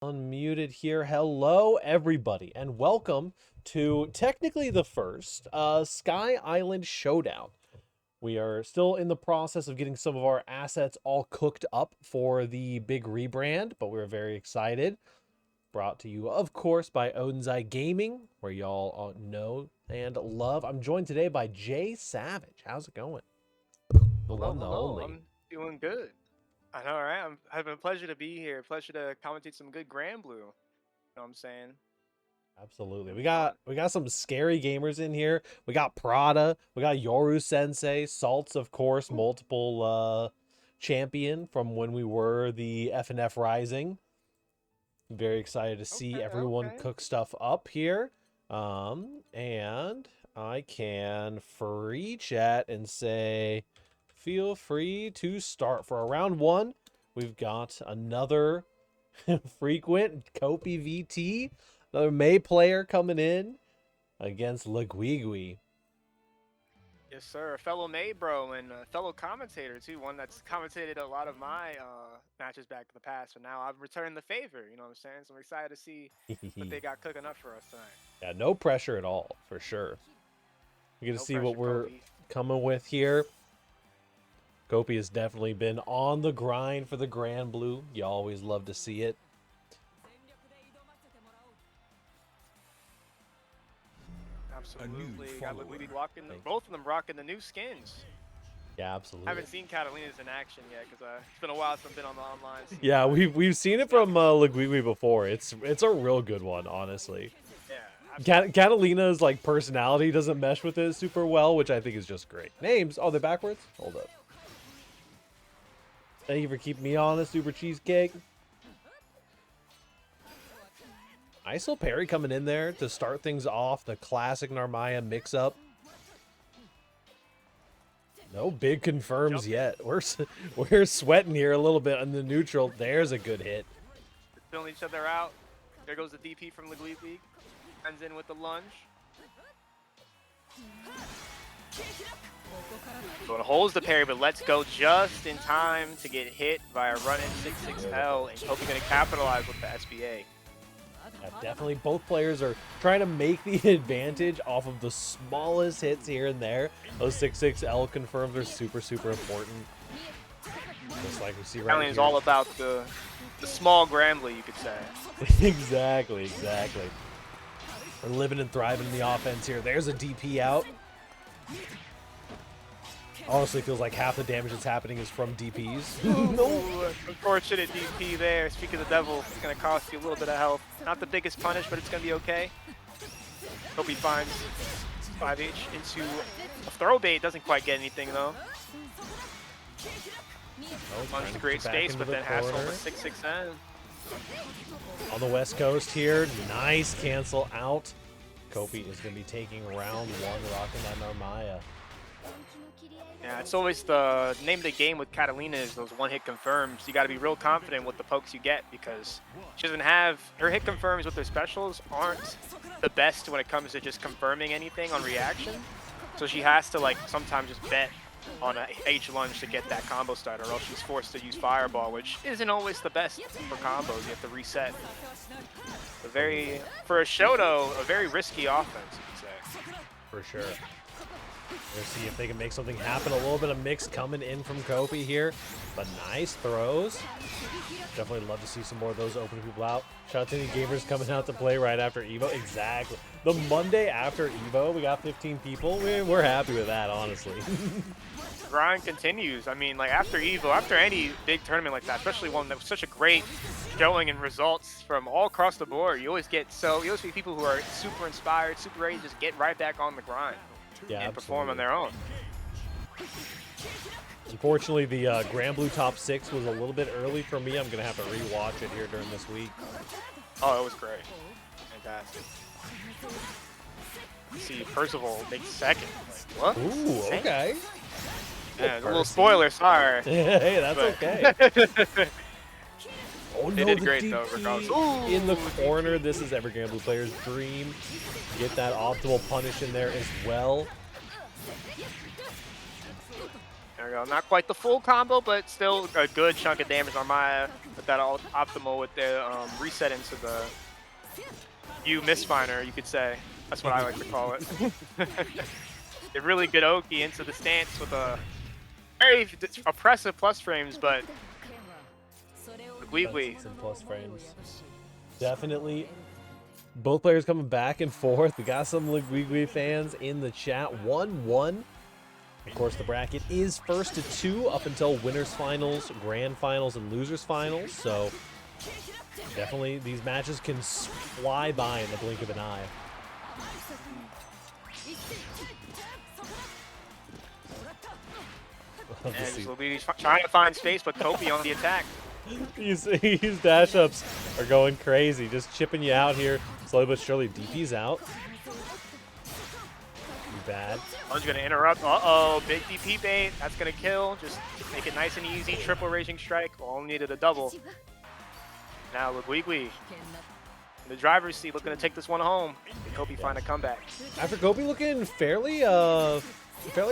Unmuted here. Hello, everybody, and welcome to technically the first Sky Island Showdown. We are still in the process of getting some of our assets all cooked up for the big rebrand, but we're very excited. Brought to you, of course, by Onsai Gaming, where y'all know and love. I'm joined today by Jay Savage. How's it going? The one, the only. I'm doing good. I know, right? I'm having a pleasure to be here. Pleasure to commentate some good Grand Blue. You know what I'm saying? Absolutely. We got some scary gamers in here. We got Prada. We got Yoru Sensei. Salts, of course, multiple champion from when we were the FNF Rising. Very excited to see everyone cook stuff up here. And I can free chat and say, feel free to start for round one. We've got another frequent Kopi VT. Another May player coming in against Laguigui. Yes, sir. A fellow May bro and a fellow commentator, too. One that's commentated a lot of my matches back in the past. But now I've returned the favor. You know what I'm saying? So I'm excited to see what they got cooking up for us tonight. Yeah, no pressure at all, for sure. We get to see what we're coming with here. Kopi has definitely been on the grind for the Grand Blue. You always love to see it. Absolutely. Got Laguigui rocking both of them rocking the new skins. Yeah, absolutely. I haven't seen Catalina's in action yet because it's been a while since I've been on the online scene. Yeah, we've seen it from Laguigui before. It's a real good one, honestly. Yeah. Catalina's like personality doesn't mesh with it super well, which I think is just great. Names? Oh, they're backwards? Hold up. Thank you for keeping me honest, Super Cheesecake. ISO Perry coming in there to start things off. The classic Narmaya mix-up. No big confirms yet. We're sweating here a little bit on the neutral. There's a good hit. Filling each other out. There goes the DP from Laguigui. Ends in with the lunge. So it holds the parry, but lets go just in time to get hit by a run-in 6-6L, and Kopi going to capitalize with the SBA. Yeah, definitely both players are trying to make the advantage off of the smallest hits here and there. Those 6-6L confirms are super, super important. Just like we see right here. It's all about the small Grambly, you could say. Exactly. We're living and thriving in the offense here. There's a DP out. Honestly, feels like half the damage that's happening is from DPs. No. Unfortunate DP there. Speak of the devil, it's going to cost you a little bit of health. Not the biggest punish, but it's going to be okay. Hope he finds 5H into a throw bait. Doesn't quite get anything, though. Finds to create space, but then has over 6-6N. On the West Coast here, nice cancel out. Kopi is going to be taking round one, rocking that Narmaya. Yeah, it's always the name of the game with Catalina is those one-hit confirms. You got to be real confident with the pokes you get because she doesn't have her hit confirms with her specials aren't the best when it comes to just confirming anything on reaction. So she has to like sometimes just bet on a H lunge to get that combo starter, or else she's forced to use Fireball, which isn't always the best for combos. You have to reset. For a Shodo, a very risky offense, you could say. For sure. We'll see if they can make something happen. A little bit of mix coming in from Kopi here, but nice throws. Definitely love to see some more of those opening people out. Shout out to any gamers coming out to play right after Evo. Exactly. The Monday after Evo, we got 15 people. We're happy with that, honestly. Grind continues. I mean, like after Evo, after any big tournament like that, especially one that was such a great showing and results from all across the board, you always see people who are super inspired, super ready to just get right back on the grind. Yeah, and perform on their own. Unfortunately, the Grand Blue top 6 was a little bit early for me. I'm going to have to rewatch it here during this week. Oh, it was great. Fantastic. See, Percival makes second. Like, what? Ooh, okay. Yeah, a little spoiler, sorry. Hey, that's okay. Oh, they did great, though, regardless. Ooh, in the corner, this is every Grand Blue player's dream. Get that optimal punish in there as well. There we go. Not quite the full combo, but still a good chunk of damage on Maya with that optimal with the reset into the misfiner, you could say. That's what I like to call it. A really good Oki into the stance with a very oppressive plus frames, but Guigui. Some plus frames. Definitely. Both players coming back and forth. We got some Guigui fans in the chat. 1-1. Of course, the bracket is 1st to 2 up until winners finals, grand finals, and losers finals. So definitely these matches can fly by in the blink of an eye. And Luigi's trying to find space, but Kobe on the attack. These dash ups are going crazy, just chipping you out here. Slowly but surely, DP's out. Too bad. One's gonna interrupt. Uh-oh, big DP bait. That's gonna kill. Just make it nice and easy. Triple raging strike. Only needed a double. Now Luigui in the driver's seat, looking to take this one home. Did Kobe find a comeback? After Kobe looking fairly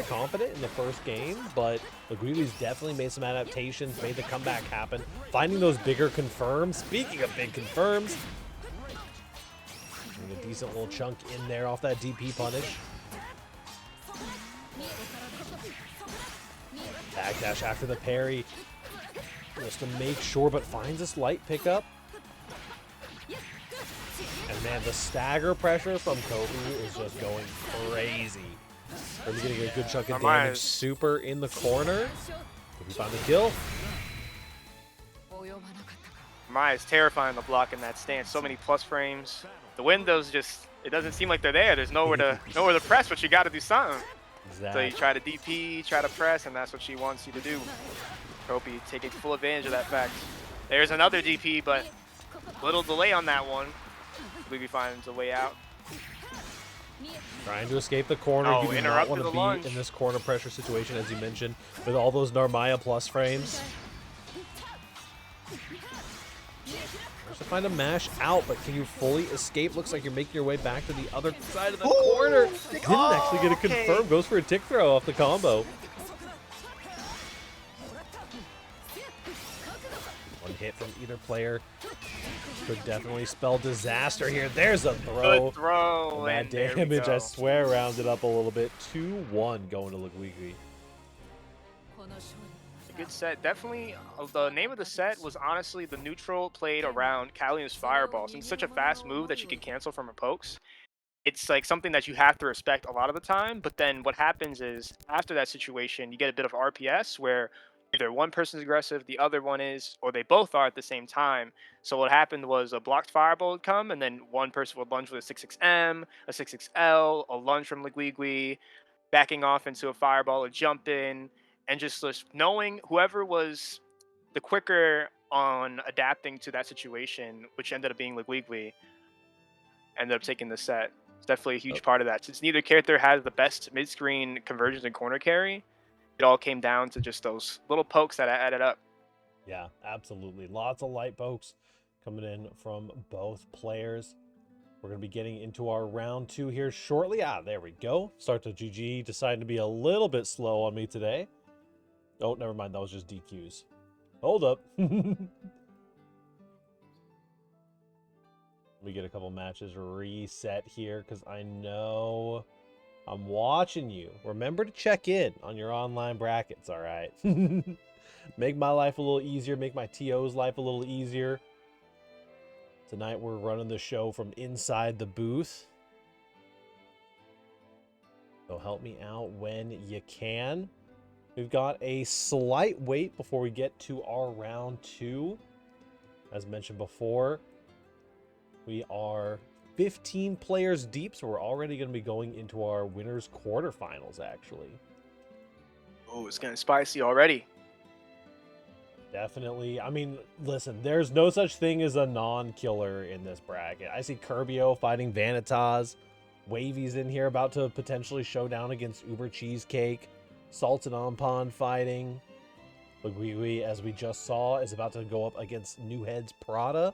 confident in the first game, but Luigui's definitely made some adaptations, made the comeback happen, finding those bigger confirms. Speaking of big confirms, getting a decent little chunk in there off that DP punish. Backdash after the parry, just to make sure, but finds a slight pickup. And man, the stagger pressure from Kobe is just going crazy. We're getting a good chunk of damage. Super in the corner. Kobe found the kill. Maya's terrifying the block in that stance. So many plus frames. The windows just, it doesn't seem like they're there. There's nowhere to press, but you got to do something. Exactly. So you try to DP, try to press, and that's what she wants you to do. Kobe taking full advantage of that fact. There's another DP, but little delay on that one. Luigi finds a way out. Trying to escape the corner. Oh, you do not want to be in this corner pressure situation, as you mentioned, with all those Narmaya plus frames. Tries to find a mash out, but can you fully escape? Looks like you're making your way back to the other side of the corner. Didn't actually get a confirm. Goes for a tick throw off the combo. One hit from either player could definitely spell disaster here. There's a throw. Good throw. That damage, I swear, rounded up a little bit. 2-1 going to Luigi. Good set. Definitely, the name of the set was honestly the neutral played around Kalina's Fireball. Since it's such a fast move that she can cancel from her pokes, it's like something that you have to respect a lot of the time. But then what happens is, after that situation, you get a bit of RPS where either one person's aggressive, the other one is, or they both are at the same time. So what happened was a blocked Fireball would come, and then one person would lunge with a 6-6M, a 6-6L, a lunge from Luigi, backing off into a Fireball, a jump in, and just knowing whoever was the quicker on adapting to that situation, which ended up being Luigi, ended up taking the set. It's definitely a huge part of that. Since neither character has the best mid-screen conversions and corner carry, it all came down to just those little pokes that added up. Yeah, absolutely. Lots of light pokes coming in from both players. We're going to be getting into our round 2 here shortly. There we go. Start to GG deciding to be a little bit slow on me today. Oh, never mind. That was just DQs. Hold up. Let me get a couple matches reset here because I know I'm watching you. Remember to check in on your online brackets, all right? Make my life a little easier. Make my TO's life a little easier. Tonight we're running the show from inside the booth. So help me out when you can. We've got a slight wait before we get to our round 2. As mentioned before, we are 15 players deep, so we're already going to be going into our winners quarterfinals, actually. Oh, it's getting spicy already. Definitely. I mean, listen, there's no such thing as a non-killer in this bracket. I see Curbio fighting Vanitas. Wavy's in here about to potentially showdown against Uber Cheesecake. Salted Ampon fighting. Luigi, as we just saw, is about to go up against New Head's Prada.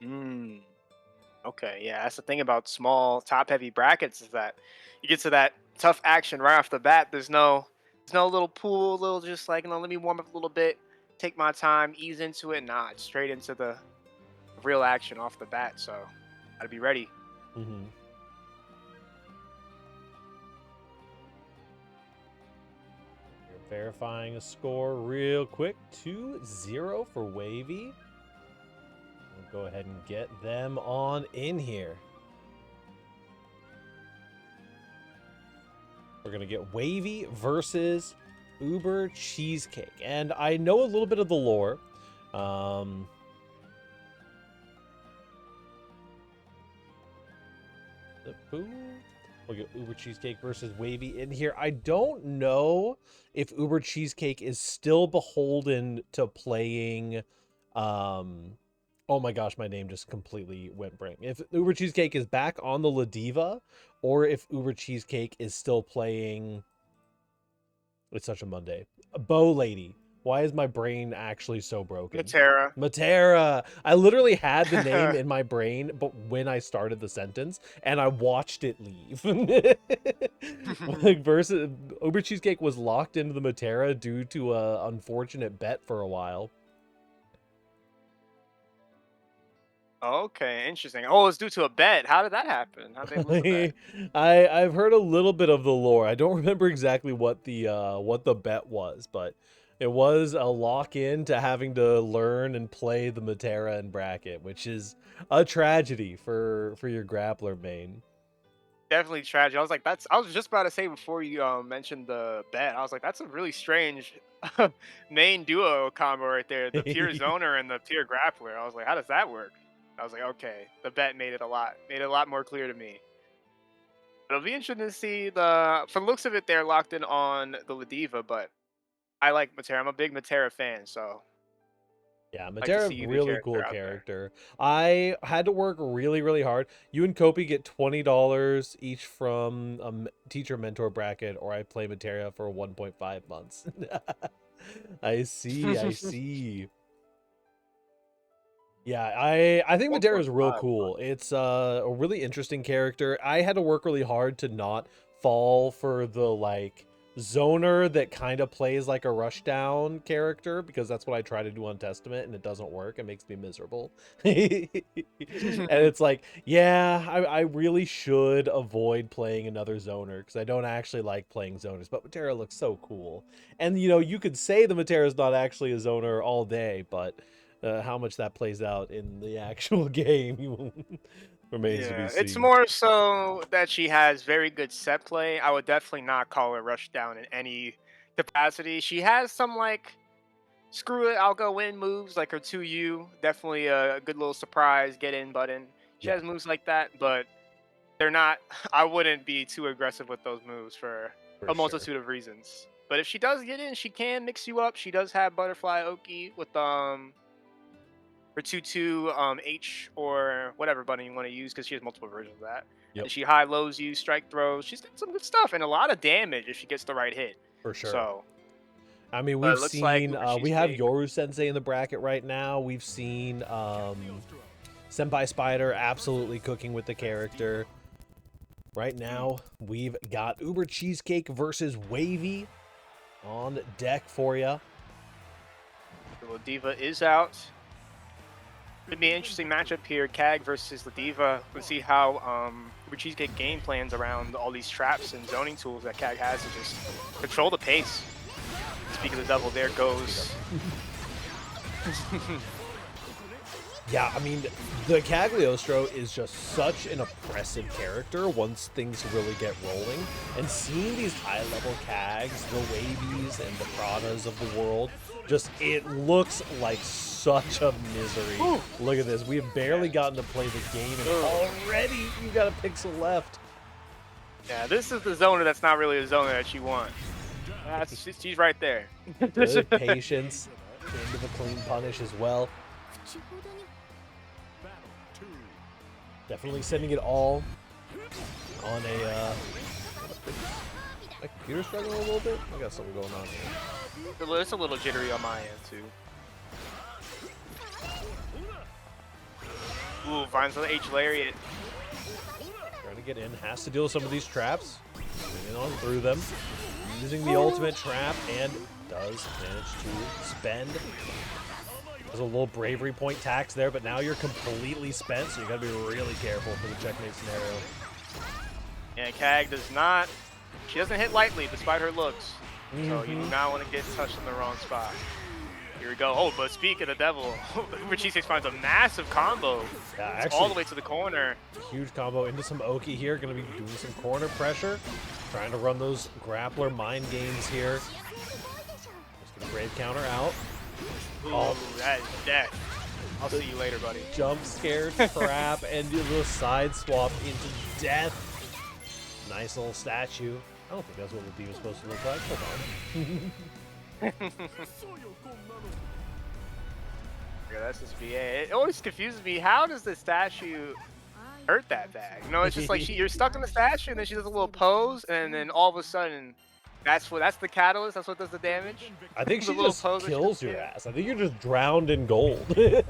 Okay, yeah, that's the thing about small, top-heavy brackets is that you get to that tough action right off the bat. There's no There's no little pool, little just like, let me warm up a little bit, take my time, ease into it. Nah, it's straight into the real action off the bat. So, gotta be ready. Mm-hmm. Verifying a score real quick. 2-0 for Wavy. We'll go ahead and get them on in here. We're going to get Wavy versus Uber Cheesecake. And I know a little bit of the lore. We'll get Uber Cheesecake versus Wavy in here. I don't know if Uber Cheesecake is still beholden to playing. Oh my gosh, my name just completely went blank. If Uber Cheesecake is back on the Ladiva, or if Uber Cheesecake is still playing. It's such a Monday. A Bow Lady. Why is my brain actually so broken? Matera. I literally had the name in my brain, but when I started the sentence, and I watched it leave. Like versus Uber Cheesecake was locked into the Matera due to a unfortunate bet for a while. Okay, interesting. Oh, it's due to a bet. How did that happen? How did they lose a bet? I've heard a little bit of the lore. I don't remember exactly what the bet was, but it was a lock-in to having to learn and play the Matera and bracket, which is a tragedy for your grappler main. Definitely tragic. I was just about to say before you mentioned the bet, I was like, that's a really strange main duo combo right there. The pure zoner and the pure grappler. I was like, how does that work? I was like, okay, the bet made it a lot more clear to me. It'll be interesting to see from the looks of it, they're locked in on the Ladiva, but I like Matera. I'm a big Matera fan, so yeah, Matera, really cool character. I had to work really, really hard. You and Kopi get $20 each from a teacher mentor bracket, or I play Matera for 1.5 months. I see. Yeah, I think Matera is real cool. It's a really interesting character. I had to work really hard to not fall for the like zoner that kind of plays like a rushdown character, because that's what I try to do on Testament and it doesn't work. It makes me miserable. And it's like, yeah, I really should avoid playing another zoner because I don't actually like playing zoners, but Matera looks so cool. And you could say the Matera is not actually a zoner all day, but how much that plays out in the actual game remains to be seen. It's more so that she has very good set play. I would definitely not call her rush down in any capacity. She has some like screw it, I'll go in moves like her 2U. Definitely a good little surprise get in button. She has moves like that, but they're not. I wouldn't be too aggressive with those moves for a multitude of reasons. But if she does get in, she can mix you up. She does have Butterfly Oki with her 2-2 H or whatever button you want to use, because she has multiple versions of that. And she high-lows you, strike throws. She's got some good stuff and a lot of damage if she gets the right hit. For sure. So, I mean, we've seen we have Yoru Sensei in the bracket right now. We've seen Senpai Spider absolutely cooking with the character. Right now, we've got Uber Cheesecake versus Wavy on deck for you. The Ladiva is out. Could be an interesting matchup here, CAG versus Ladiva. We'll see how Uber Cheesecake game plans around all these traps and zoning tools that CAG has to just control the pace. Speaking of the devil, there goes. Yeah, I mean, the Cagliostro is just such an oppressive character once things really get rolling. And seeing these high-level CAGs, the Wavies, and the Pradas of the world, just, it looks like such a misery. Ooh. Look at this. We have barely gotten to play the game, and already you got a pixel left. Yeah, this is the zoner that's not really a zoner that you want. She's right there. Good patience. Into the clean punish as well. Definitely sending it all on a my computer's struggling a little bit. I got something going on here. It's a little jittery on my end too. Ooh, finds the H lariat. Trying to get in, has to deal with some of these traps. Getting on through them. using the ultimate trap and does manage to spend. There's a little bravery point tax there, but now you're completely spent, so you gotta be really careful for the checkmate scenario. Yeah, Kag does not. She doesn't hit lightly despite her looks. So you do not want to get touched in the wrong spot. Here we go. Oh, but speak of the devil, Uber Cheesecake finds a massive combo. Yeah, It's actually, all the way to the corner. huge combo into some Oki here. Gonna be doing some corner pressure. Trying to run those grappler mind games here. Just gonna brave counter out. Oh, that is death. I'll see you later, buddy. Jump scare trap and do a little side swap into death. Nice little statue. I don't think that's what the D was supposed to look like. Hold on. Yeah, that's just VA. It always confuses me. How does the statue hurt that bad? You know, it's just like you're stuck in the statue, and then she does a little pose, and then all of a sudden, that's the catalyst. That's what does the damage. I think The she little just pose that she kills does, your yeah. ass. I think you're just drowned in gold. You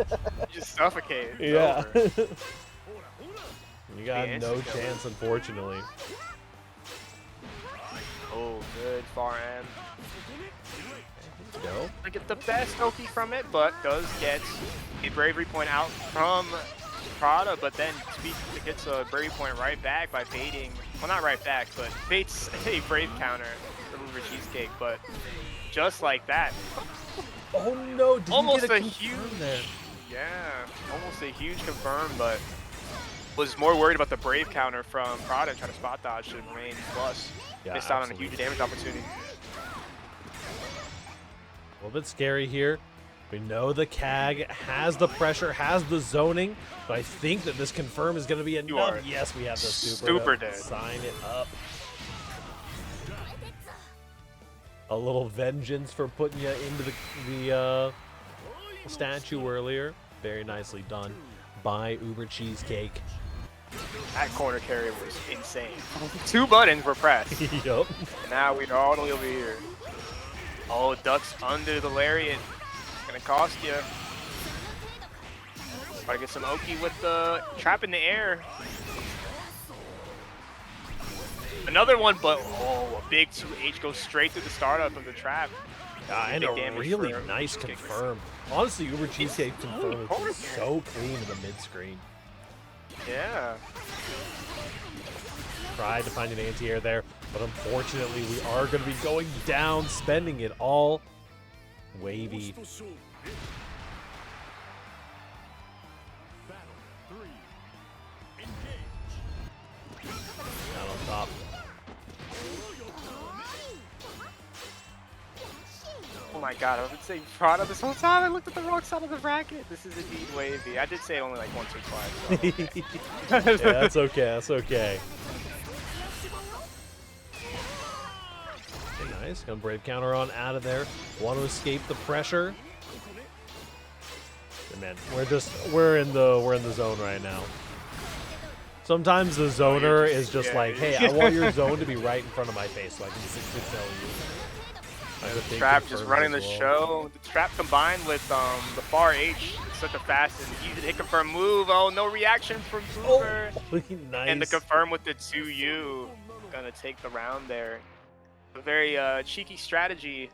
just suffocate. It's Yeah. over. You got Yeah, no instant kill. chance, unfortunately. Oh, good far end. Let's go. I get the best Oki from it, but does get a bravery point out from Prada, but then gets a bravery point right back by baiting. Well, not right back, but baits a brave counter from Uber Cheesecake. But just like that, Oh no! Did almost you get a a confirm huge, there? yeah, almost a huge confirm, but was more worried about the brave counter from Prada trying to spot dodge to remain plus. Yeah, Missed out on a absolutely. huge damage opportunity. A little bit scary here. We know the CAG has the pressure, has the zoning, but I think that this confirm is going to be You enough. are Yes, we have the super to dead. sign it up. A little vengeance for putting you into the statue earlier. Very nicely done by Uber Cheesecake. That corner carry was insane. 2 buttons were pressed. Yup. Now we're all the way over here. Oh, ducks under the lariat. Gonna cost you. Try to get some Oki with the trap in the air. Another one, but oh, a big 2H goes straight through the startup of the trap. And Big a damage really for nice Cheesecake. confirm. Honestly, Uber Cheesecake confirm corner is so clean in the mid-screen. Yeah. Tried to find an anti-air there, but unfortunately we are going to be going down, spending it all. Wavy. Down on top. Oh my god, I've been saying Prada this whole time. I looked at the wrong side of the bracket. This is indeed wavy. I did say it only like once or twice. So okay. Yeah, that's okay, that's okay. Okay, nice. Gonna brave counter on out of there. Want to escape the pressure. Hey, man, we're in the zone right now. Sometimes the zoner is just like, hey, I want your zone to be right in front of my face so I can just tell you. The trap just running the show. The trap combined with the far H, it's such a fast and easy to hit confirm move. Oh, no reaction from Boomer. Oh, nice. And the confirm with the 2U. Gonna take the round there. A very cheeky strategy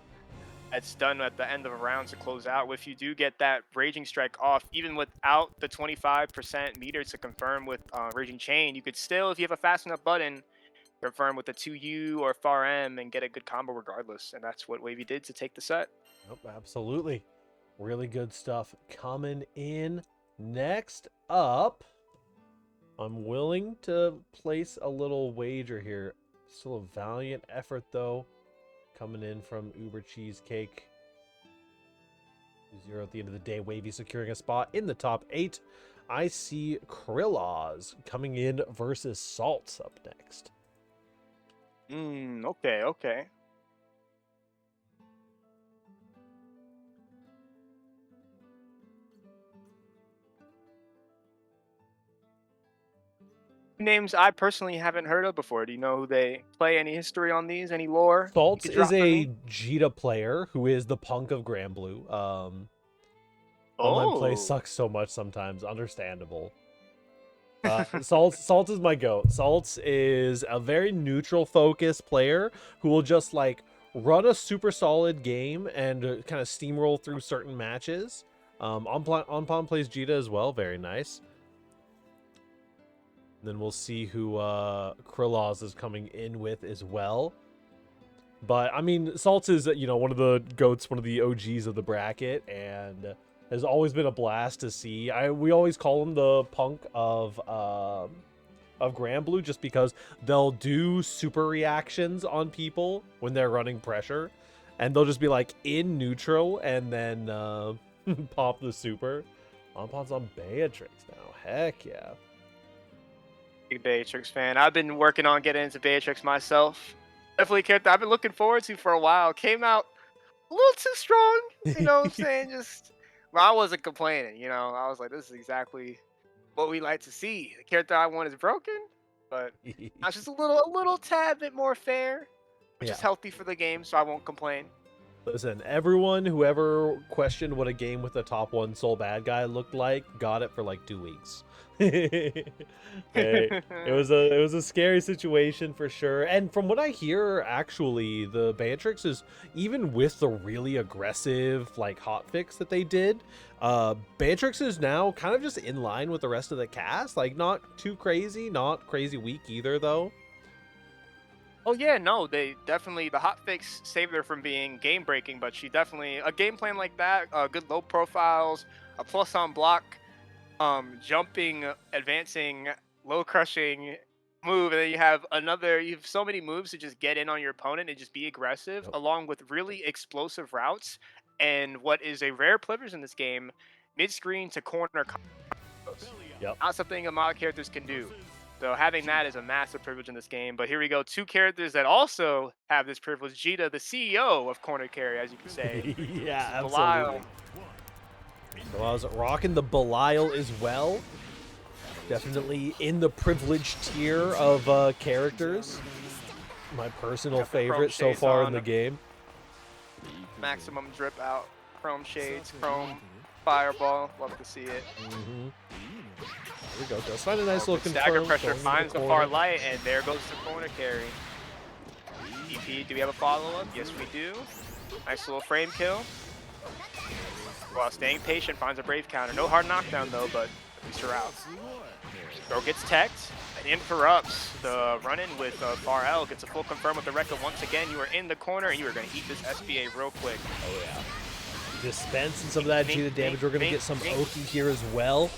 that's done at the end of a round to close out. If you do get that Raging Strike off, even without the 25% meter to confirm with Raging Chain, you could still, if you have a fast enough button, confirm with the 2U or far M and get a good combo regardless. And that's what Wavy did to take the set. Nope, absolutely. Really good stuff coming in. Next up, I'm willing to place a little wager here. Still a valiant effort, though, coming in from Uber Cheesecake. 0 at the end of the day. Wavy securing a spot in the top 8. I see Krillaz coming in versus Salts up next. Okay, okay. Names I personally haven't heard of before. Do you know who they play? Any history on these? Any lore? Salts you could drop is for a me? Jita player who is the punk of Granblue. Online play Oh, sucks so much sometimes. Understandable. Salts is my goat. Salts is a very neutral focused player who will just like run a super solid game and kind of steamroll through certain matches. On Pawn plays Jita as well. Very nice. Then we'll see who Krillaz is coming in with as well. But I mean, Salts is, you know, one of the goats, one of the OGs of the bracket, and has always been a blast to see. We always call him the Punk of Grand Blue, just because they'll do super reactions on people when they're running pressure, and they'll just be like in neutral and then pop the super. Onpon's on Beatrix now. Heck yeah. Big Beatrix fan. I've been working on getting into Beatrix myself. Definitely character I've been looking forward to for a while. Came out a little too strong, you know what I'm saying? Just, well, I wasn't complaining, you know. I was like, this is exactly what we like to see. The character I want is broken, but it's just a little tad bit more fair, which is healthy for the game, so I won't complain. Listen, everyone who ever questioned what a game with a top 1 soul bad guy looked like got it for like 2 weeks. It was a scary situation for sure. And from what I hear, actually, the Beatrix is, even with the really aggressive like hotfix that they did, Beatrix is now kind of just in line with the rest of the cast. Like, not too crazy, not crazy weak either though. Oh yeah, no, they definitely, the hotfix saved her from being game breaking, but she definitely, a game plan like that, good low profiles, a plus on block, jumping, advancing, low crushing move, and then you have so many moves to just get in on your opponent and just be aggressive, along with really explosive routes, and what is a rare privilege in this game, mid-screen to corner combos. Not something a lot of characters can do. So having that is a massive privilege in this game. But here we go, 2 characters that also have this privilege. Jita, the CEO of corner carry, as you can say. Yeah, absolutely. Belial's rocking the Belial as well. Definitely in the privileged tier of characters. My personal favorite so far in the game. Maximum drip out. Chrome shades, chrome fireball. Love to see it. There we go. Does find a nice little stagger pressure, finds the far light, and there goes the corner carry. EP, do we have a follow-up? Yes, we do. Nice little frame kill. While staying patient, finds a brave counter. No hard knockdown though, but at least you're out. Throw gets teched and interrupts the run-in with Far L. Gets a full confirm with the Rekka once again. You are in the corner and you are going to eat this SBA real quick. Oh yeah. Dispensing some of that Jita damage. We're going to get some Oki here as well.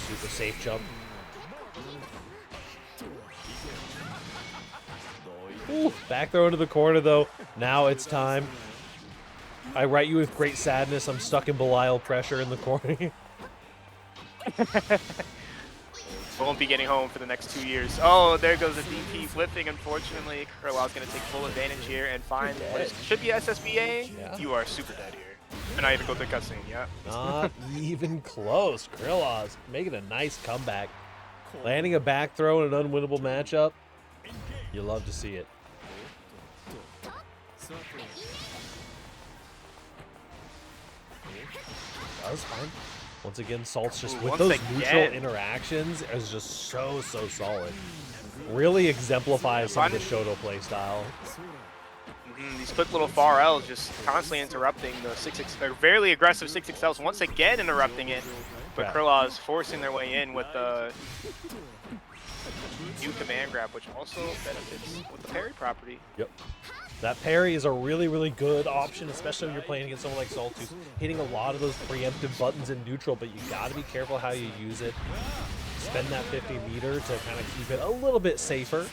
Super safe jump. Ooh, back throw into the corner though. Now it's time. I write you with great sadness. I'm stuck in Belial pressure in the corner. Won't be getting home for the next 2 years. Oh, there goes the DP flipping. Unfortunately, Krillaz going to take full advantage here and find what should be SSBA. Yeah. You are super dead here. And I even go to the cutscene, yeah. Not even close. Krillaz making a nice comeback. Landing a back throw in an unwinnable matchup. You love to see it. That was fine. Once again, Salt's just with those neutral interactions is just so solid. Really exemplifies some of the Shoto playstyle. These quick little far L's just constantly interrupting the 6-6. They're very aggressive 6-6Ls, once again interrupting it. But Krillaz forcing their way in with the new command grab, which also benefits with the parry property. Yep. That parry is a really good option, especially when you're playing against someone like Salt, who's hitting a lot of those preemptive buttons in neutral, but you gotta be careful how you use it. Spend that 50 meter to kind of keep it a little bit safer.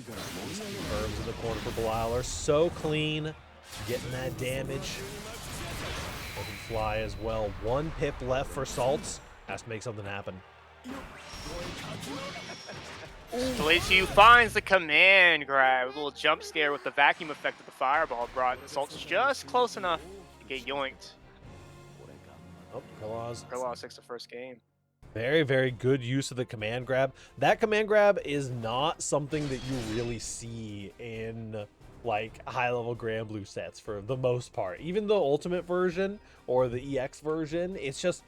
Confirms in the corner for Belial are so clean, getting that damage. Open fly as well. 1 pip left for Salts. Has to make something happen. Lacy finds the command grab. A little jump scare with the vacuum effect that the fireball brought. Salt's just close enough to get yoinked. Oh, Krillaz takes the first game. Very good use of the command grab. That command grab is not something that you really see in like high-level Grand Blue sets for the most part. Even the ultimate version or the EX version, it's just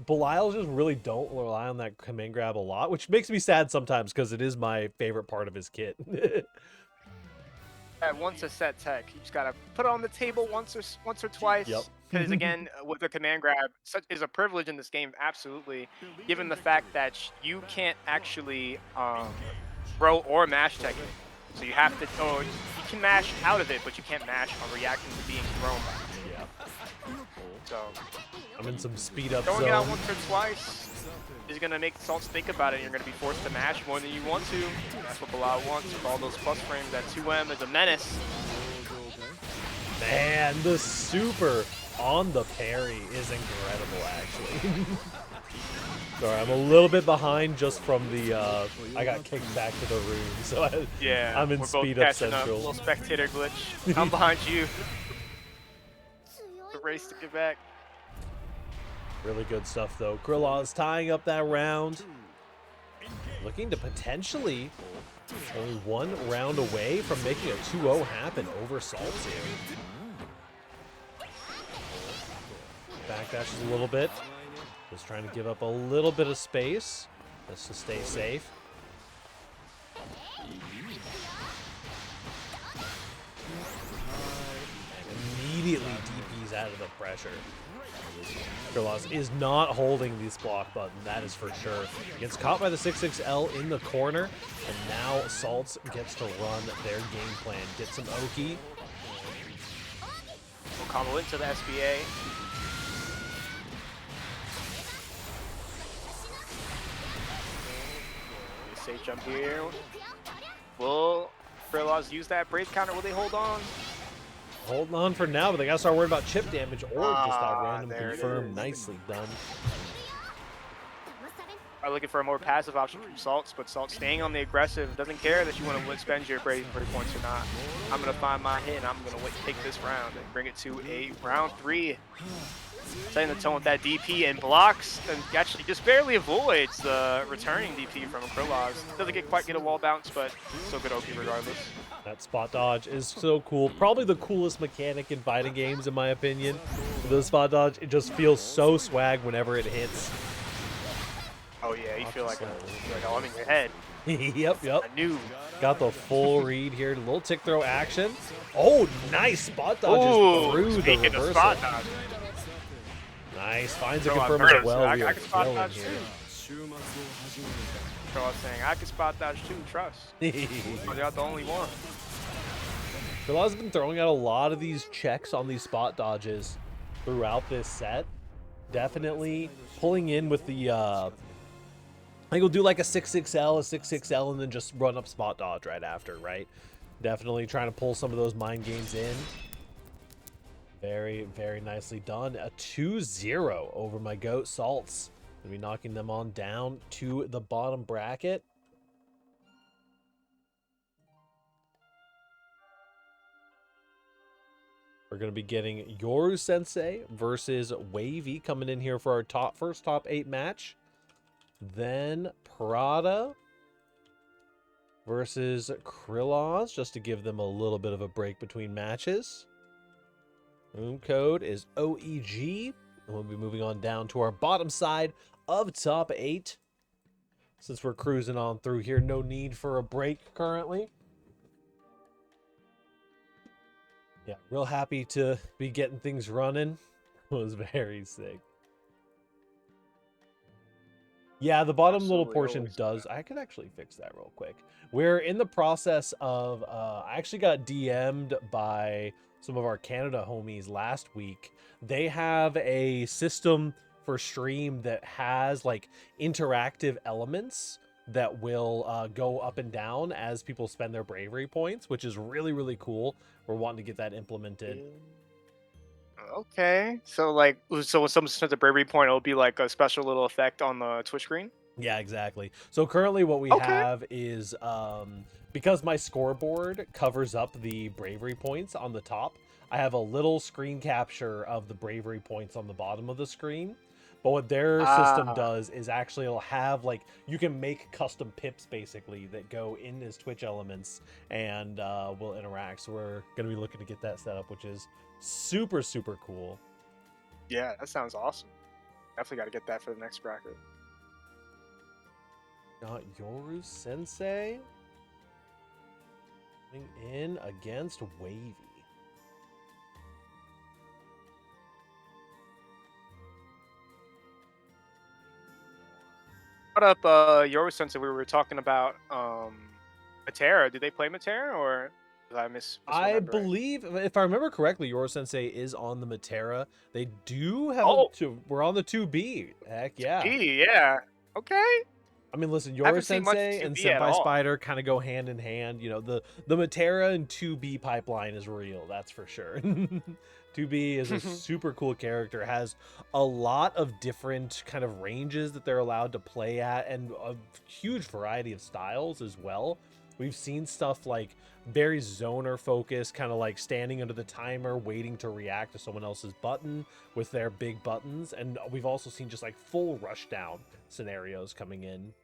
Belial just really don't rely on that command grab a lot, which makes me sad sometimes because it is my favorite part of his kit. Once a set tech, you just gotta put it on the table once or twice. Yep. Because again, with the command grab, such is a privilege in this game, absolutely. Given the fact that you can't actually throw or mash tech it, so you have to. Oh, you can mash out of it, but you can't mash on reacting to being thrown. Yeah. So I'm in some speed up throwing zone. it out once or twice is gonna make Salts think about it, and you're gonna be forced to mash more than you want to. That's what Belial wants with all those plus frames. That 2M is a menace. Man, the super on the parry is incredible, actually. Sorry, I'm a little bit behind just from the, I got kicked back to the room, so I'm in we're speed both up catching central. A little spectator glitch. I'm behind you. The race to get back. Really good stuff, though. Krillaz tying up that round. Looking to potentially only one round away from making a 2-0 happen over Salts here. Backdashes a little bit. Just trying to give up a little bit of space just to stay safe. Immediately DPs out of the pressure. Krillaz is not holding this block button, that is for sure. Gets caught by the 6-6L in the corner, and now Salts gets to run their game plan. Get some Oki. We'll combo into the SBA. Safe jump here. Will Krillaz use that Brave counter? Will they hold on? Holding on for now, but they gotta start worrying about chip damage or just that random there it confirm. is. Nicely done. I'm looking for a more passive option from Salts, but Salts staying on the aggressive, doesn't care that you want to spend your Brave points or not. I'm going to find my hit, and I'm going to take this round and bring it to a round 3. Setting the tone with that DP and blocks, and actually just barely avoids the returning DP from Krillaz. Doesn't quite get a wall bounce, but still good Oki regardless. That spot dodge is so cool. Probably the coolest mechanic in fighting games, in my opinion. The spot dodge, it just feels so swag whenever it hits. Oh yeah, you feel like oh, I'm in your head. Yep. I knew. Got the full read here. A little tick throw action. Oh, nice spot dodges through the reversal. Spot dodge. Nice. Finds a confirm as well. I We are can spot killing dodge here. too. So I was saying, I can spot dodge too, trust. You're not the only one. Krillaz has been throwing out a lot of these checks on these spot dodges throughout this set. Definitely pulling in with the, I think we'll do like a 6-6L, a 6-6L, and then just run up spot dodge right after, right? Definitely trying to pull some of those mind games in. Very, very nicely done. A 2-0 over my GOAT Salts. Gonna be knocking them on down to the bottom bracket. We're going to be getting Yoru Sensei versus Wavy coming in here for our first top 8 match. Then Prada versus Krillaz, just to give them a little bit of a break between matches. Room code is OEG. And we'll be moving on down to our bottom side of top 8. Since we're cruising on through here, no need for a break currently. Yeah, real happy to be getting things running. It was very sick. Yeah, the bottom little portion does. I could actually fix that real quick. We're in the process of, I actually got DM'd by some of our Canada homies last week. They have a system for stream that has like interactive elements that will go up and down as people spend their bravery points, which is really, really cool. We're wanting to get that implemented. Okay, so like, so when someone spends a bravery point, it'll be like a special little effect on the Twitch screen. Yeah, exactly. So currently what we have is, because my scoreboard covers up the bravery points on the top, I have a little screen capture of the bravery points on the bottom of the screen. But what their system does is actually it'll have, like, you can make custom pips basically that go in as Twitch elements and will interact. So we're going to be looking to get that set up, which is super, super cool. Yeah, that sounds awesome. Definitely got to get that for the next bracket. Got Yoru Sensei coming in against Wavy. Brought up Yoru Sensei. We were talking about Matera. Did they play Matera, or did I I misremembering? believe, if I remember correctly, Yoru Sensei is on the Matera. They do have we're on the 2B. Heck yeah. Yeah. Okay. I mean, listen, I Yoru haven't seen much Sensei and 2B at Senpai all. Spider kind of go hand in hand. You know, the Matera and 2B pipeline is real, that's for sure. 2B is a super cool character, has a lot of different kind of ranges that they're allowed to play at, and a huge variety of styles as well. We've seen stuff like very zoner focused, kind of like standing under the timer, waiting to react to someone else's button with their big buttons. And we've also seen just like full rushdown scenarios coming in.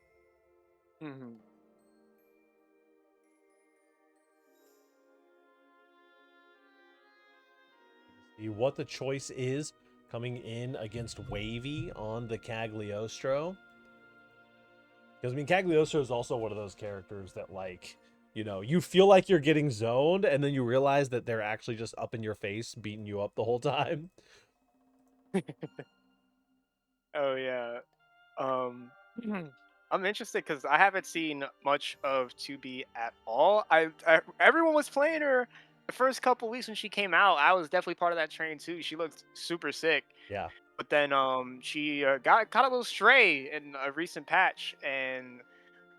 See what the choice is coming in against Wavy on the Cagliostro. Because, I mean, Cagliostro is also one of those characters that, like, you know, you feel like you're getting zoned, and then you realize that they're actually just up in your face, beating you up the whole time. Oh, yeah. I'm interested because I haven't seen much of 2B at all. Everyone was playing her the first couple weeks when she came out. I was definitely part of that train too. She looked super sick. Yeah. But then she got a little stray in a recent patch, and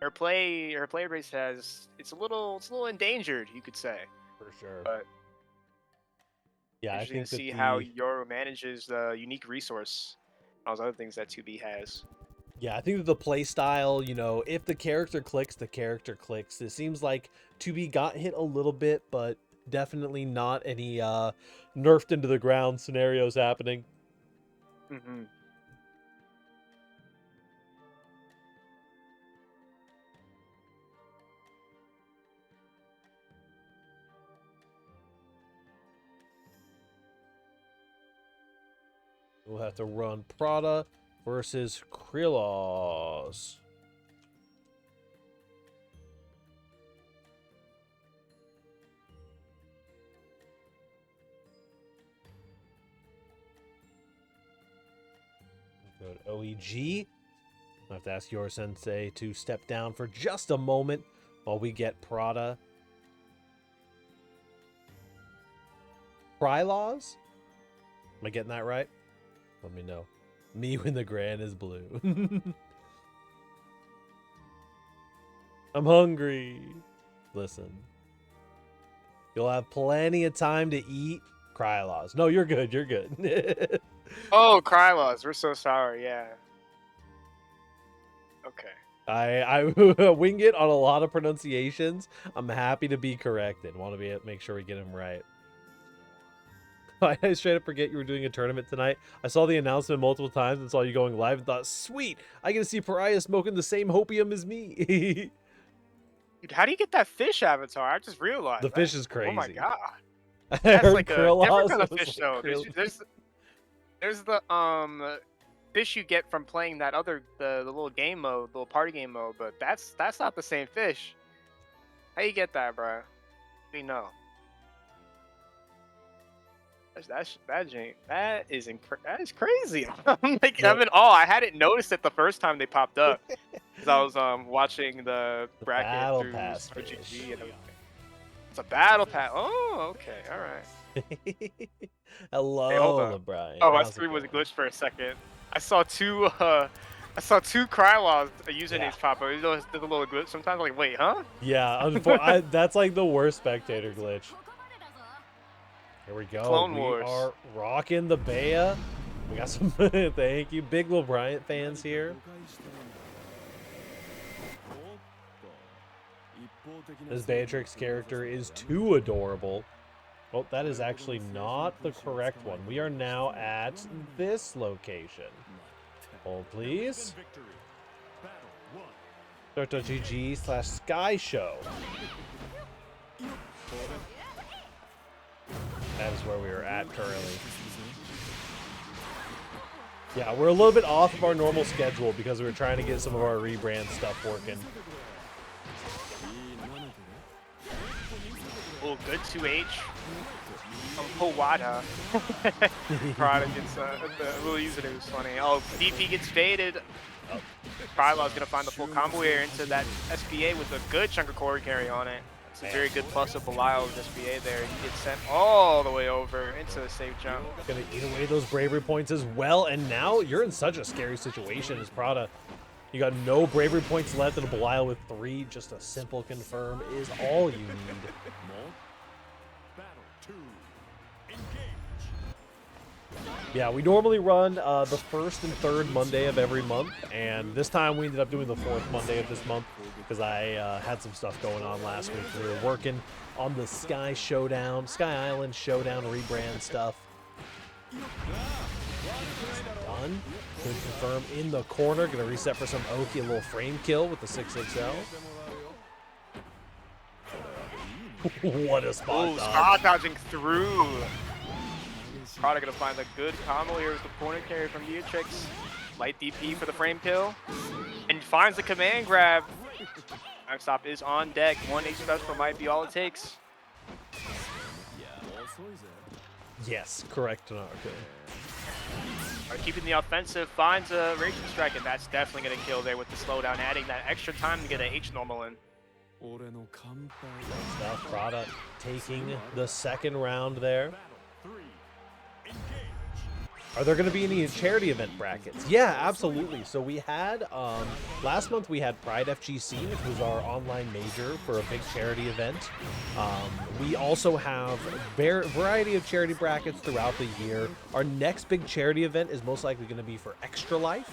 her play race it's a little endangered, you could say. For sure. But yeah, I think to see how Yoru manages the unique resource, all those other things that 2B has. Yeah, I think that the play style, you know, if the character clicks, the character clicks. It seems like 2B got hit a little bit, but definitely not any nerfed into the ground scenarios happening. We'll have to run Prada versus Krylos. Go to OEG. I have to ask your sensei to step down for just a moment while we get Prada. Krylos? Am I getting that right? Let me know. Me when the grand is blue. I'm hungry. Listen. You'll have plenty of time to eat. Krylos. No, you're good. You're good. Oh, Krylos. We're so sorry. Yeah. Okay. I wing it on a lot of pronunciations. I'm happy to be corrected. Want to make sure we get him right. I straight up forget you were doing a tournament tonight. I saw the announcement multiple times and saw you going live and thought, sweet, I get to see Pariah smoking the same hopium as me. Dude, how do you get that fish avatar? I just realized the fish is crazy. Oh my god. That's like a different kind of fish though. There's the fish you get from playing that the little game mode, little party game mode, but that's not the same fish. How you get that, bro? We know. That is crazy. I'm in awe. I hadn't noticed it the first time they popped up because I was watching the bracket through RGG and everything. It's a battle pass. Oh, okay, all right. Hello, LeBron. Oh, my screen was glitched for a second. I saw two Krylos usernames pop up. There's a little glitch sometimes. I'm like, wait, huh? Yeah, that's like the worst spectator glitch. Here we go. Clone Wars. We are rocking the Bea. We got some. Thank you, big Lil Bryant fans here. This Beatrix character is too adorable. Well, that is actually not the correct one. We are now at this location. Hold, please. GG/Sky Show. That is where we are at currently. Yeah, we're a little bit off of our normal schedule because we were trying to get some of our rebrand stuff working. Oh, good 2H from Powada. Prada gets the little user it was funny. Oh, DP gets faded. Oh, Krylow's gonna find the full combo here into that SBA with a good chunk of core carry on it. It's a very good plus of Belial with SBA there. He gets sent all the way over into the safe jump. Gonna eat away those bravery points as well, and now you're in such a scary situation as Prada. You got no bravery points left, and a Belial with 3. Just a simple confirm is all you need. Yeah, we normally run the first and third Monday of every month, and this time we ended up doing the fourth Monday of this month because I had some stuff going on last week. We were working on the Sky Island Showdown rebrand stuff. Done. Good confirm in the corner. Gonna reset for some Oki, a little frame kill with the 6XL. What a spot dodge. Spot dodging through. Prada gonna find a good combo here with the corner carry from Beatrix. Light DP for the frame kill. And finds the command grab. Stop is on deck. 1 H special might be all it takes. Yes, correct. No, okay. Keeping the offensive, finds a Raging Strike, and that's definitely gonna kill there with the slowdown, adding that extra time to get an H normal in. Stuff. Prada taking the second round there. Are there going to be any charity event brackets? Yeah, absolutely. So we had, last month we had Pride FGC, which was our online major for a big charity event. We also have a variety of charity brackets throughout the year. Our next big charity event is most likely going to be for Extra Life,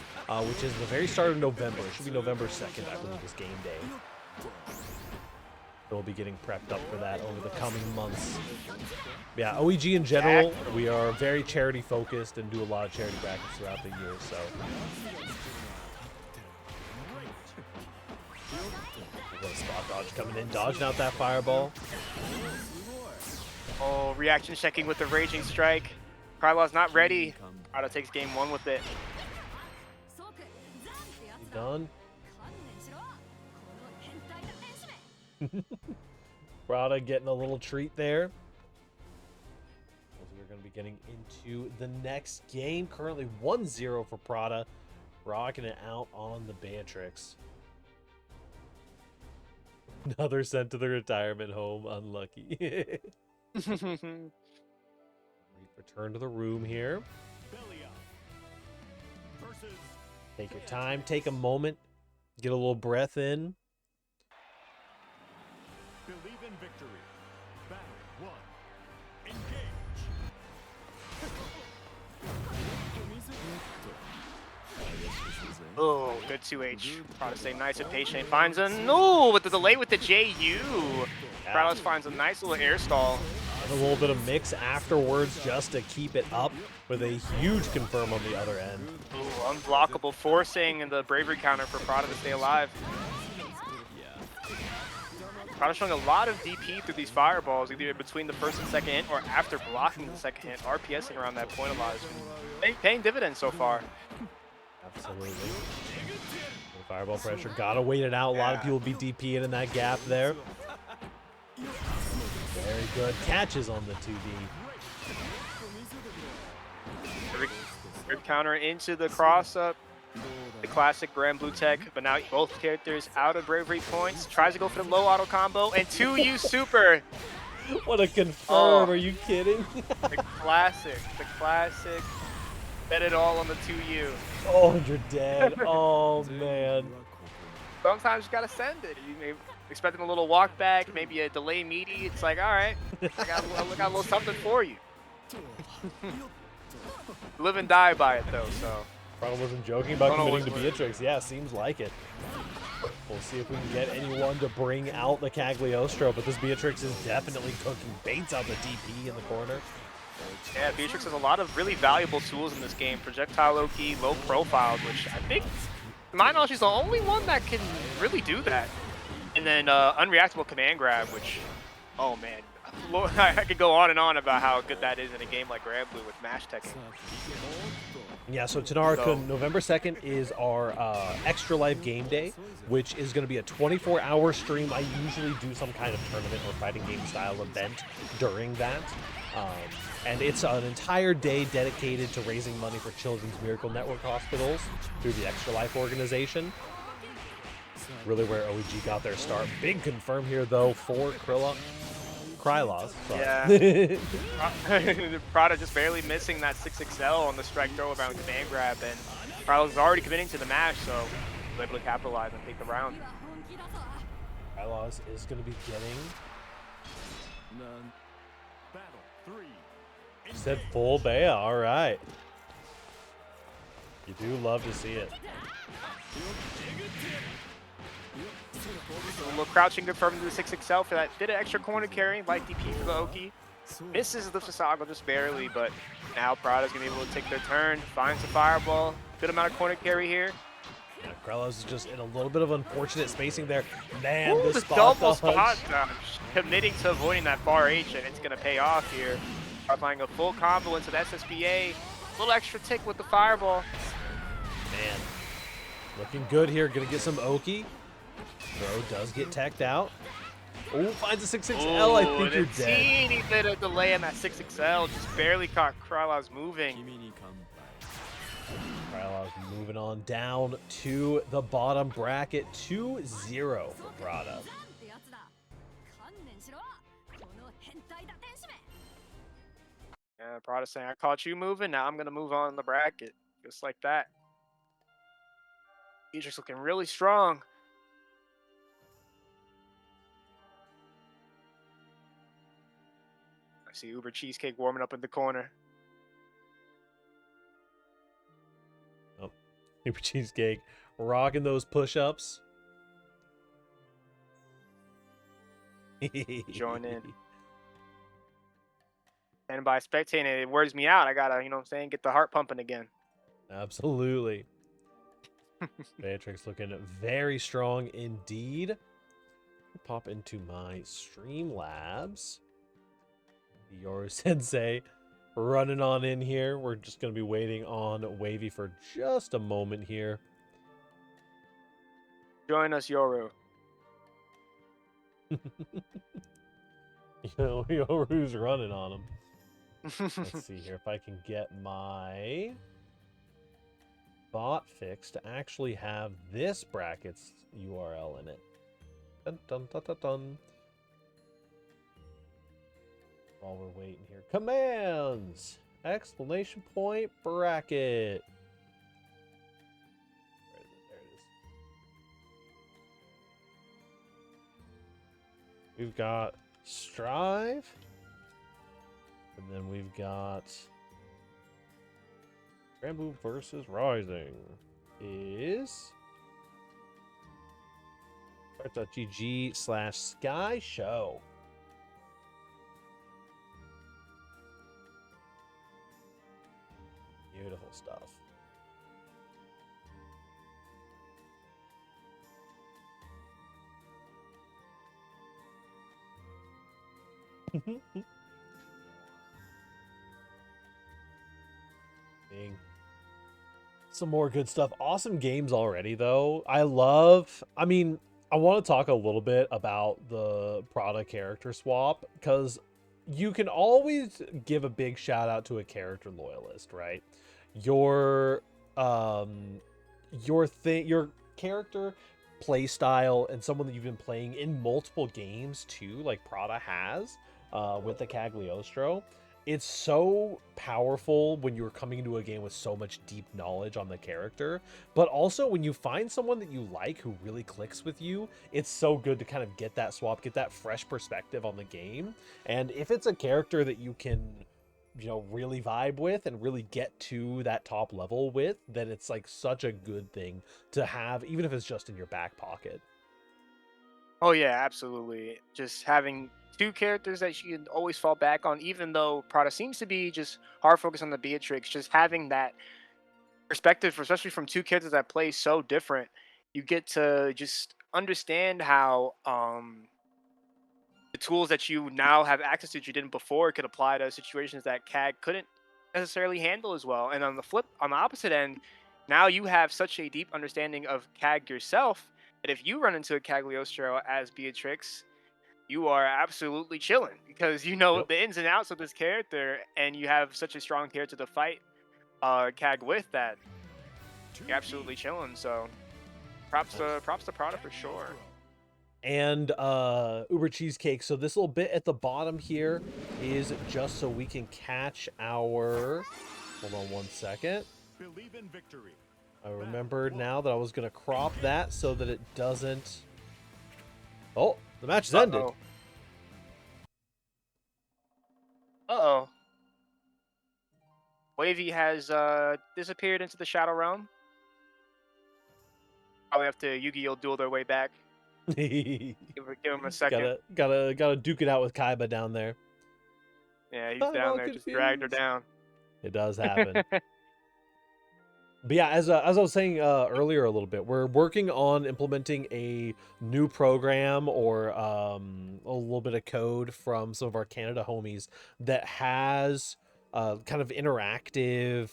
which is the very start of November. It should be November 2nd, I believe, is game day. We'll be getting prepped up for that over the coming months. Yeah, OEG in general, we are very charity focused and do a lot of charity brackets throughout the year, so. What a spot dodge coming in, dodging out that fireball. Oh, reaction checking with the Raging Strike. Krylow's not ready. Prada takes game 1 with it. Done. Prada getting a little treat there. We're going to be getting into the next game. Currently 1-0 for Prada. Rocking it out on the Beatrix. Another sent to the retirement home. Unlucky. Return to the room here. Take your time. Take a moment. Get a little breath in. Believe in victory. Battle 1. Engage. Oh, good 2H. Prada staying nice and patient. Finds a no with the delay with the JU. Prada finds a nice little air stall. And a little bit of mix afterwards just to keep it up with a huge confirm on the other end. Ooh, unblockable, forcing the bravery counter for Prada to stay alive. Prada showing a lot of DP through these fireballs, either between the first and second hit or after blocking the second hit. RPSing around that point a lot has been paying dividends so far. Absolutely. The fireball pressure, gotta wait it out. A lot of people be DPing in that gap there. Very good catches on the 2D. Good counter into the cross up. The classic Grand Blue Tech, but now both characters out of bravery points. Tries to go for the low auto combo and 2U super. What a confirm, are you kidding? The classic. Bet it all on the 2U. Oh, you're dead. Oh, man. Sometimes you gotta send it. You may expecting a little walk back, maybe a delay meaty. It's like, all right, I got a little something for you. Live and die by it though, so. Probably wasn't joking about committing to Beatrix. Yeah, seems like it. We'll see if we can get anyone to bring out the Cagliostro, but this Beatrix is definitely cooking. Baits out the DP in the corner. Yeah, Beatrix has a lot of really valuable tools in this game. Projectile low-key, low profiled, which I think, to my knowledge, she's the only one that can really do that. And then unreactable command grab, which, oh man, I could go on and on about how good that is in a game like Granblue with mash teching. Yeah, so Tanara-kun, So- November 2nd is our Extra Life game day, which is going to be a 24-hour stream. I usually do some kind of tournament or fighting game style event during that. And it's an entire day dedicated to raising money for Children's Miracle Network hospitals through the Extra Life organization. Really where OEG got their start. Big confirm here, though, for Krylos. Yeah. Prada just barely missing that 6XL on the strike throw around command grab, and Krylos is already committing to the mash, so he's able to capitalize and take the round. Krylos is going to be getting... Battle 3. He said full Bea, all right. You do love to see it. A little crouching confirmed to the 6XL for that. Did an extra corner carry, light DP for the Oki. Misses the Fasago just barely, but now Prada's going to be able to take their turn, finds the fireball. Good amount of corner carry here. Yeah, Krylos is just in a little bit of unfortunate spacing there. Man, Ooh, the the double dodge. spot dodge. Committing to avoiding that bar H, and it's going to pay off here. Applying a full combo into the SSBA. A little extra tick with the fireball. Man, looking good here. Gonna get some Oki. Throw does get teched out. Oh, finds a 6XL. I think you're dead. Teeny bit of delay in that 6XL. Just barely caught Krylos moving. Krylos moving on down to the bottom bracket. 2-0 for Prada. Yeah, Prada saying, I caught you moving. Now I'm going to move on in the bracket. Just like that. Beatrix looking really strong. I see Uber Cheesecake warming up in the corner. Oh, Super Cheesecake rocking those push-ups. Join in. And by spectating, it wears me out. I got to, you know what I'm saying, get the heart pumping again. Absolutely. Beatrix looking very strong indeed. Pop into my Streamlabs. Yoru Sensei running on in here. We're just going to be waiting on Wavy for just a moment here. Join us, Yoru. You know, Yoru's running on him. Let's see here if I can get my bot fix to actually have this bracket's URL in it. Dun, dun, dun, dun, dun. While we're waiting here. Commands! Exclamation point bracket. Where is it? There it is. We've got Strive. And then we've got Granblue versus Rising is GG/Sky Show. Beautiful stuff. Some more good stuff. Awesome games already, though. I mean, I want to talk a little bit about the Prada character swap, because you can always give a big shout out to a character loyalist, right? Your character play style and someone that you've been playing in multiple games too, like Prada has with the Cagliostro. It's so powerful when you're coming into a game with so much deep knowledge on the character, but also when you find someone that you like who really clicks with you, it's so good to kind of get that swap, get that fresh perspective on the game. And if it's a character that you can, you know, really vibe with and really get to that top level with, then it's like such a good thing to have, even if it's just in your back pocket. Oh yeah, absolutely. Just having two characters that you can always fall back on, even though Prada seems to be just hard focused on the Beatrix, just having that perspective, especially from two characters that play so different, you get to just understand how the tools that you now have access to that you didn't before could apply to situations that CAG couldn't necessarily handle as well. And on the opposite end, now you have such a deep understanding of CAG yourself that if you run into a Cagliostro as Beatrix, you are absolutely chilling because you know Yep. the ins and outs of this character, and you have such a strong character to fight CAG with that you're absolutely chilling. So props to Prada for sure. And Uber Cheesecake. So this little bit at the bottom here is just so we can catch our. Hold on one second. Believe in victory. I remembered now that I was gonna crop that so that it doesn't. Oh, the match has ended. Uh-oh. Wavy has disappeared into the Shadow Realm. Probably have to Yu-Gi-Oh! Duel their way back. Give him a second. Gotta duke it out with Kaiba down there. Yeah, he's I'm down all there, just dragged her confused. down. It does happen. But yeah, as I was saying earlier a little bit, we're working on implementing a new program or a little bit of code from some of our Canada homies that has kind of interactive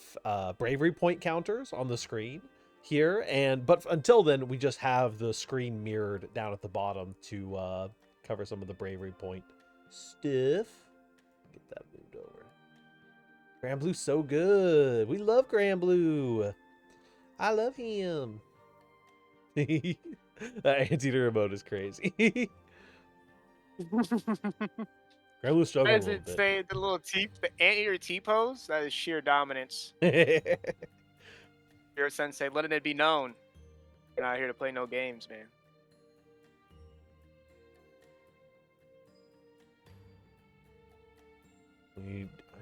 bravery point counters on the screen here. But until then, we just have the screen mirrored down at the bottom to cover some of the bravery point stuff. Get that moved over. Grand Blue's so good. We love Grand Blue. I love him. That anteater remote is crazy. Grand Blue's struggling a As little it bit. say, the anteater T-pose, that is sheer dominance. Your sensei, letting it be known. You're not here to play no games, man.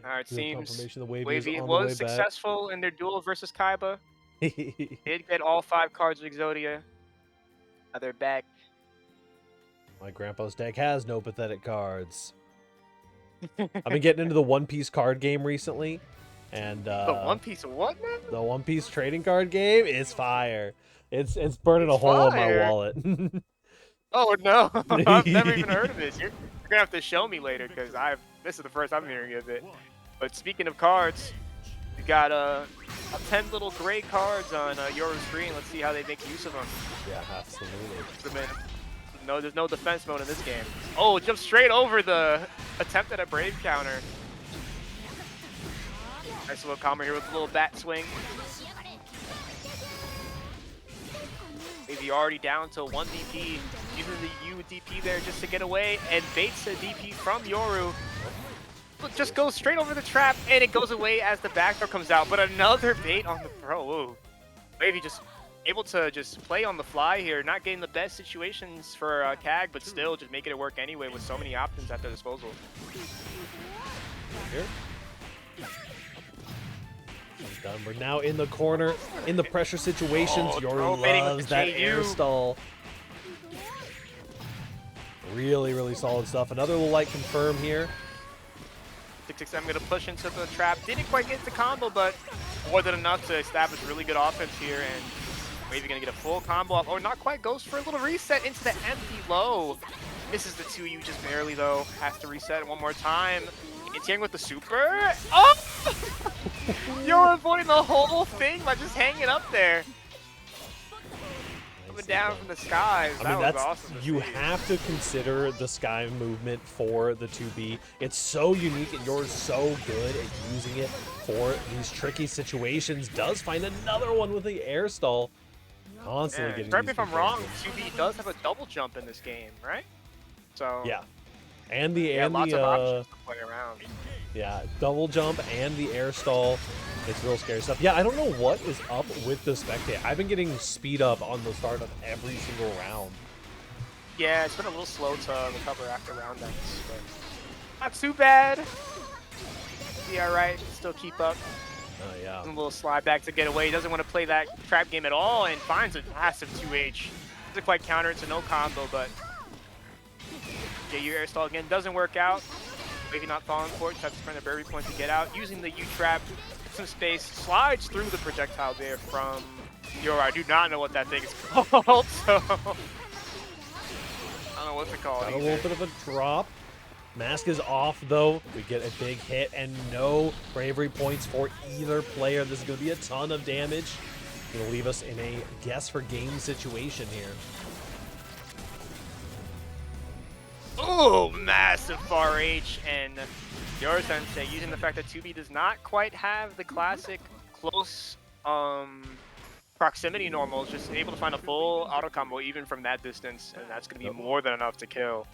All right, seems Wavy was successful in their duel versus Kaiba. Did get all 5 cards of Exodia. Now they're back. My grandpa's deck has no pathetic cards. I've been getting into the One Piece card game recently, and The One Piece of what, man? the One Piece trading card game is fire. It's burning a hole in my wallet. Oh no, I've never even heard of this. You're gonna have to show me later because this is the first I'm hearing of it. But speaking of cards, we got 10 little gray cards on Yoru's screen. Let's see how they make use of them. Yeah, absolutely. No, there's no defense mode in this game. Oh, jump straight over the attempt at a brave counter. Nice little combo here with a little bat swing. Maybe already down to 1 DP, using the U DP there just to get away, and baits a DP from Yoru. But just goes straight over the trap, and it goes away as the backdoor comes out. But another bait on the throw. Whoa. Maybe just able to just play on the fly here, not getting the best situations for CAG, but still just making it work anyway with so many options at their disposal. Here. Done. We're now in the corner, in the pressure situations. Yoru loves that air stall. Really, really solid stuff. Another little light confirm here. 667 going to push into the trap. Didn't quite get the combo, but more than enough to establish really good offense here. And Wavy going to get a full combo off. Oh, not quite. Goes for a little reset into the empty low. Misses the 2U just barely, though. Has to reset it one more time. Interring with the super. Oh! You're avoiding the whole thing by just hanging up there. Coming down from the skies. I mean, that was awesome. You have to consider the sky movement for the 2B. It's so unique, and you're so good at using it for these tricky situations. Does find another one with the air stall. Constantly getting. Correct me if I'm wrong. 2B does have a double jump in this game, right? So yeah, and the lots of options to play around. Yeah, double jump and the air stall. It's real scary stuff. Yeah, I don't know what is up with the spectate. I've been getting speed up on the start of every single round. Yeah, it's been a little slow to recover after round ends, but not too bad. Be alright, still keep up. Oh, yeah. A little slide back to get away. He doesn't want to play that trap game at all and finds a massive 2H. Doesn't quite counter it to no combo, but JU air stall again doesn't work out. Maybe not falling for it, tries to spend a berry point to get out. Using the U-trap, some space, slides through the projectile there from Yoru. I do not know what that thing is called, so I don't know what's it called. Got a little bit of a drop. Mask is off, though. We get a big hit and no bravery points for either player. This is going to be a ton of damage. Going to leave us in a guess for game situation here. Oh, massive far H, and Yoru Sensei using the fact that 2B does not quite have the classic close proximity normals, just able to find a full auto combo even from that distance, and that's going to be more than enough to kill.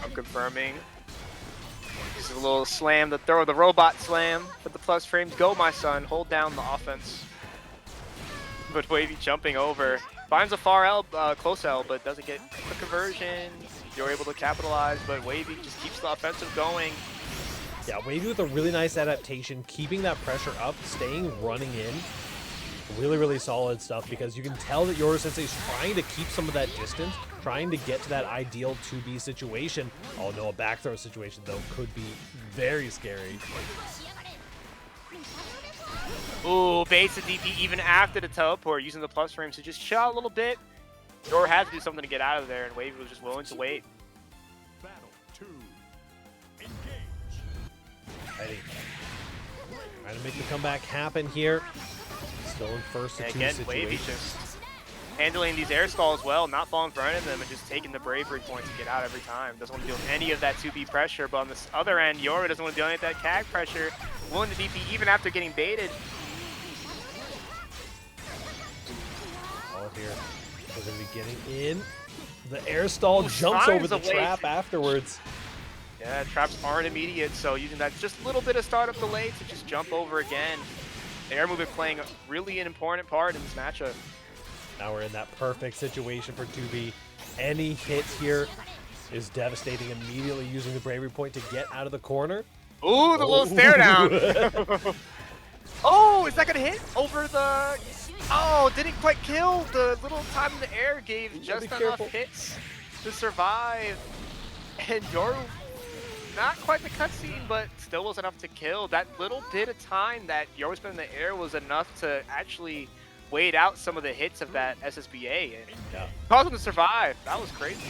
I'm confirming. This is a little slam, the robot slam for the plus frames. Go, my son, hold down the offense. But Wavy jumping over. Finds a far L, close L, but doesn't get the conversion. You're able to capitalize, but Wavy just keeps the offensive going. Yeah, Wavy with a really nice adaptation, keeping that pressure up, staying running in. Really, really solid stuff, because you can tell that Yoru Sensei is trying to keep some of that distance, trying to get to that ideal 2B situation. Oh no, a back throw situation, though, could be very scary. Ooh, base the DP even after the teleport, using the plus frames to just chill out a little bit. Yoru had to do something to get out of there, and Wavy was just willing to wait. Battle 2. Ready. Trying to make the comeback happen here. Still in first to two Again, situation. Wavy just handling these air stalls well, not falling for any of them, and just taking the bravery points to get out every time. Doesn't want to deal with any of that 2B pressure, but on this other end, Yoru doesn't want to deal with any of that CAG pressure. Willing to DP even after getting baited. All here. We're going to be getting in. The air stall jumps over the trap afterwards. Yeah, traps aren't immediate, so using that just little bit of startup delay to just jump over again. The air movement playing really an important part in this matchup. Now we're in that perfect situation for 2B. Any hit here is devastating. Immediately using the bravery point to get out of the corner. Ooh, the little stare down. Oh, is that gonna hit over the? Oh, didn't quite kill. The little time in the air gave just enough hits to survive. And Yoru, not quite the cutscene, but still was enough to kill. That little bit of time that Yoru spent in the air was enough to actually wait out some of the hits of that SSBA and cause him to survive. That was crazy.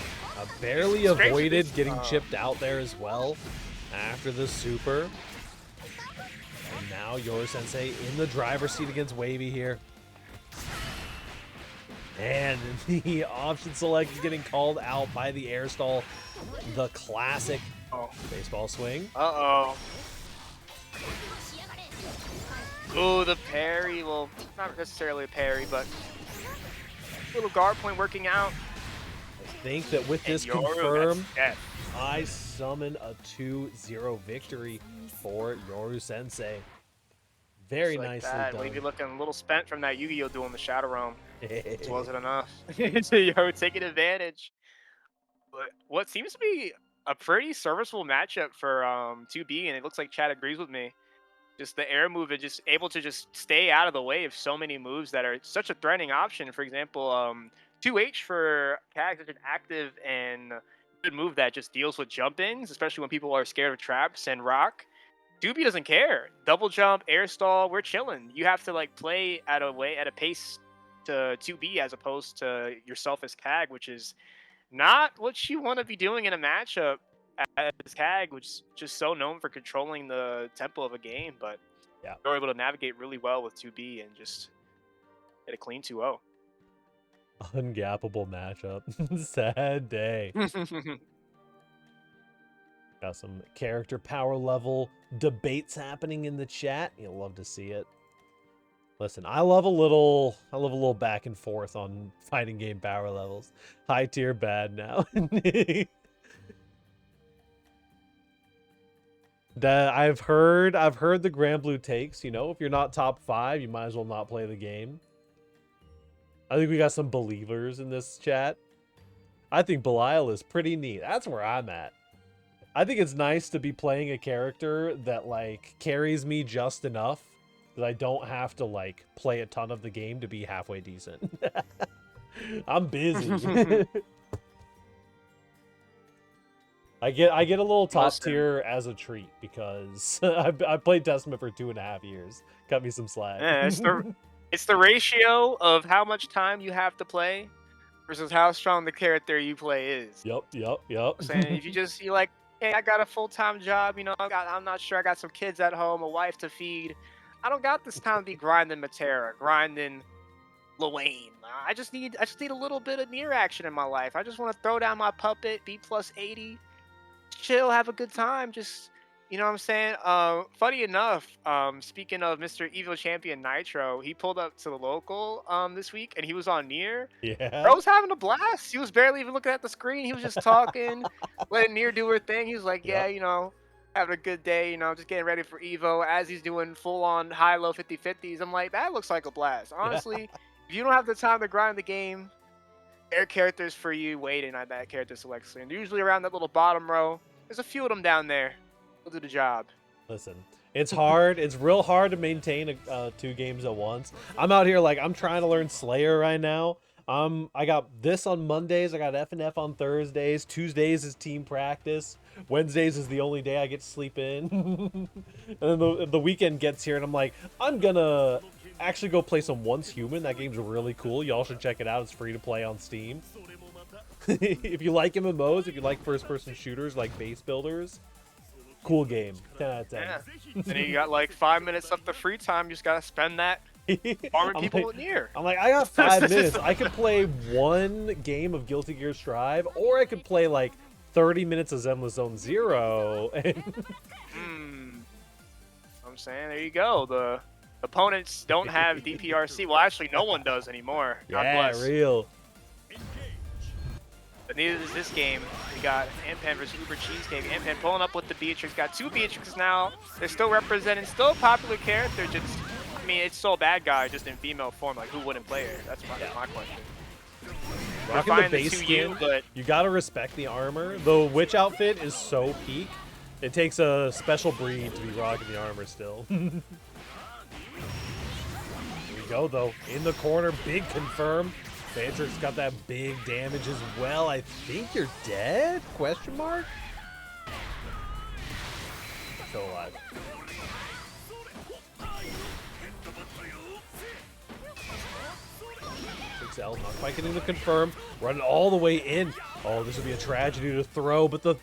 Barely avoided getting chipped out there as well after the super. And now Yoru Sensei in the driver's seat against Wavy here. And the option select is getting called out by the air stall. The classic baseball swing. Uh-oh. Ooh, the parry. Well, not necessarily a parry, but little guard point working out. I think that with this confirm, I summon a 2-0 victory for Yoru Sensei. Very nicely done. Maybe looking a little spent from that Yu-Gi-Oh duel in the Shadow Realm. It wasn't enough. So Yoru taking advantage. But what seems to be a pretty serviceable matchup for 2B, and it looks like Chad agrees with me. Just the air move and just able to just stay out of the way of so many moves that are such a threatening option. For example, 2H for CAG, such an active and good move that just deals with jump-ins, especially when people are scared of traps and rock. 2B doesn't care. Double jump, air stall, we're chilling. You have to like play at a pace to 2B as opposed to yourself as CAG, which is not what you want to be doing in a matchup as CAG, which is just so known for controlling the tempo of a game. But yeah, you're able to navigate really well with 2B and just get a clean 2-0. Ungappable matchup. Sad day. Got some character power level debates happening in the chat. You'll love to see it. Listen, I love a little back and forth on fighting game power levels. High tier bad now. I've heard the Grand Blue takes, you know, if you're not top 5, you might as well not play the game. I think we got some believers in this chat. I think Belial is pretty neat. That's where I'm at. I think it's nice to be playing a character that like carries me just enough that I don't have to like play a ton of the game to be halfway decent. I'm busy. I get a little top tier as a treat because I played Testament for 2.5 years. Cut me some slack. Yeah, It's the ratio of how much time you have to play versus how strong the character you play is. Yep. Saying if you like, hey, I got a full-time job, I'm not sure, I got some kids at home, a wife to feed. I don't got this time to be grinding Matera, grinding Luane. I just need a little bit of near action in my life. I just want to throw down my puppet, be plus 80, chill, have a good time. Just, you know what I'm saying? Funny enough, speaking of Mr. Evo Champion Nitro, he pulled up to the local this week and he was on near. Yeah. Bro was having a blast. He was barely even looking at the screen. He was just talking, letting Near do her thing. He was like, yeah, Yep. having a good day, just getting ready for Evo as he's doing full on high low 50/50s. I'm like, that looks like a blast. Yeah. Honestly, if you don't have the time to grind the game, there are characters for you waiting at that character selection. And usually around that little bottom row, there's a few of them down there. They'll do the job. Listen, it's hard. It's real hard to maintain 2 games at once. I'm out here like I'm trying to learn Slayer right now. I got this on Mondays. I got F&F on Thursdays. Tuesdays is team practice. Wednesdays is the only day I get to sleep in. And then the weekend gets here, and I'm like, I'm gonna actually go play some Once Human. That game's really cool. Y'all should check it out. It's free to play on Steam. If you like MMOs, if you like first-person shooters like base builders, cool game. 10 out of 10. Yeah. And then you got like 5 minutes left of free time. You just gotta spend that farming people with Near. I'm like, I got 5 minutes. I could play 1 game of Guilty Gear Strive, or I could play like 30 minutes of Zenless Zone Zero. And I'm saying, there you go. The opponents don't have DPRC. Well, actually, no one does anymore. God yeah, bless. real. But neither does this game. We got Ampan versus Uber Cheesecake. Ampan pulling up with the Beatrix. Got 2 Beatrixes now. They're still representing, still a popular character. Just, I mean, it's so bad guy, just in female form. Like, who wouldn't play her? That's my question. Rocking the base to skin, but you gotta respect the armor. The witch outfit is so peak. It takes a special breed to be rocking the armor still. Here we go, though. In the corner, big confirm. Beatrix got that big damage as well. I think you're dead? Question mark? Still alive. L not quite getting the confirm. Running all the way in. Oh, this would be a tragedy to throw, but the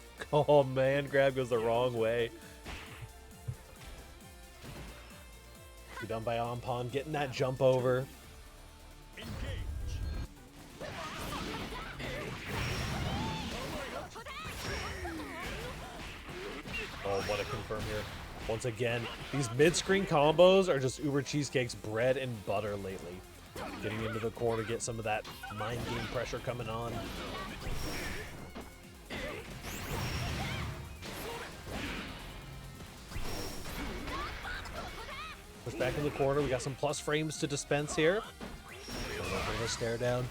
man grab goes the wrong way. Be done by Ampon getting that jump over. Oh, what a confirm here. Once again, these mid-screen combos are just Uber Cheesecake's bread and butter lately. Getting into the corner, get some of that mind game pressure coming on. Push back in the corner. We got some plus frames to dispense here. Bring a stare down.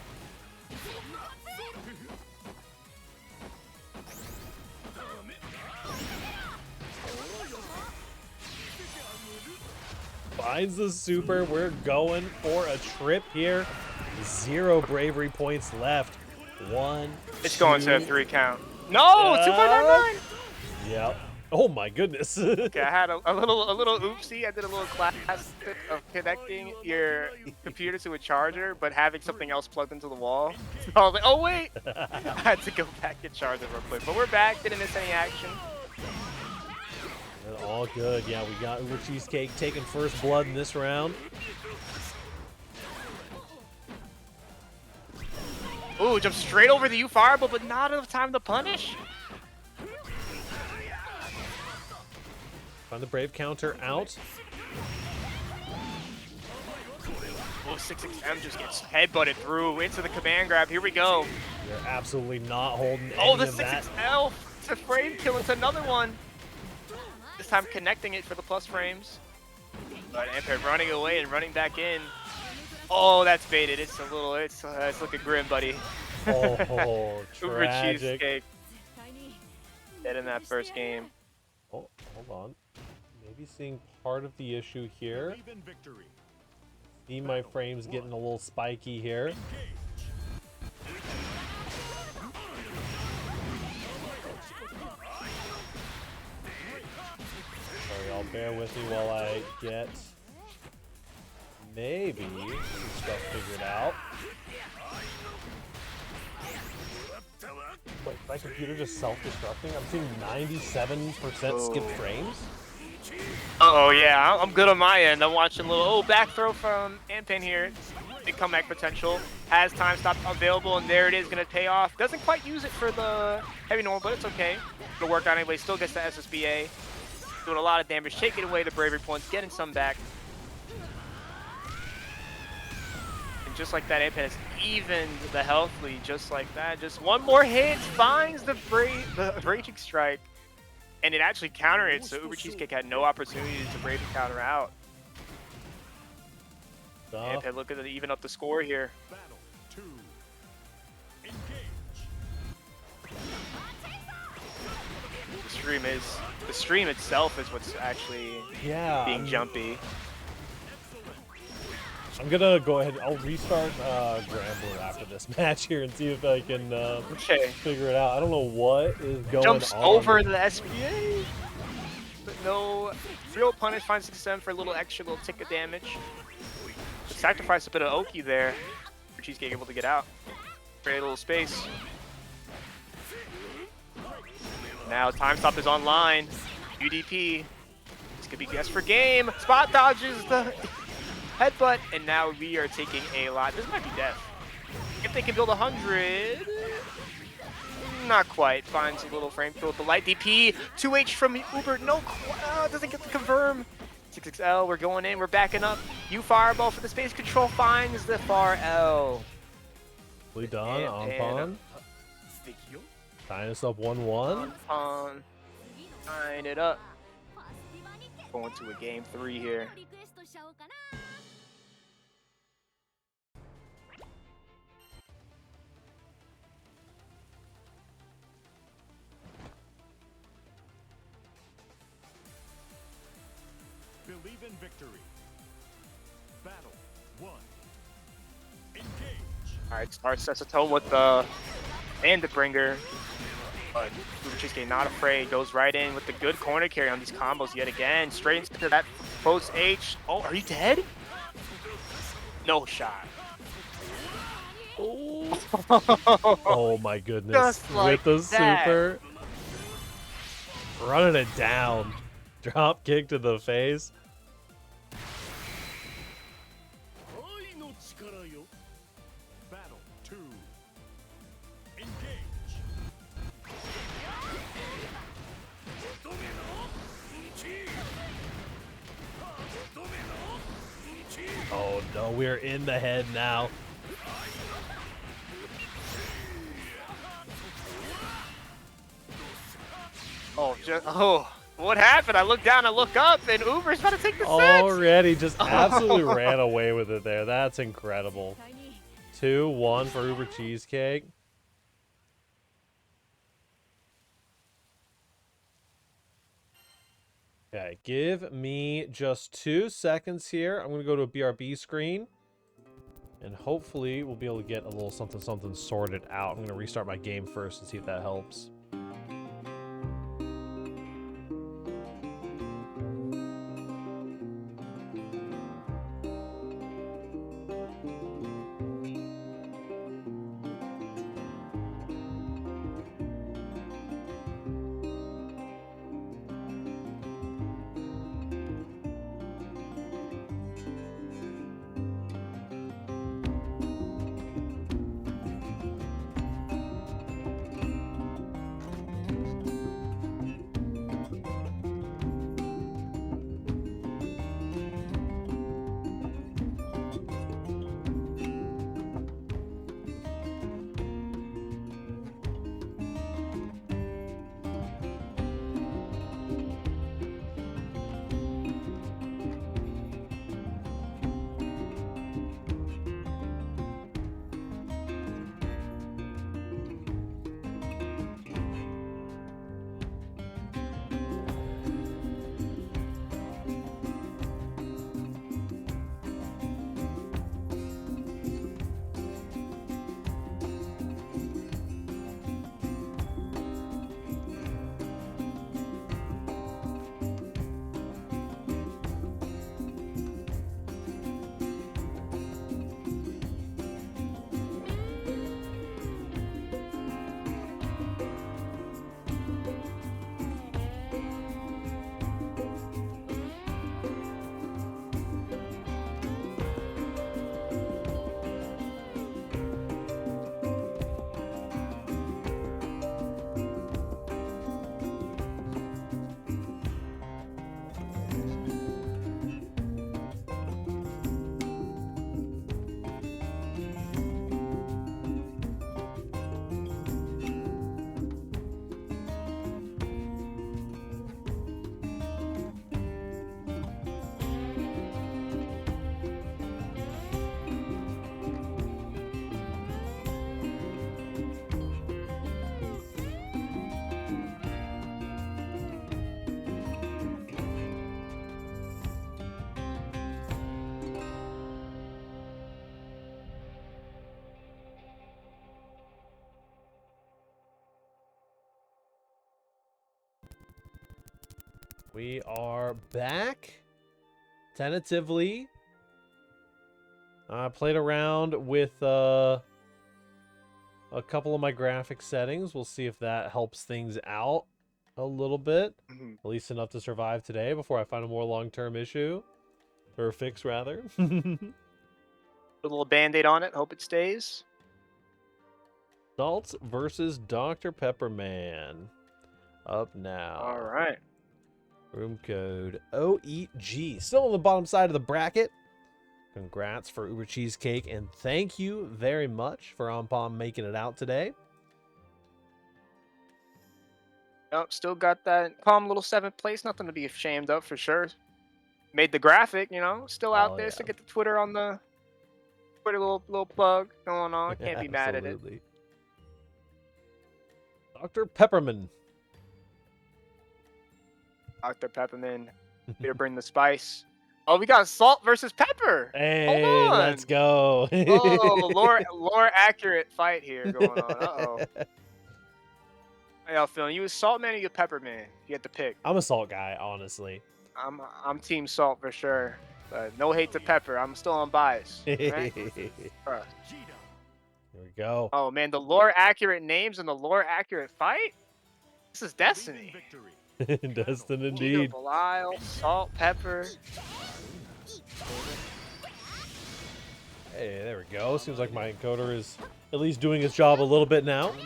Finds the super. We're going for a trip here. 0 bravery points left. 1. It's 2. going to a 3 count. No, 2.99. Yep. Oh my goodness. Okay, I had a little oopsie. I did a little class of connecting your computer to a charger, but having something else plugged into the wall. So I was like, oh wait, I had to go back and charge it real quick. But we're back. Didn't miss any action. All good. Yeah, we got Uber Cheesecake taking first blood in this round. Ooh, jump straight over the U fireball, but not enough time to punish. Find the Brave counter out. Oh, 6XM just gets headbutted through into the command grab. Here we go. They're absolutely not holding Oh, any the of that. 6XL. It's a frame kill. It's another one. This time connecting it for the plus frames. But Ampere running away and running back in. Oh, that's baited. It's looking grim, buddy. Oh, Uber tragic. Cheesecake. Dead in that first game. Oh, hold on. Maybe seeing part of the issue here. See my frames getting a little spiky here. Sorry, y'all bear with me while I get maybe some stuff figured out. Wait, my computer just self-destructing? I'm seeing 97% skip frames. Uh-oh, yeah, I'm good on my end. I'm watching a little, back throw from Anpin here. Big comeback potential. Has time stop available, and there it is, going to pay off. Doesn't quite use it for the heavy normal, but it's okay. It'll work out anyway. Still gets the SSBA. Doing a lot of damage, taking away the bravery points, getting some back. And just like that, Anpin has evened the health lead, just like that. Just one more hit, finds the Raging Strike. And it actually countered it, so Uber Cheesecake had no opportunity to brave and counter out. Anpin looking to even up the score here. Battle 2. Engage. The stream itself is what's actually being jumpy. I'm gonna go ahead. I'll restart Grambler after this match here and see if I can figure it out. I don't know what is going Jumps on. over the SBA, but no real punish. Finds 6-7 for a little extra, little tick of damage. Sacrifice a bit of Oki there. Cheesecake able to get out. Create a little space. Now time stop is online. UDP. This could be guess for game. Spot dodges the headbutt, and now we are taking a lot. This might be death. If they can build 100, not quite. Finds a little frame kill with the light DP. 2H from Uber. No, doesn't get to confirm. 6XL, we're going in, we're backing up. U Fireball for the space control finds the far L. We done on pawn. Tying us up 1-1. On tying it up. Going to a game 3 here. Believe in victory. Battle 1. Engage. Alright, starts sets a tone with the Bringer. But Uber Cheesecake not afraid, goes right in with the good corner carry on these combos yet again. Straight into that post H. Oh, are you dead? No shot. Oh, Oh my goodness. Just like with the that. super. Running it down. Drop kick to the face. Battle 2. Engage. Oh no, we're in the head now. What happened? I look down, I look up, and Uber's about to take the set. Already just absolutely ran away with it there. That's incredible. 2-1 for Uber Cheesecake. Okay, give me just 2 seconds here. I'm going to go to a BRB screen. And hopefully we'll be able to get a little something sorted out. I'm going to restart my game first and see if that helps. We are back. Tentatively. I played around with a couple of my graphic settings. We'll see if that helps things out a little bit. At least enough to survive today before I find a more long-term issue. Or fix, rather. Put a little band-aid on it. Hope it stays. Salts versus Dr. Pepperman. Up now. All right. Room code OEG. Still on the bottom side of the bracket. Congrats for Uber Cheesecake, and thank you very much for Ampom making it out today. Nope, still got that calm little 7th place. Nothing to be ashamed of for sure. Made the graphic, you know, still out there. Yeah. Still get the Twitter on the Twitter little plug going on. Can't be mad at it. Absolutely. Dr. Pepperman. Dr. Pepperman. Here to bring the spice. Oh, we got Salt versus Pepper. Hey, Hold on. let's go. Oh, lore accurate fight here going on. Uh-oh. How y'all feeling? You a Salt man or you a Pepper man? You had to pick. I'm a Salt guy, honestly. I'm Team Salt for sure. But no hate to Pepper. I'm still unbiased. Right? Here we go. Oh man, the lore accurate names and the lore accurate fight. This is destiny. Destin Cheeto, indeed. Belial, Salt, Pepper. Hey, there we go. Seems like my encoder is at least doing its job a little bit now. A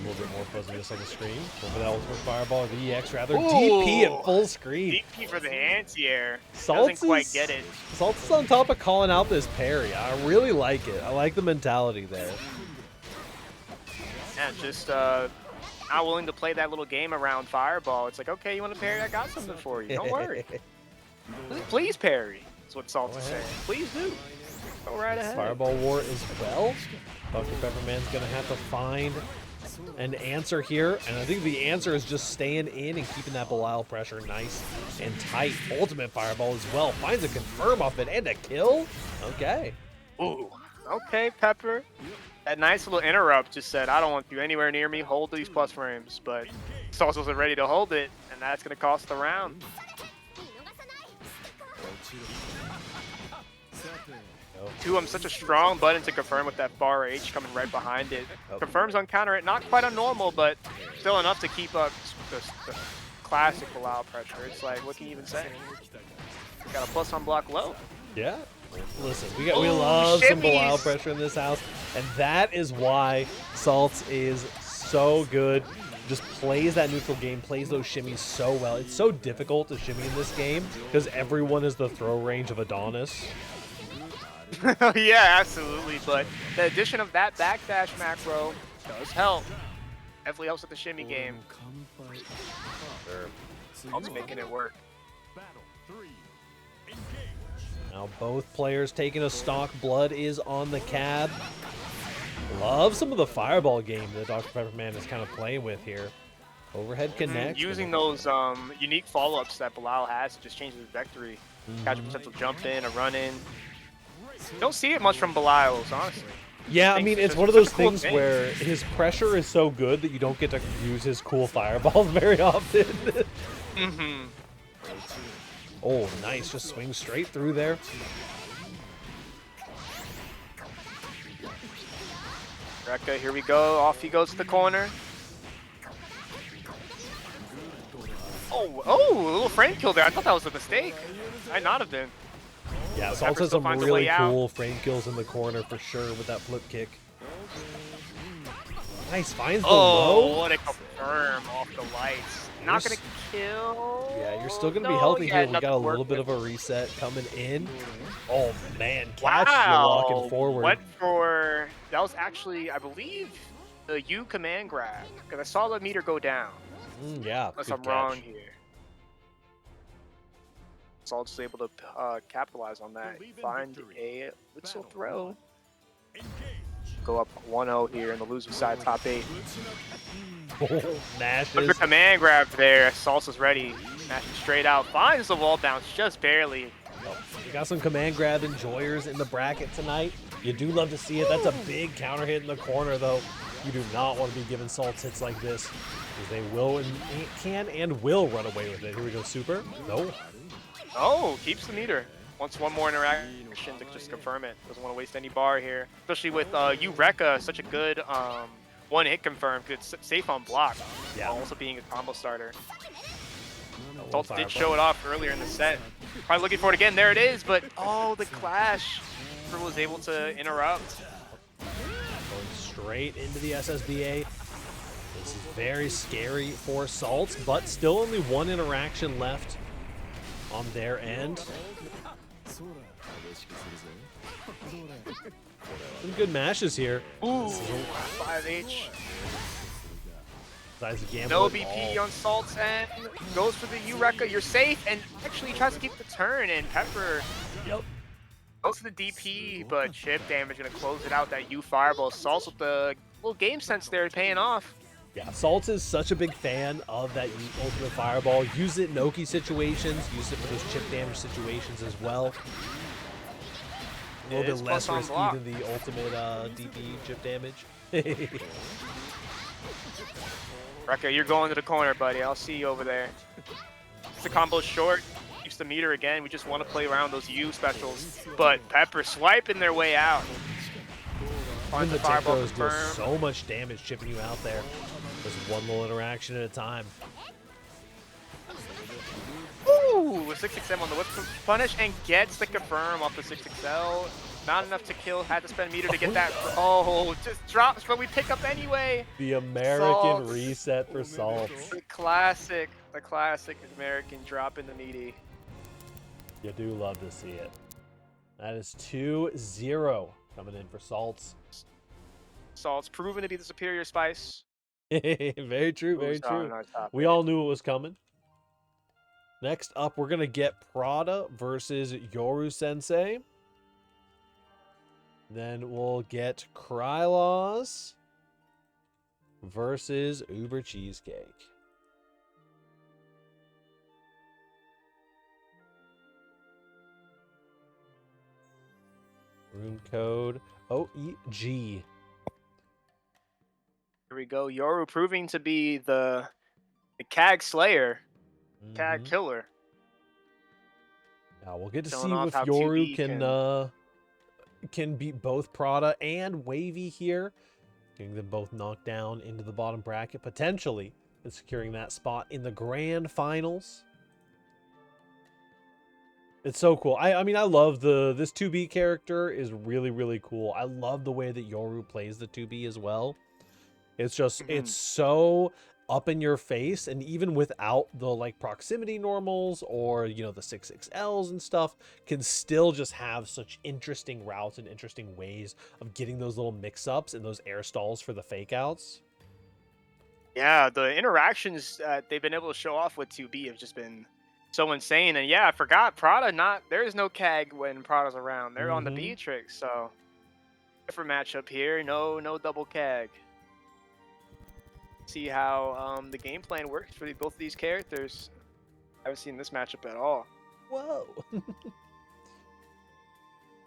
little bit more fuzziness on the screen. Over that ultimate fireball, the EX rather. DP at full screen. DP for the anti-air. Salt's Doesn't quite get it. Salt's is on top of calling out this parry. I really like it. I like the mentality there. Yeah, just not willing to play that little game around fireball. It's like, okay, you want to parry? I got something for you. Don't worry. Please parry. That's what Salt is saying. Please do. Go right ahead. Fireball war as well. Dr. Pepperman's going to have to find an answer here. And I think the answer is just staying in and keeping that Belial pressure nice and tight. Ultimate fireball as well. Finds a confirm off it and a kill. Okay. Ooh. Okay, Pepper. That nice little interrupt just said, I don't want you anywhere near me. Hold these plus frames. But Salt wasn't ready to hold it. And that's going to cost the round. Two, I'm such a strong button to confirm with that bar H coming right behind it. Confirms on counter it, not quite on normal, but still enough to keep up the classic Belial pressure. It's like, what can you even say? Got a plus on block low. Yeah. Listen, we love some Belial pressure in this house, and that is why Salts is so good. Just plays that neutral game, plays those shimmies so well. It's so difficult to shimmy in this game because everyone is the throw range of Adonis. Yeah, absolutely. But the addition of that backdash macro does help. Definitely helps with the shimmy game. Salt's making it work. Now both players taking a stock. Blood is on the cab. Love some of the fireball game that Dr. Pepperman is kind of playing with here. Overhead connect. Using those unique follow-ups that Belial has to just change his vectory. Catch a potential jump in, a run in. Don't see it much from Belial's, honestly. Yeah, I mean, it's one of those things where his pressure is so good that you don't get to use his cool fireballs very often. Oh, nice. Just swing straight through there. Rekka, here we go. Off he goes to the corner. Oh, a little frame kill there. I thought that was a mistake. Might not have been. Yeah, Salt has some really cool frame kills in the corner for sure with that flip kick. Nice, finds the low. Oh, what a confirm off the lights. Not going to kill. Yeah, you're still going to be healthy here. We got a little bit of a reset coming in. Oh, man. Catch walking forward. Went for... That was actually, I believe, the U command grab. Because I saw the meter go down. Yeah, unless I'm wrong here. Salt's able to capitalize on that. Find a little throw. Go up 1-0 here in the losing side, top 8. Mashes. Look at the command grab there. Salt's is ready. Mashing straight out. Finds the wall bounce just barely. We got some command grab enjoyers in the bracket tonight. You do love to see it. That's a big counter hit in the corner, though. You do not want to be given Salt's hits like this, because they will and can and will run away with it. Here we go, super. No. Oh, keeps the meter. Wants one more interaction to just confirm it. Doesn't want to waste any bar here. Especially with Eureka, such a good one-hit confirm, because it's safe on block. Yeah. While also being a combo starter. No, Salt did show it off earlier in the set. Probably looking for it again. There it is, but oh, the clash. Pepper was able to interrupt. Going straight into the SSBA. This is very scary for Salt, but still only one interaction left on their end. Some good mashes here. Ooh, 5H. No No BP on Salt's end. Goes for the Eureka. You're safe, and actually tries to keep the turn, and Pepper goes to the DP, but chip damage gonna close it out. That U fireball. Salt's with the little game sense there paying off. Yeah, Salt is such a big fan of that ultimate fireball. Use it in Oki situations. Use it for those chip damage situations as well. A little bit less risky than the ultimate DP chip damage. Rekka, you're going to the corner, buddy. I'll see you over there. The combo's short. Keeps the meter again. We just want to play around those U specials. But Pepper swiping their way out. And the Technos do so much damage chipping you out there. Just one little interaction at a time. Ooh, with 6XM on the whip punish and gets the confirm off the 6XL. Not enough to kill. Had to spend meter to get that. Oh, just drops, but we pick up anyway. The American reset for Salt. The classic American drop in the meaty. You do love to see it. That is 2-0 coming in for Salts. Salt's proven to be the superior spice. Very true, very true. We all knew it was coming. Next up, we're going to get Prada versus Yoru Sensei. Then we'll get Krylos versus Uber Cheesecake. Room code OEG. Here we go. Yoru proving to be the CAG Slayer, CAG Killer. Now we'll get to see if Yoru can beat both Prada and Wavy here, getting them both knocked down into the bottom bracket, potentially, and securing that spot in the grand finals. It's so cool. I mean, I love this 2B character is really, really cool. I love the way that Yoru plays the 2B as well. It's just, it's so up in your face, and even without the like proximity normals or, you know, the 6XLs and stuff, can still just have such interesting routes and interesting ways of getting those little mix-ups and those air stalls for the fake outs. Yeah, the interactions they've been able to show off with 2B have just been so insane. And yeah, I forgot Prada, there is no CAG when Prada's around. They're on the Beatrix, so different matchup here. No double CAG. See how the game plan works for both of these characters. I haven't seen this matchup at all. Whoa.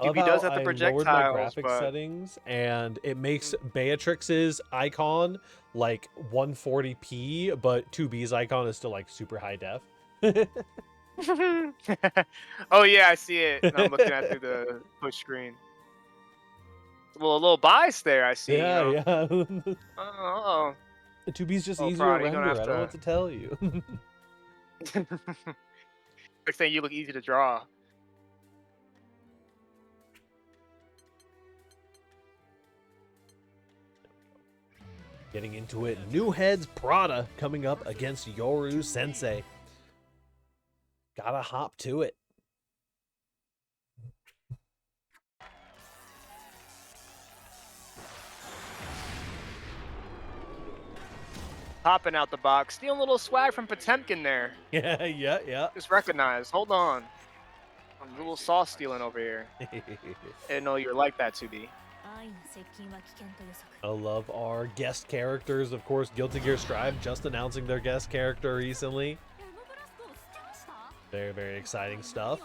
He does have the projectiles, I lowered my graphics settings, and it makes Beatrix's icon like 140p, but 2B's icon is still like super high def. Oh yeah, I see it. And I'm looking at through the push screen. Well, a little bias there, I see. Yeah, you know? yeah. Oh. The 2B's just easier to render. I don't know what to tell you. Next thing, you look easy to draw. Getting into it, New Heads Prada coming up against Yoru Sensei. Gotta hop to it. Popping out the box, stealing a little swag from Potemkin there. Yeah. Just recognize. Hold on. I'm a little sauce stealing over here. I didn't know you were like that, 2B. I love our guest characters. Of course, Guilty Gear Strive just announcing their guest character recently. Very, very exciting stuff.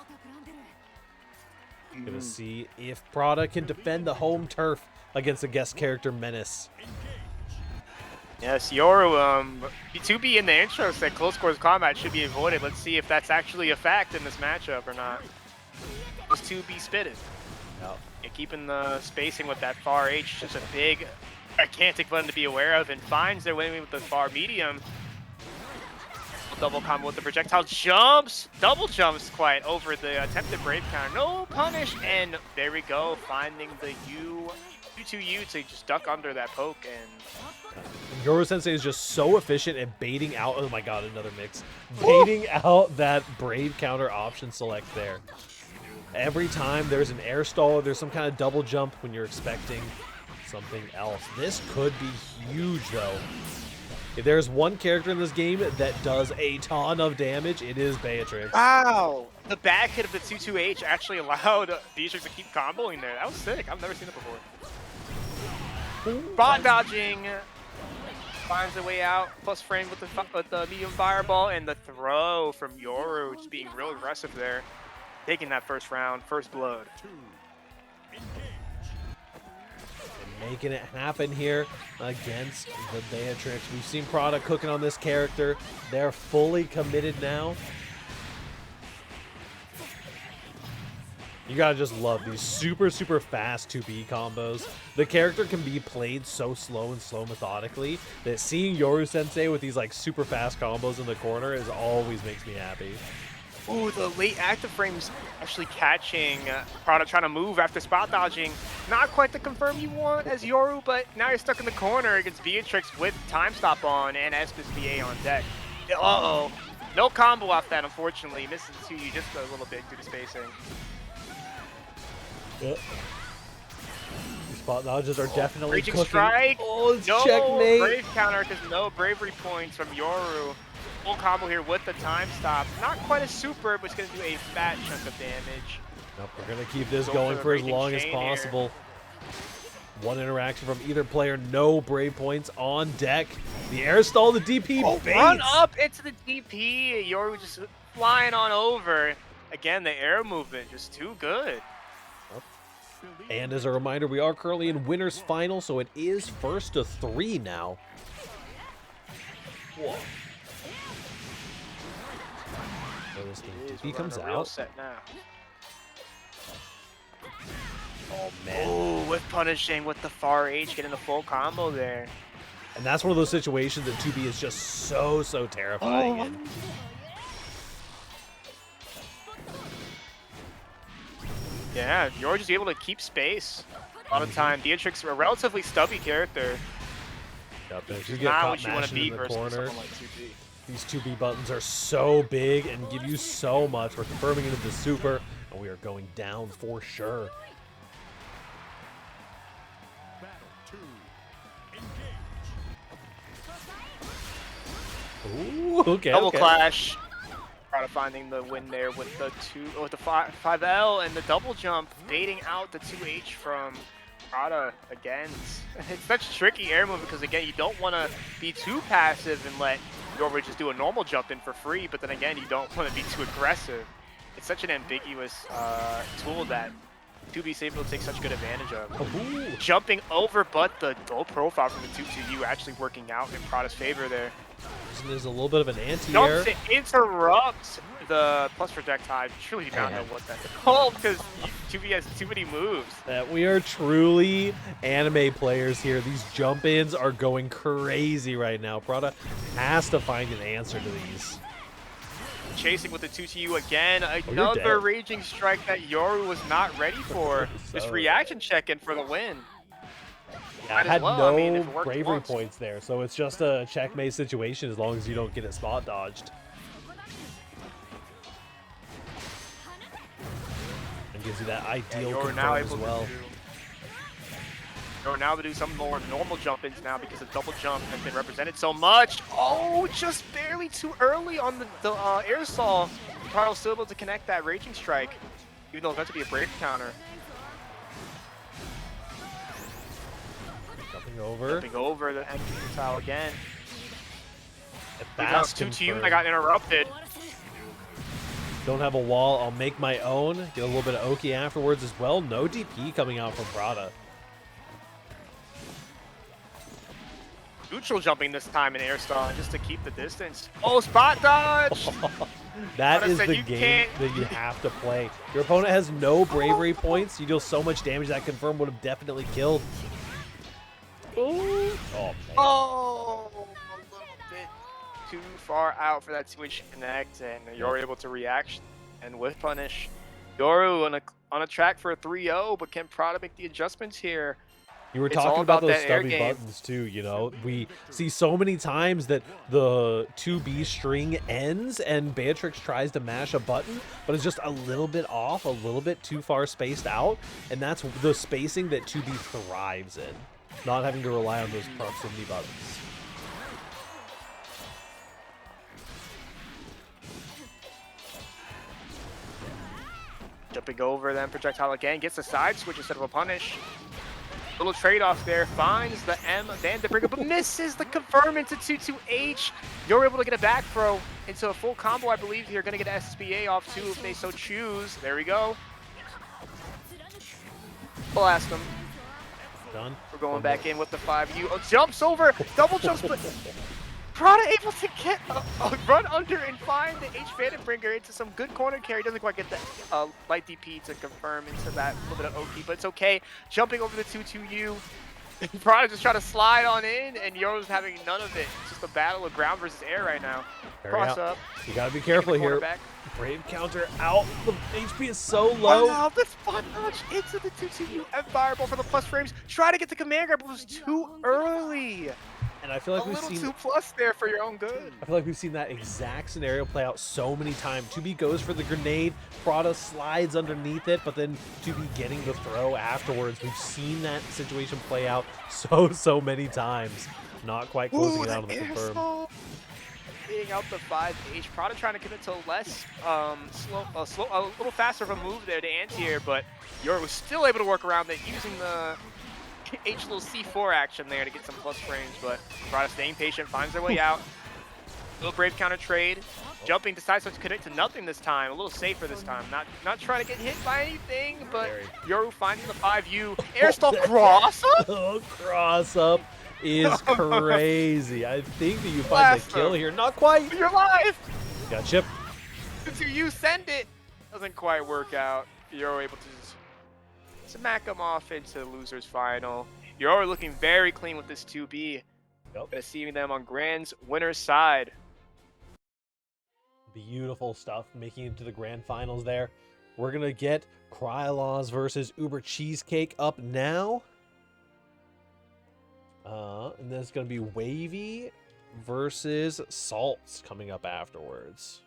Gonna see if Prada can defend the home turf against the guest character Menace. Yes, Yoru, 2B in the intro said close quarters combat should be avoided. Let's see if that's actually a fact in this matchup or not. Those 2B spitted. Yep. Yeah, keeping the spacing with that far H, just a big, gigantic button to be aware of, and finds their way with the far medium. Double combo with the projectile jumps, double jumps quite over the attempted brave counter. No punish, and there we go, finding the U2U to just duck under that poke. And Yoru Sensei is just so efficient at baiting out. Oh my god, another mix. Baiting out that brave counter option select there. Every time there's an air stall, there's some kind of double jump when you're expecting something else. This could be huge though. If there's one character in this game that does a ton of damage, it is Beatrix. wow, the back hit of the 2-2H actually allowed Beatrix to keep comboing there. That was sick. I've never seen it before. Bot dodging, finds a way out, plus frame with the medium fireball, and the throw from Yoru just being real aggressive there. Taking that first round, first blood. And making it happen here against the Beatrix. We've seen Prada cooking on this character. They're fully committed now. You gotta just love these super, super fast 2B combos. The character can be played so slow and slow methodically that seeing Yoru Sensei with these like super fast combos in the corner is always makes me happy. Ooh, the late active frames actually catching Prada trying to move after spot dodging. Not quite the confirm you want as Yoru, but now you're stuck in the corner against Beatrix with time stop on and Espis VA on deck. Uh-oh. No combo off that, unfortunately. Misses the 2U just a little bit due to spacing. Yep. These spot dodges are definitely Raging cooking. strike. Oh, it's No checkmate. brave counter because no bravery points from Yoru. Full combo here with the time stop. Not quite a super, but it's going to do a fat chunk of damage. Nope, we're going to keep this Go going for for the as long as raging chain here. possible. One interaction from either player, no brave points on deck. The air stall, the DP baits. Run up into the DP. Yoru just flying on over. Again, the air movement just too good. And as a reminder, we are currently in winner's final, so it is 1-3 now. Whoa. Notice the DP comes out. Set now. Oh, man. Oh, with punishing with the far H, getting the full combo there. And that's one of those situations that 2B is just so, so terrifying in. Yeah, you're just able to keep space. A lot of time. Beatrix, a relatively stubby character. Yep, and if you It's get not caught what you want to mashing be in the versus corner, someone like 2B. these 2B buttons are so big and give you so much. We're confirming into the super, and we are going down for sure. Battle 2. Ooh, Engage. okay, Double okay. clash. Prada finding the win there with the 5L and the double jump, baiting out the 2H from Prada again. It's such a tricky air move because again, you don't want to be too passive and let Yoru just do a normal jump in for free, but then again, you don't want to be too aggressive. It's such an ambiguous tool that 2B is able to take such good advantage of. Ooh. Jumping over, but the low profile from the 2-2U actually working out in Prada's favor there. There's a little bit of an anti-air. Jumps to interrupt the plus projectile. Truly do not know what that's called because 2B has too many moves. That we are truly anime players here. These jump-ins are going crazy right now. Prada has to find an answer to these. Chasing with the 2-2U again. you're Another dead. raging strike that Yoru was not ready for. Just So- reaction check-in for the win. Yeah, Might as had well, no I mean, if it worked bravery once. points there, so it's just a checkmate situation as long as you don't get it spot dodged. And gives you that ideal Yoru confirm now as able well. to do. Yoru now to do some more normal jump-ins now because the double jump has been represented so much. Oh, just barely too early on the air saw. Prada was still able to connect that raging strike, even though it's meant to be a brave counter. Jumping over. Jumping over the empty tile again. If That's that's 2-2, confirmed. I got interrupted. Don't have a wall, I'll make my own. Get a little bit of Oki afterwards as well. No DP coming out from Prada. neutral jumping this time in air stall just to keep the distance. Oh, spot dodge! That is said, the you game can't- that you have to play. Your opponent has no bravery points. You deal so much damage that confirm would have definitely killed. Oh, man. Oh, a little bit too far out for that switch connect, and you're able to react and with punish. Yoru on a track for a 3-0, but can Prada make the adjustments here? You were It's all talking about about those that air stubby game. buttons too, you know. We see so many times that the 2B string ends and Beatrix tries to mash a button, but it's just a little bit off, a little bit too far spaced out, and that's the spacing that 2B thrives in, not having to rely on those proximity buttons. Jumping over then projectile again, gets a side switch instead of a punish. Little trade-off there, finds the M Van de Brigger, but misses the confirm into 2-2H. You're able to get a back throw into a full combo, I believe. You're going to get an SSBA off too if they so choose. There we go. Blast them. Done. We're going back in with the 5U. Oh, jumps over, double jumps, but Prada able to get a run under and find the H Vandenbringer into some good corner carry. Doesn't quite get the light DP to confirm into that little bit of Oki, but it's okay. Jumping over the 2-2U. Prada just trying to slide on in, and Yoru's having none of it. It's just a battle of ground versus air right now. Cross up. You gotta be careful here. Back. Brave counter out. The HP is so low. Wow, the spot dodge into the 2-2U and fireball for the plus frames. Try to get the command grab, but it was too early. And I feel like A we've little seen too plus there for your own good. I feel like we've seen that exact scenario play out so many times. 2B goes for the grenade, Prada slides underneath it, but then 2B getting the throw afterwards. We've seen that situation play out so many times. Not quite closing it out on the confirm. Being out the 5H, Prada trying to commit to less a little faster of a move there to anti-air, but Yoru was still able to work around that using the H little C4 action there to get some plus range, but Prada staying patient, finds their way out. Little brave counter trade, jumping, decides to connect to nothing this time, a little safer this time. Not trying to get hit by anything, but Yoru finding the 5U. Air stall cross up? Oh, cross up is crazy. I think that you find the kill here. Not quite. You're alive! Got chip. You send it. Doesn't quite work out. Yoru able to just smack them off into the loser's final. Yoru looking very clean with this 2B. Yep. Gonna see them on Grand's winner's side. Beautiful stuff making it to the grand finals there. We're gonna get Krylos versus Uber Cheesecake up now. And then it's gonna be Wavy versus Salts coming up afterwards.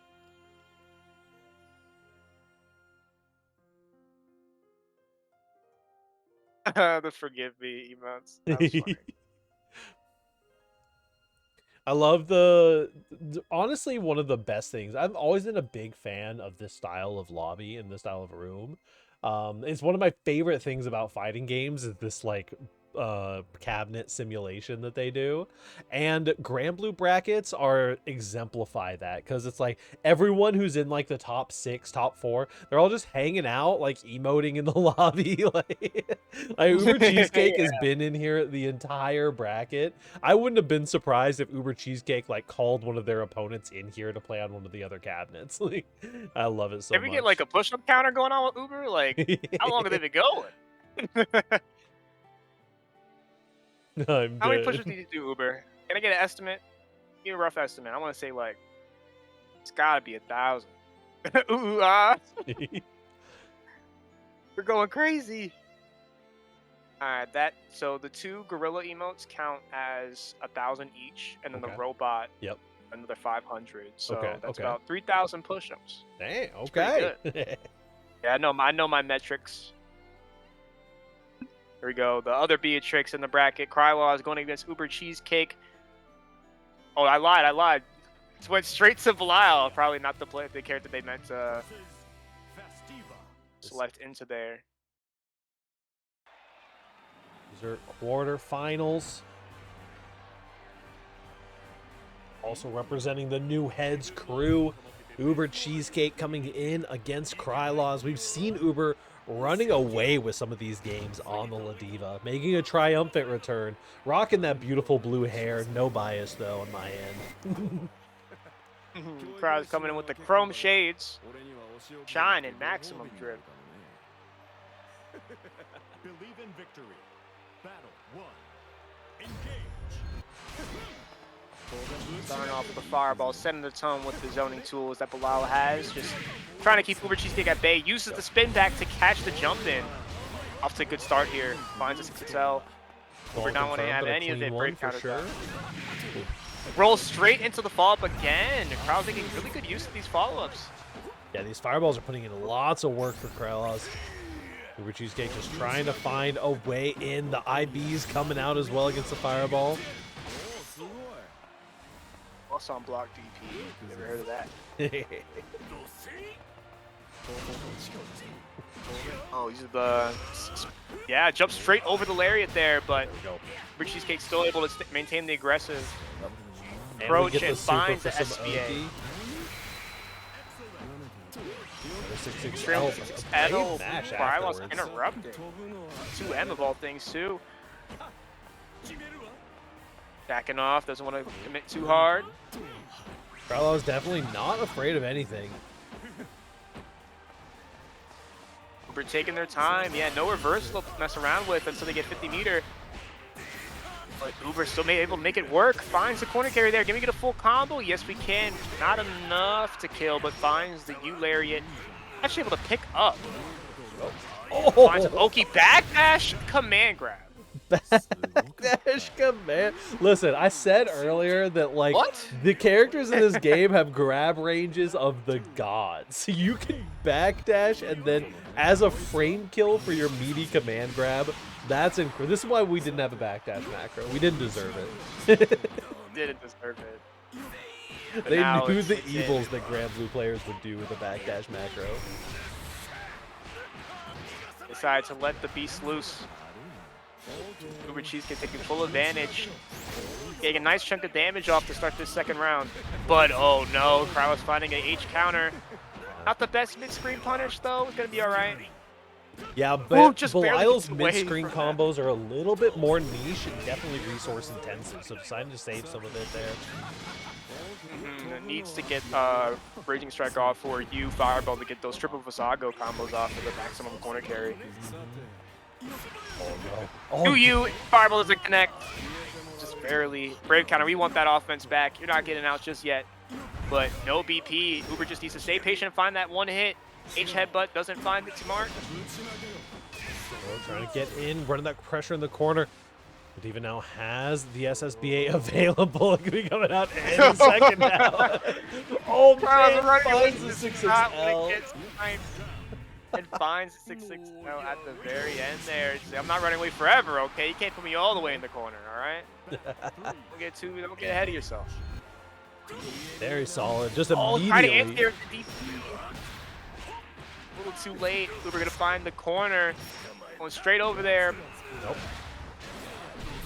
The forgive me emotes. That was funny. I love honestly, one of the best things. I've always been a big fan of this style of lobby and this style of room. It's one of my favorite things about fighting games is this like cabinet simulation that they do, and Grand Blue brackets are exemplify that, because it's like everyone who's in like the top 6, top 4, they're all just hanging out like emoting in the lobby. like Uber Cheesecake has been in here the entire bracket. I wouldn't have been surprised if Uber Cheesecake like called one of their opponents in here to play on one of the other cabinets. Like, I love it so much. Did we get like a push-up counter going on with Uber? Like, how long have they been going? How many pushes did you do, Uber? Can I get an estimate? Give me a rough estimate. I want to say like, it's gotta be 1,000. Ooh, we're going crazy. All right, so the 2 gorilla emotes count as 1,000 each, and then the robot, another 500. So that's about 3,000 push-ups. Dang, okay. Yeah, I know my metrics. Here we go. The other Beatrix in the bracket. Krylaw is going against Uber Cheesecake. Oh, I lied. It went straight to Belial. Probably not the character they meant to select into there. These are quarterfinals. Also representing the New Heads crew. Uber Cheesecake coming in against Krylaws. We've seen Uber running away with some of these games on the La Diva, making a triumphant return, rocking that beautiful blue hair. No bias, though, on my end. Crowd's coming in with the chrome shades. Shine and maximum drip. Believe in victory. Battle 1. Engage. Starting off with the fireball, setting the tone with the zoning tools that Bilal has. Just trying to keep Uber Cheesecake at bay. Uses the spin back to catch the jump in. Off to a good start here. Finds a 6XL. Uber not wanting to have any of it. Break counter. Sure. Rolls straight into the follow-up again. Crowd's making really good use of these follow-ups. Yeah, these fireballs are putting in lots of work for Krylaws. Uber Cheesecake just trying to find a way in. The IBs coming out as well against the fireball. Also on block DP. Never heard of that. Oh, he's the... Yeah, jumps straight over the lariat there, but Uber Cheesecake still able to maintain the aggressive approach and finds the SBA. Extreme 6L. Krylaws interrupted. 2M of all things, too. Backing off, doesn't want to commit too hard. Krylaws definitely not afraid of anything. Uber taking their time. Yeah, no reversal to mess around with until they get 50 meter. But Uber still able to make it work. Finds the corner carry there. Can we get a full combo? Yes, we can. Not enough to kill, but finds the U lariat. Actually able to pick up. Oh. Finds an Oki backdash command grab. Backdash command. Listen, I said earlier that like What? the characters in this game have grab ranges of the gods. You can backdash and then as a frame kill for your meaty command grab. That's incredible. This is why we didn't have a backdash macro. We didn't deserve it. Didn't deserve it. But They now knew it's the in. evils that Grand Blue players would do with a backdash macro. Decide to let the beast loose. Uber Cheesecake taking full advantage. Getting a nice chunk of damage off to start this second round. But oh no, Krylaws finding an H counter. Not the best mid-screen punish though. It's gonna be alright. Yeah, but just barely Belial's gets away mid-screen from that. combos are a little bit more niche and definitely resource intensive, so deciding to save some of it there. Needs to get Raging Strike off for you, Fireball, to get those triple Visago combos off for the maximum corner carry. Oh, Do you, Fireball doesn't connect. Just barely. Brave counter, we want that offense back. You're not getting out just yet. But no BP. Uber just needs to stay patient and find that one hit. H headbutt doesn't find it smart. trying to get in, running that pressure in the corner. But even now has the SSBA available. It could be coming out any second now. Oh man, finds the 6XL. And finds the 6-6 at the very end there. I'm not running away forever, okay? You can't put me all the way in the corner, all right? Don't get ahead of yourself. Very solid. Just Trying to immediately. answer the DP. A little too late. We're gonna find the corner. Going straight over there. Nope.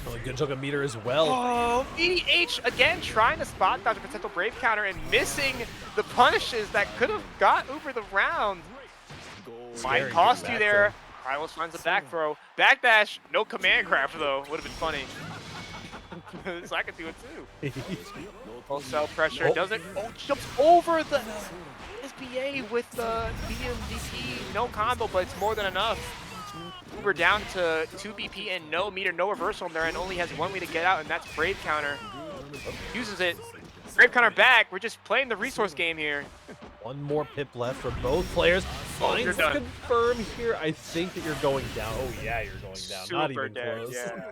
Really good chunk of meter as well. Oh, EDH again trying to spot dodge a potential Brave counter and missing the punishes that could have got Uber the round. Might cost you there. Krylaws finds a back throw. Backdash, no command grab though. Would have been funny. So I could do it too. Full cell pressure. Doesn't. Oh, jumps over the SBA with the BMDP. No combo, but it's more than enough. Uber down to 2 BP and no meter, no reversal there, and only has one way to get out, and that's Brave counter. Uses it. Brave counter back. We're just playing the resource game here. One more pip left for both players. You're Finds done. confirm here. I think that you're going down. Oh yeah, you're going down. Not Super even dead, close. yeah.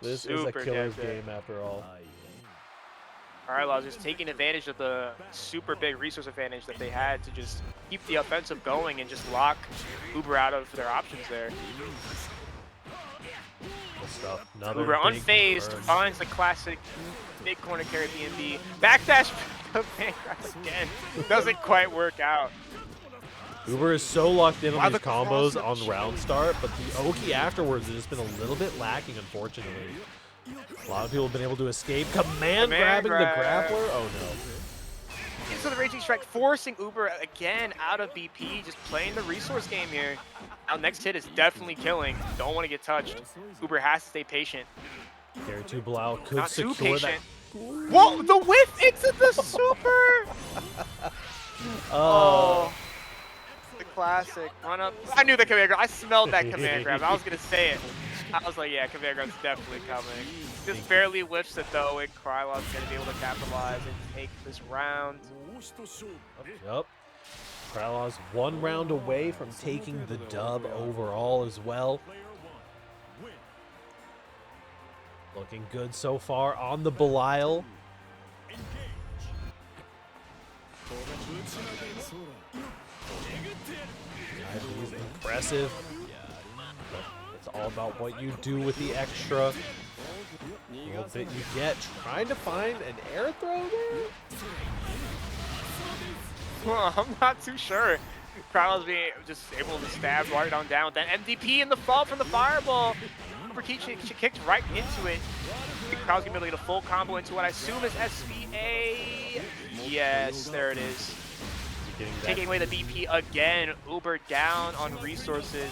This is a Super killer's dead. game after all. Krylaws just taking advantage of the super big resource advantage that they had to just keep the offensive going and just lock Uber out of their options there. Good stuff. Another Uber big unfazed confirm. finds the classic big corner carry BNB. Backdash command grab again. Doesn't quite work out. Uber is so locked in Wow, on these the combos cross- on round start, but the Oki afterwards has just been a little bit lacking, unfortunately. A lot of people have been able to escape. Command grabbing grab. the grappler? Oh no. into the Raging Strike, forcing Uber again out of BP, just playing the resource game here. Now next hit is definitely killing. Don't want to get touched. Uber has to stay patient. Carry 2 Blau could Not too secure that. patient. Whoa, the whiff into the super! Oh, the classic. Run up. I knew the command grab. I smelled that command grab. I was going to say it. I was like, yeah, command grab's definitely coming. Just barely whiffs it though, and Krylon's going to be able to capitalize and take this round. Yep. Krylon's 1 round away from taking the dub overall as well. Looking good so far on the Belial. He's impressive. It's all about what you do with the extra little bit you get. Trying to find an air throw there? Well, I'm not too sure. Krylon's being just able to stab right on down with that MVP in the fall from the fireball. She kicked right into it. Krylon's gonna be able to get a full combo into what I assume is SVA. Yes, there it is. Taking away the BP again. Uber down on resources.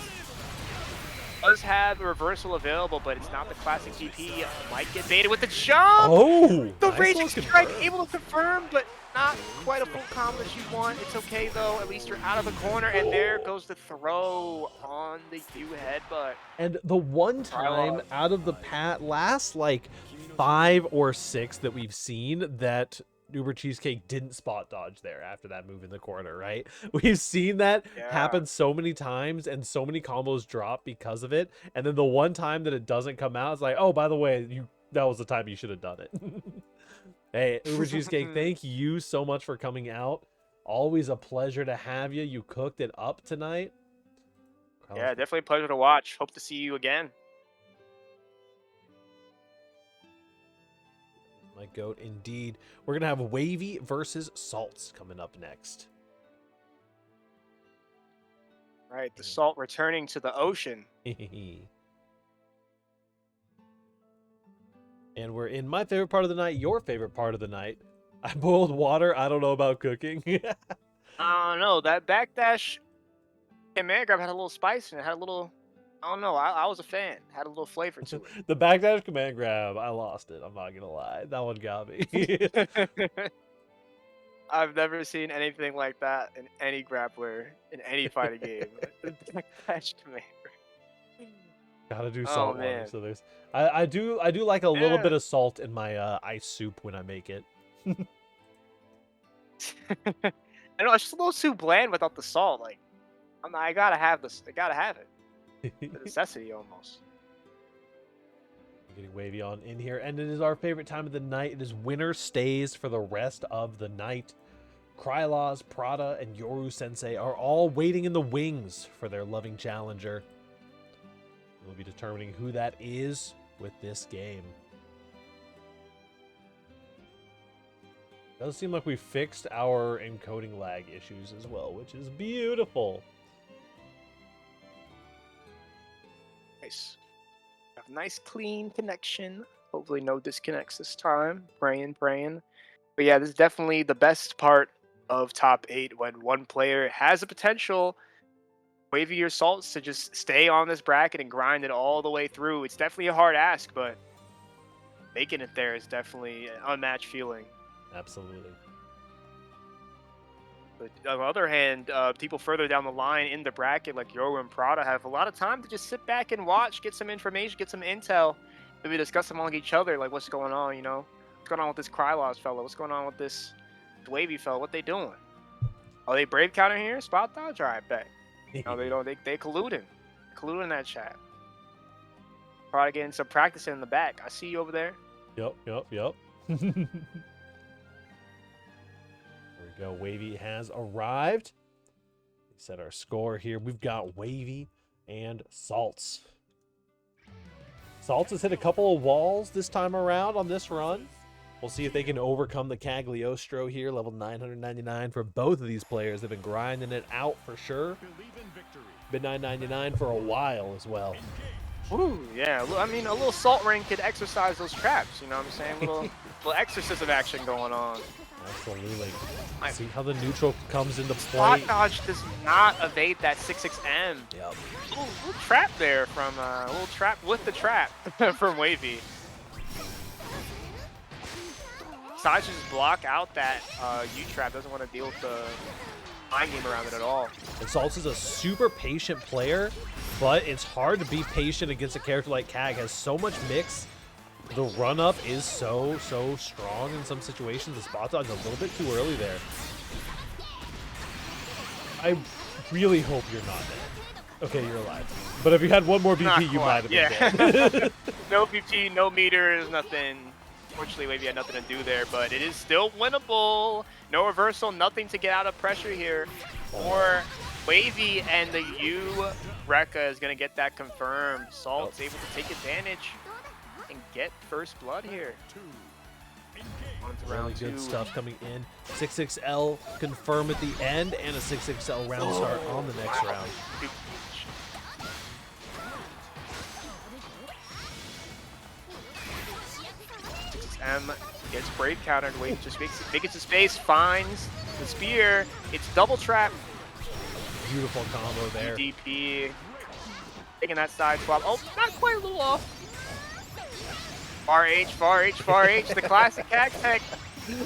Does have a reversal available, but it's not the classic BP. Might get baited with the jump. Oh! The nice Raging looking Strike burn. able to confirm, but not quite a full combo that you want. It's okay though. At least you're out of the corner, and there goes the throw on the U headbutt. And the one time out of the last like 5 or 6 that we've seen that Uber Cheesecake didn't spot dodge there after that move in the corner, right? We've seen that happen so many times, and so many combos drop because of it. And then the one time that it doesn't come out, it's like, oh, by the way, that was the time you should have done it. Hey, Uber Cheesecake, thank you so much for coming out. Always a pleasure to have you. You cooked it up tonight. Yeah, definitely a pleasure to watch. Hope to see you again. My goat, indeed. We're going to have Wavy versus Salts coming up next. Right, the Salt returning to the ocean. And we're in my favorite part of the night, your favorite part of the night. I boiled water. I don't know about cooking. I don't know. That backdash command grab had a little spice and it had a little, I don't know. I was a fan. Had a little flavor to The backdash command grab, I lost it. I'm not going to lie. That one got me. it. I've never seen anything like that in any grappler in any fighting game. The backdash command grab. Gotta do salt water. Man. So there's, I do like a little bit of salt in my ice soup when I make it. I know it's just a little too bland without the salt. Like, I gotta have this. I gotta have it. The necessity almost. Getting Wavy on in here, and it is our favorite time of the night. It is winner stays for the rest of the night. Krylon, Prada, and Yoru Sensei are all waiting in the wings for their loving challenger. We'll be determining who that is with this game. Does seem like we fixed our encoding lag issues as well, which is beautiful. Nice. Have a nice clean connection. Hopefully no disconnects this time. Praying. But yeah, this is definitely the best part of top 8 when one player has a potential Wavy or Salts to just stay on this bracket and grind it all the way through. It's definitely a hard ask, but making it there is definitely an unmatched feeling. Absolutely. But on the other hand, people further down the line in the bracket, like Yoru and Prada, have a lot of time to just sit back and watch, get some information, get some intel, maybe discuss among each other, like what's going on, you know? What's going on with this Krylon fella? What's going on with this Wavy fella? What they doing? Are they brave counter here? Spot dodge? All right, bet. No, they don't. They colluding. Colluding in that chat. Prada getting some practicing in the back. I see you over there. Yep. There we go. Wavy has arrived. We set our score here. We've got Wavy and Salts. Salts has hit a couple of walls this time around on this run. We'll see if they can overcome the Cagliostro here, level 999 for both of these players. They've been grinding it out for sure. Been 999 for a while as well. Ooh, yeah. I mean, a little Salt Ring could exercise those traps. You know what I'm saying? Little exorcism action going on. Absolutely. See how the neutral comes into Spot play. dodge does not evade that 6-6M. Yep. Little trap there from a little trap with the trap from Wavy. Decides to just block out that U trap. Doesn't want to deal with the mind game around it at all. And Salts is a super patient player, but it's hard to be patient against a character like Kag. Has so much mix. The run up is so strong in some situations. The spot dodge a little bit too early there. I really hope you're not dead. Okay, you're alive. But if you had one more BP, you might have been dead. No BP, no meters, nothing. Fortunately, Wavy had nothing to do there, but it is still winnable. No reversal, nothing to get out of pressure here. Or Wavy and the U Rekka is going to get that confirmed. Salt's able to take advantage and get first blood here. Really good stuff coming in. 6-6L confirm at the end, and a 6-6L round start on the next round. M gets brave countered. Wait, just makes it to space, finds the spear. It's double trap. Beautiful combo there. DP taking that side swap. Oh, not quite a little off. Far H, far H, far H. The classic hack tech.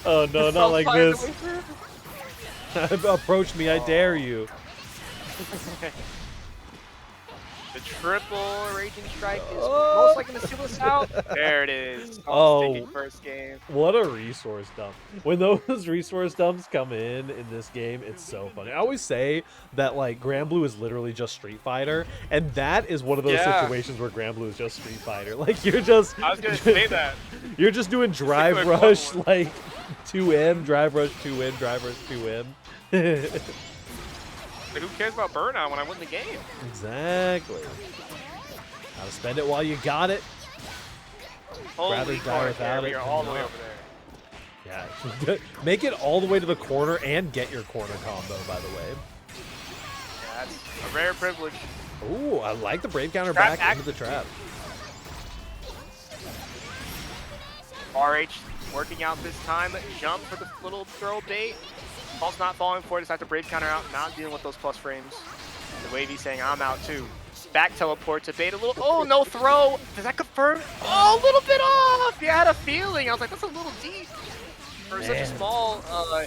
Oh no, not like this. Approach me, I dare you. The triple Raging Strike is most likely to seal us out. There it is. Oh, first game. What a resource dump. When those resource dumps come in this game, it's so funny. I always say that like Granblue is literally just Street Fighter, and that is one of those situations where Granblue is just Street Fighter. Like you're just I was gonna say that. You're just doing drive rush like 2M, drive rush 2M, drive rush 2M. But who cares about burnout when I win the game? Exactly. Gotta spend it while you got it. Rather die without it. We are all the way over there. Yeah. Make it all the way to the corner and get your corner combo, by the way. Yeah, that's a rare privilege. Ooh, I like the brave counter back into the trap. RH working out this time. Jump for the little throw bait. Ball's not falling for it. Decides to brave counter out. Not dealing with those plus frames. The Wavy saying, I'm out too. Back teleport to bait a little. Oh, no throw. Does that confirm? Oh, a little bit off. You had a feeling. I was like, that's a little deep for such a small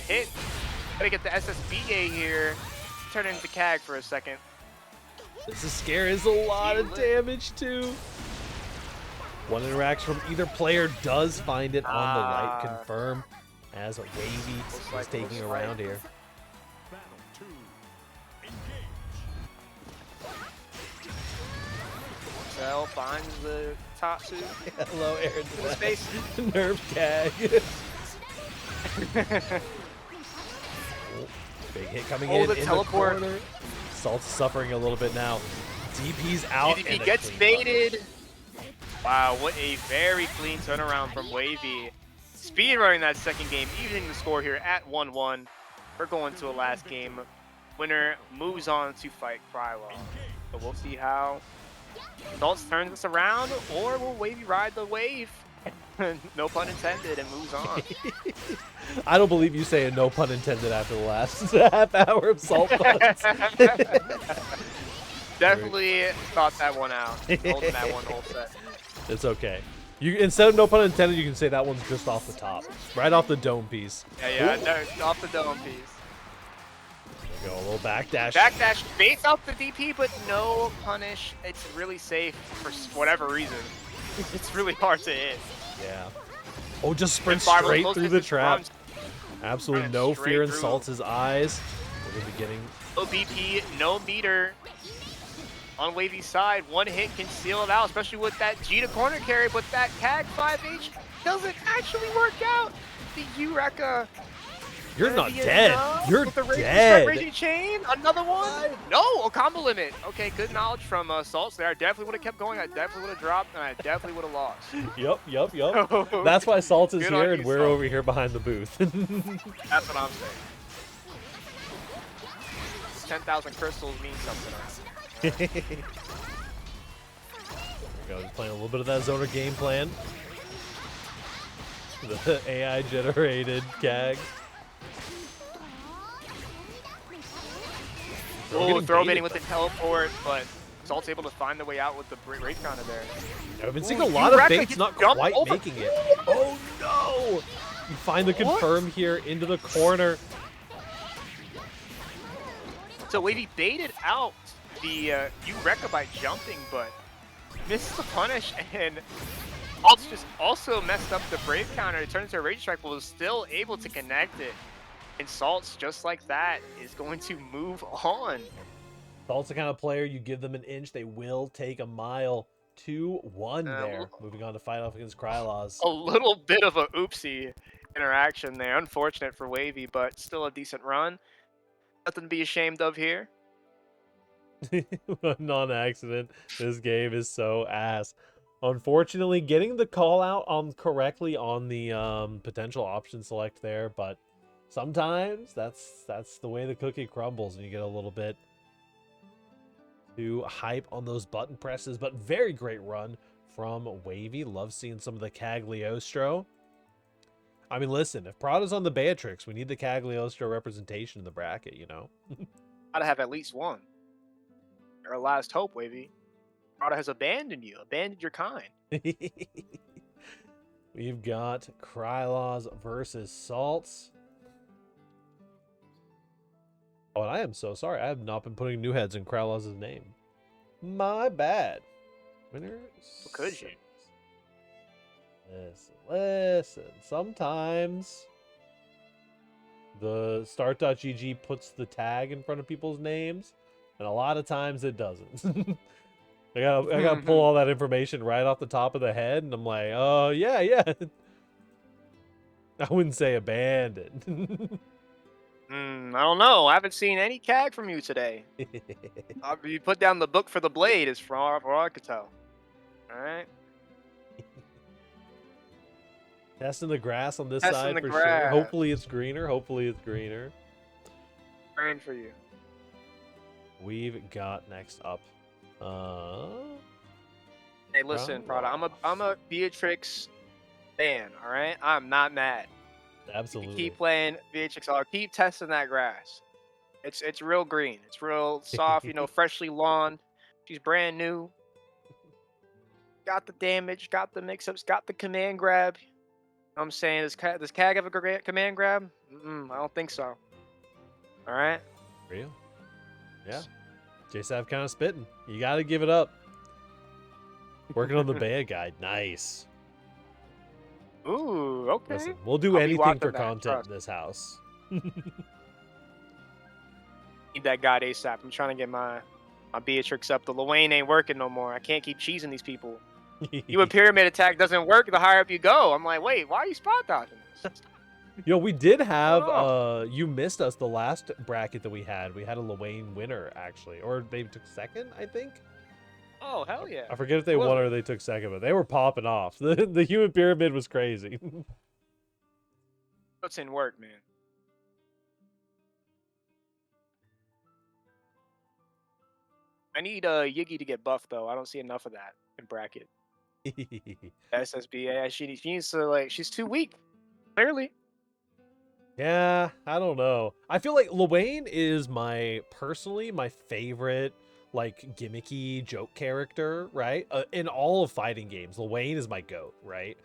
hit. Gotta get the SSBA here. Turn into Kag for a second. This is scary. It's a lot of damage too. One interaction from either player does find it on the light confirm as a Wavy is taking a round here. Cell finds the top two. Hello, Aaron. Space. Nerf Kag. Big hit coming in the the teleport. corner. Salt's suffering a little bit now. DP's out. DP gets baited. Wow, what a very clean turnaround from Wavy. Speedrunning that second game, evening the score here at 1-1. We're going to a last game. Winner moves on to fight Krylon. So we'll see how Adults turns this around, or will Wavy ride the wave? No pun intended, and moves on. I don't believe you say a no pun intended after the last half hour of salt puns. Definitely thought that one out. Holding that one whole set. It's okay. You instead of no pun intended, you can say that one's just off the top, right off the dome piece. Yeah, no, off the dome piece. There we go, a little backdash. Backdash baits out the DP, but no punish. It's really safe for whatever reason. It's really hard to hit. Yeah. Oh, just sprint straight through the trap. Absolutely no fear in Salt's eyes. We're going to be getting... No BP, no meter. On Wavy's side, one hit can seal it out, especially with that G to corner carry, but that CAG 5H doesn't actually work out. The Eureka. You're not dead. You're dead. Raging chain, another one. No, a combo limit. Okay, good knowledge from Salts there. I definitely would have kept going. I definitely would have dropped, and I definitely would have lost. Yup. That's why Salt is here, and we're over here behind the booth. That's what I'm saying. 10,000 crystals means something. Go, just playing a little bit of that zoner game plan. The AI generated CAG. Oh, throw baiting with the teleport, but Salt's able to find the way out with the Wraith counter there. I've been seeing a lot of baits not quite making it. Oh no! You find the confirm here into the corner. So Wavy baited out the Eureka by jumping, but missed the punish, and Salt's just also messed up the Brave counter. It turns to a Rage Strike, but was still able to connect it. And Salt's, just like that, is going to move on. Salt's the kind of player, you give them an inch, they will take a mile. 2-1 there. Moving on to fight off against Krylos. A little bit of a oopsie interaction there. Unfortunate for Wavy, but still a decent run. Nothing to be ashamed of here. Non-accident. This game is so ass. Unfortunately, getting the call out on correctly on the potential option select there, but sometimes that's the way the cookie crumbles, and you get a little bit too hype on those button presses. But very great run from Wavy. Love seeing some of the Cagliostro. I mean, listen, if Prada's on the Beatrix, we need the Cagliostro representation in the bracket, you know? Gotta have at least one. You're our last hope, Wavy. Prada has abandoned you, abandoned your kind. We've got Krylos versus Salts. Oh, and I am so sorry. I have not been putting new heads in Krylos' name. My bad. Winner. Could you? Listen. Sometimes the start.gg puts the tag in front of people's names, and a lot of times it doesn't. I gotta pull all that information right off the top of the head, and I'm like, oh yeah. I wouldn't say abandoned. I don't know. I haven't seen any CAG from you today. You put down the book for the blade, as far as I could tell. All right. Testing the grass on this Testing side the for grass. sure. Hopefully it's greener. Praying for you. We've got next up. Hey, listen, Prada. I'm a Beatrix fan. All right. I'm not mad. Absolutely. You keep playing VHXR. Keep testing that grass. It's real green. It's real soft. You know, freshly lawned. She's brand new. Got the damage. Got the mix-ups. Got the command grab. You know what I'm saying, does CAG have a great command grab? I don't think so. All right. Real. Yeah. JSAV kind of spitting. You got to give it up. Working on the Bea guide. Nice. Ooh, okay. Listen, we'll do anything for content in this house. Need that guide ASAP. I'm trying to get my Beatrix up. The Luane ain't working no more. I can't keep cheesing these people. You a pyramid attack doesn't work the higher up you go. I'm like, wait, why are you spot dodging this? Yo, we did have you missed us the last bracket that we had. We had a Luane winner actually, or they took second, I think. Oh, hell yeah. I forget if they won or they took second, but they were popping off. The human pyramid was crazy. What's in work, man? I need Yiggy to get buffed though. I don't see enough of that in bracket. SSB, yeah, she needs to, like, she's too weak. Clearly. Yeah, I don't know. I feel like Luane is personally my favorite, like, gimmicky joke character, right? In all of fighting games, Luane is my GOAT, right?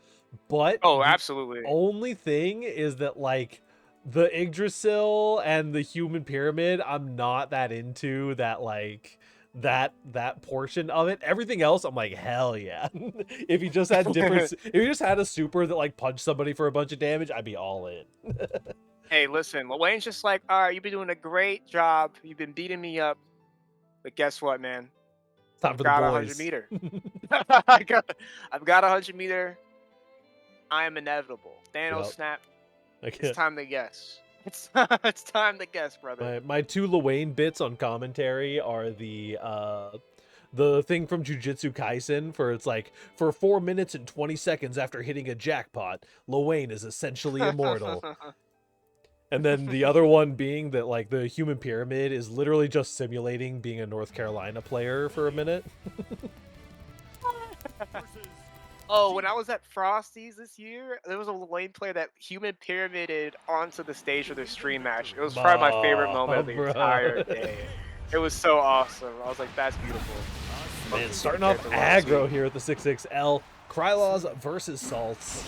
But absolutely. The only thing is that, like, the Yggdrasil and the human pyramid, I'm not that into that, like, that portion of it. Everything else, I'm like, hell yeah. If you just had if you just had a super that, like, punched somebody for a bunch of damage, I'd be all in. Hey, listen, Luane's just like, all right, you've been doing a great job. You've been beating me up. But guess what, man? Time for the boys. 100 meter. I've got 100 meter. I am inevitable. Thanos snap. It's time to guess. It's time to guess, brother. My two Luane bits on commentary are the thing from Jujutsu Kaisen for it's like, for 4 minutes and 20 seconds after hitting a jackpot, Luane is essentially immortal. And then the other one being that, like, the human pyramid is literally just simulating being a North Carolina player for a minute. Oh, when I was at Frosty's this year, there was a lane player that human pyramided onto the stage for their stream match. It was probably my favorite moment Oh, of the bro. entire day. It was so awesome. I was like, that's beautiful. Man, Looking starting forward off to the World aggro Series. here at the 6XL. Krylaws versus Salts.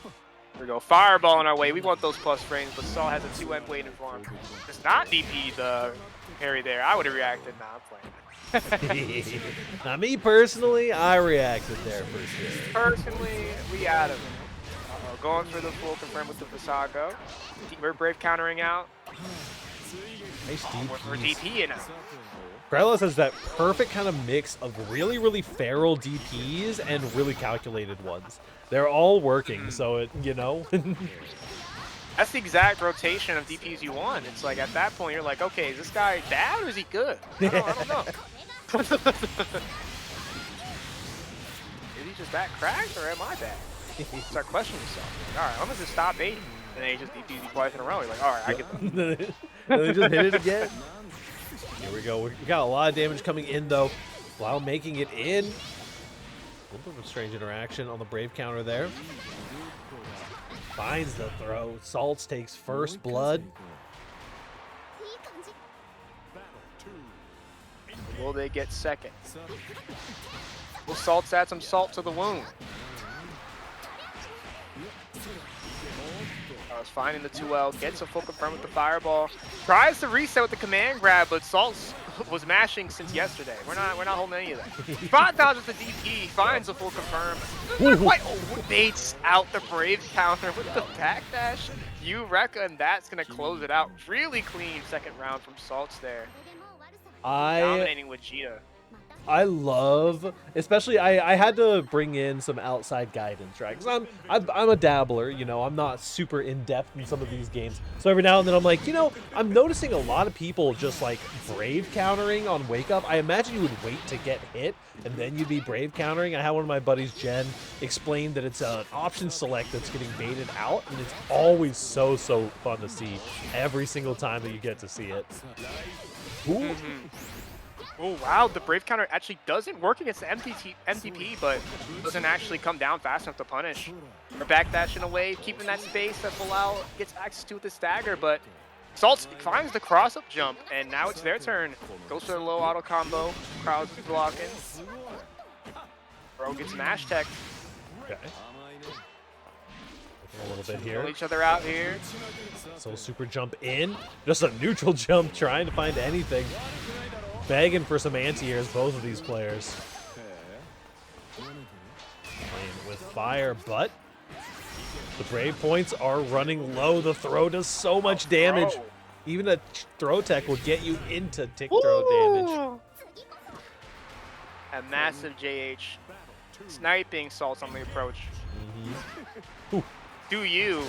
Here we go. Fireball on our way. We want those plus frames, but Saul has a 2M waiting for him. It's not DP the parry there. I would have reacted. Nah, I'm playing. Now, me personally, I reacted there for sure. Personally, we out of it. Uh-oh, going for the full confirm with the Visago. We're Brave countering out. Nice We're DPs. DPing out. Krylos has that perfect kind of mix of really, really feral DPs and really calculated ones. They're all working, so it, you know. That's the exact rotation of DPs you want. It's like at that point, you're like, okay, is this guy bad or is he good? I don't know. Is he just that cracked or am I bad? Start questioning yourself. Like, all right, I'm gonna just stop baiting. And then he just DPs you twice in a row. You're like, all right, I get that. And they just hit it again. Here we go. We got a lot of damage coming in, though, while making it in. A little bit of a strange interaction on the Brave counter there. Finds the throw. Salts takes first blood. Will they get second? Will Salts add some salt to the wound? Was finding the 2L, gets a full confirm with the fireball, tries to reset with the command grab, but Salts was mashing since yesterday. We're not holding any of that. Spot dodges the DP, finds a full confirm. Not quite baits out the Brave counter with the backdash. You reckon that's gonna close it out? Really clean second round from Salts there. Dominating with Vegeta. I love, especially I had to bring in some outside guidance, right? Because I'm a dabbler, you know. I'm not super in depth in some of these games, so every now and then I'm like, you know, I'm noticing a lot of people just like Brave countering on Wake Up. I imagine you would wait to get hit and then you'd be Brave countering. I had one of my buddies, Jen, explain that it's an option select that's getting baited out, and it's always so fun to see every single time that you get to see it. Ooh. Oh wow, the Brave counter actually doesn't work against the MDP, but doesn't actually come down fast enough to punish. Or backdashing away, keeping that space that Bilal gets access to with the stagger, but Salts finds the cross-up jump, and now it's their turn. Goes for the low auto combo, Krause is blocking. Bro gets mash tech. Okay. A little bit here. Kill each other out here. So super jump in. Just a neutral jump, trying to find anything. Begging for some anti-airs, both of these players. Playing with fire, but the Brave points are running low. The throw does so much damage. Even a throw tech will get you into tick throw damage. A massive JH. Sniping Salts on the approach. Do you?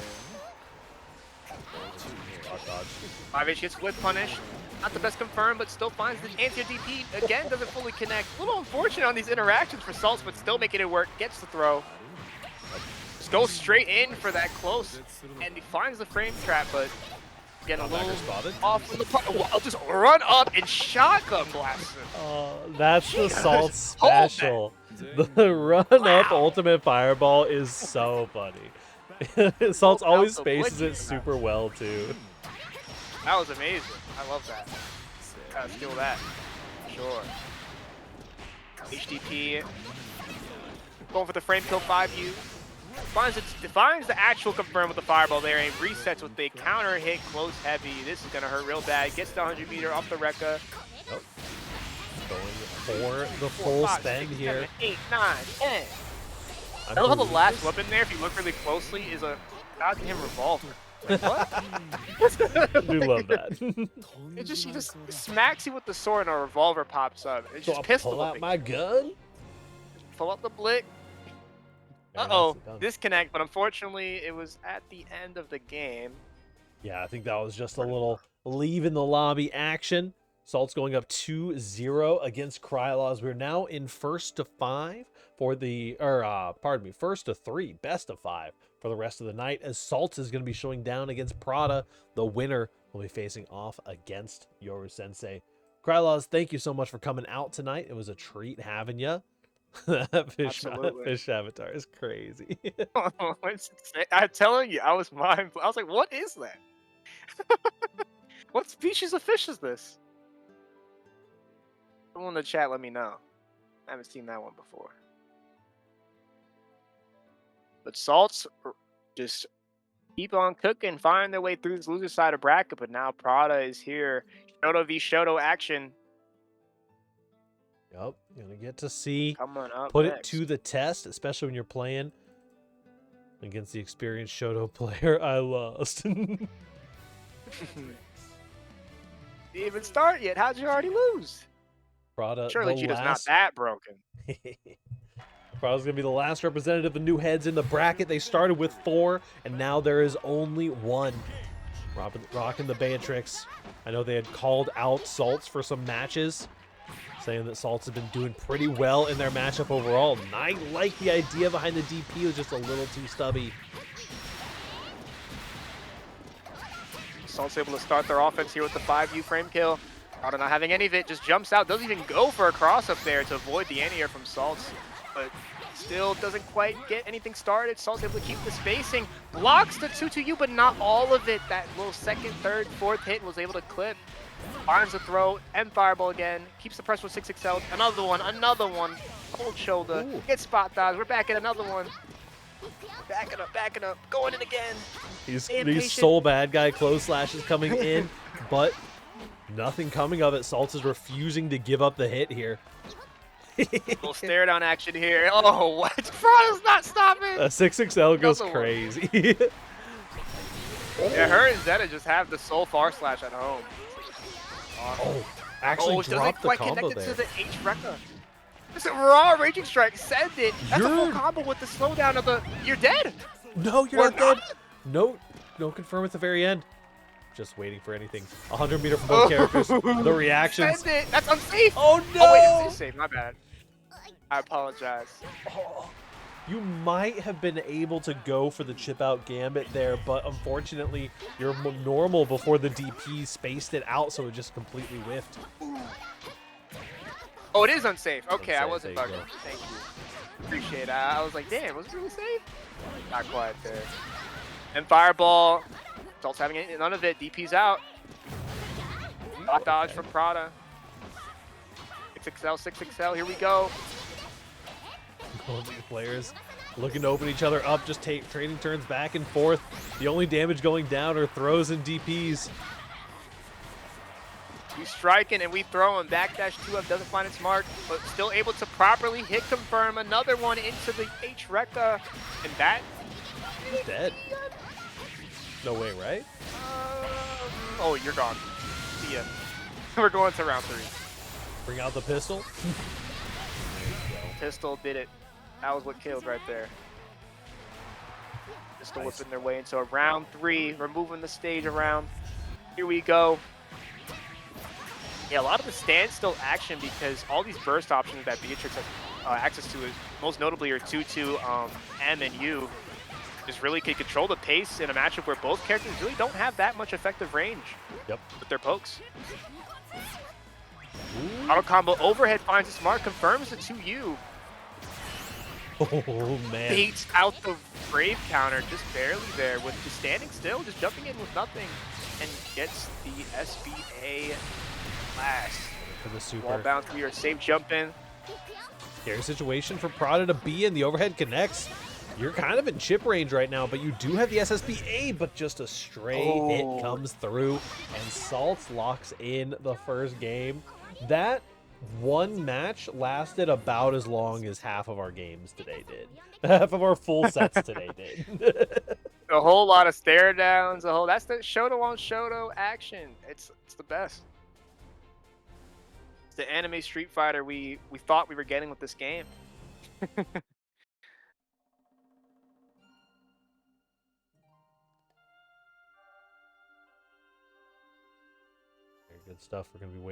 5H gets whip punished. Not the best confirm, but still finds the anti-DP. Again, doesn't fully connect. A little unfortunate on these interactions for Salts, but still making it work. Gets the throw. Just goes straight in for that close. And he finds the frame trap, but getting a little off from the part. I'll just run up and shotgun blast him. That's the Salt special. The run-up ultimate fireball is so funny. Salts always spaces it super well, too. That was amazing. I love that. Gotta steal that. Sure. HDP. Going for the frame kill 5U. Finds the actual confirm with the fireball there and resets with the counter hit close heavy. This is gonna hurt real bad. Gets the 100 meter off the Rekka. Oh. Going for the full spend here. 8, 9, 10. I love how the last weapon there, if you look really closely, is a goddamn revolver. Like, what? I do love that. She just smacks you with the sword and a revolver pops up. It's just pistol pull out my gun. Pull up the blick. Uh-oh, disconnect, but unfortunately it was at the end of the game. Yeah, I think that was just a little leaving the lobby action. Salt's going up 2-0 against Krylaws. We're now in first to 5 for the, first to 3, best of 5 for the rest of the night, as Salt is going to be showing down against Prada. The winner will be facing off against Yoru Sensei. Krylaws, thank you so much for coming out tonight. It was a treat having you. That Absolutely. fish avatar is crazy. It's insane. I'm telling you, I was I was like, what is that? What species of fish is this? Someone in the chat, let me know. I haven't seen that one before. But Salts just keep on cooking, find their way through this loser side of bracket. But now Prada is here. Shoto v Shoto action Yep, gonna get to see coming up put it next. to the test, especially when you're playing against the experienced Shoto player. I lost. Didn't even start yet. How'd you already lose? Prada, Surely the Cheetah's not last. that broken. Prada's gonna be the last representative of new heads in the bracket. They started with 4, and now there is only 1. Rocking the Beatrix. I know they had called out Salts for some matches, saying that Salts have been doing pretty well in their matchup overall. And I like the idea behind the DP. It was just a little too stubby. Salt's able to start their offense here with the 5U frame kill. Prada not having any of it, just jumps out, doesn't even go for a cross up there to avoid the anti-air from Salts, but still doesn't quite get anything started. Salt's able to keep the spacing, blocks the 2-2U, but not all of it. That little second, third, fourth hit was able to clip. Finds the throw, and fireball again, keeps the press with 6XL, another one, cold shoulder, Ooh. gets spot dodge, we're back at another one. Backing up, going in again. These Impatient. soul bad guy close slashes coming in, but nothing coming of it. Salts is refusing to give up the hit here. Little stare down action here. Oh, what? Prada's not stopping. 6XL goes Another one. crazy. Yeah, her and Zeta just have the soul far slash at home. Oh, actually Oh, it doesn't dropped the quite combo connect it there. to the H Rekka. It's a raw Raging Strike. Send it. That's a full You're- combo with the slowdown of the. You're dead. No, you're Or not dead. No confirm at the very end. Just waiting for anything. 100 meter from both characters. The reactions. Send it. That's unsafe. Oh no! Oh wait, it's safe. My bad. I apologize. You might have been able to go for the chip out gambit there, but unfortunately, your normal before the DP spaced it out, so it just completely whiffed. Oh, it is unsafe. Okay, I Unsafe, wasn't there you bugging. go. Thank you. Appreciate it. I was like, damn, was it really safe? Not quite there. And fireball. Salt's having it, none of it. DP's out. Hot dodge from Prada. 6XL. Here we go. Both these players looking to open each other up, just trading turns back and forth. The only damage going down are throws and DPs. We striking and we throwing. Backdash 2F doesn't find its mark, but still able to properly hit confirm. Another one into the H Rekka. And that. He's dead. No way, right? Oh, you're gone. See ya. We're going to round 3. Bring out the pistol. Pistol did it. That was what killed right there. Pistol Nice. whipping their way into a round 3. We're moving the stage around. Here we go. Yeah, a lot of the standstill action because all these burst options that Beatrix has access to, is most notably her 2-2 M and U, just really can control the pace in a matchup where both characters really don't have that much effective range Yep. with their pokes. Ooh. Auto combo overhead finds its mark, confirms the 2U. Oh man. Baits out the Brave counter just barely there with just standing still, just jumping in with nothing, and gets the SBA last. For the Wall super. bounce, we are safe jump in. Scary situation for Prada to be in. The overhead connects. You're kind of in chip range right now, but you do have the SSBA, but just a stray hit comes through, and Salts locks in the first game. That one match lasted about as long as half of our games today did. Half of our full sets today did. A whole lot of stare downs, that's the Shoto on Shoto action. It's the best. It's the anime Street Fighter we thought we were getting with this game. Very good stuff. We're going to be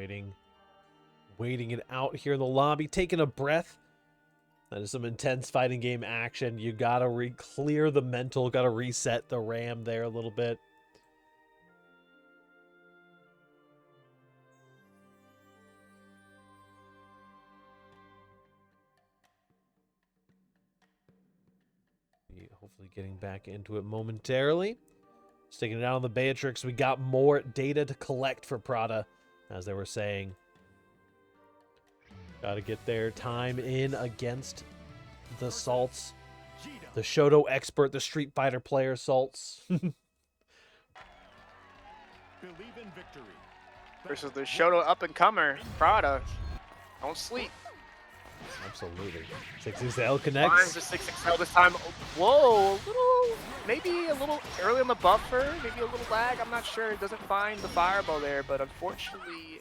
waiting it out here in the lobby, taking a breath. That is some intense fighting game action. You got to clear the mental, got to reset the RAM there a little bit. Hopefully getting back into it momentarily. Sticking it out on the Beatrix, we got more data to collect for Prada, as they were saying. Got to get their time in against the Salts. The Shoto expert, the Street Fighter player Salts. Believe in victory. Versus the Shoto up-and-comer, Prada. Don't sleep. Absolutely. 6XL Finds connects. the 6XL this time. Whoa, maybe a little early on the buffer, maybe a little lag. I'm not sure. It doesn't find the fireball there, but unfortunately,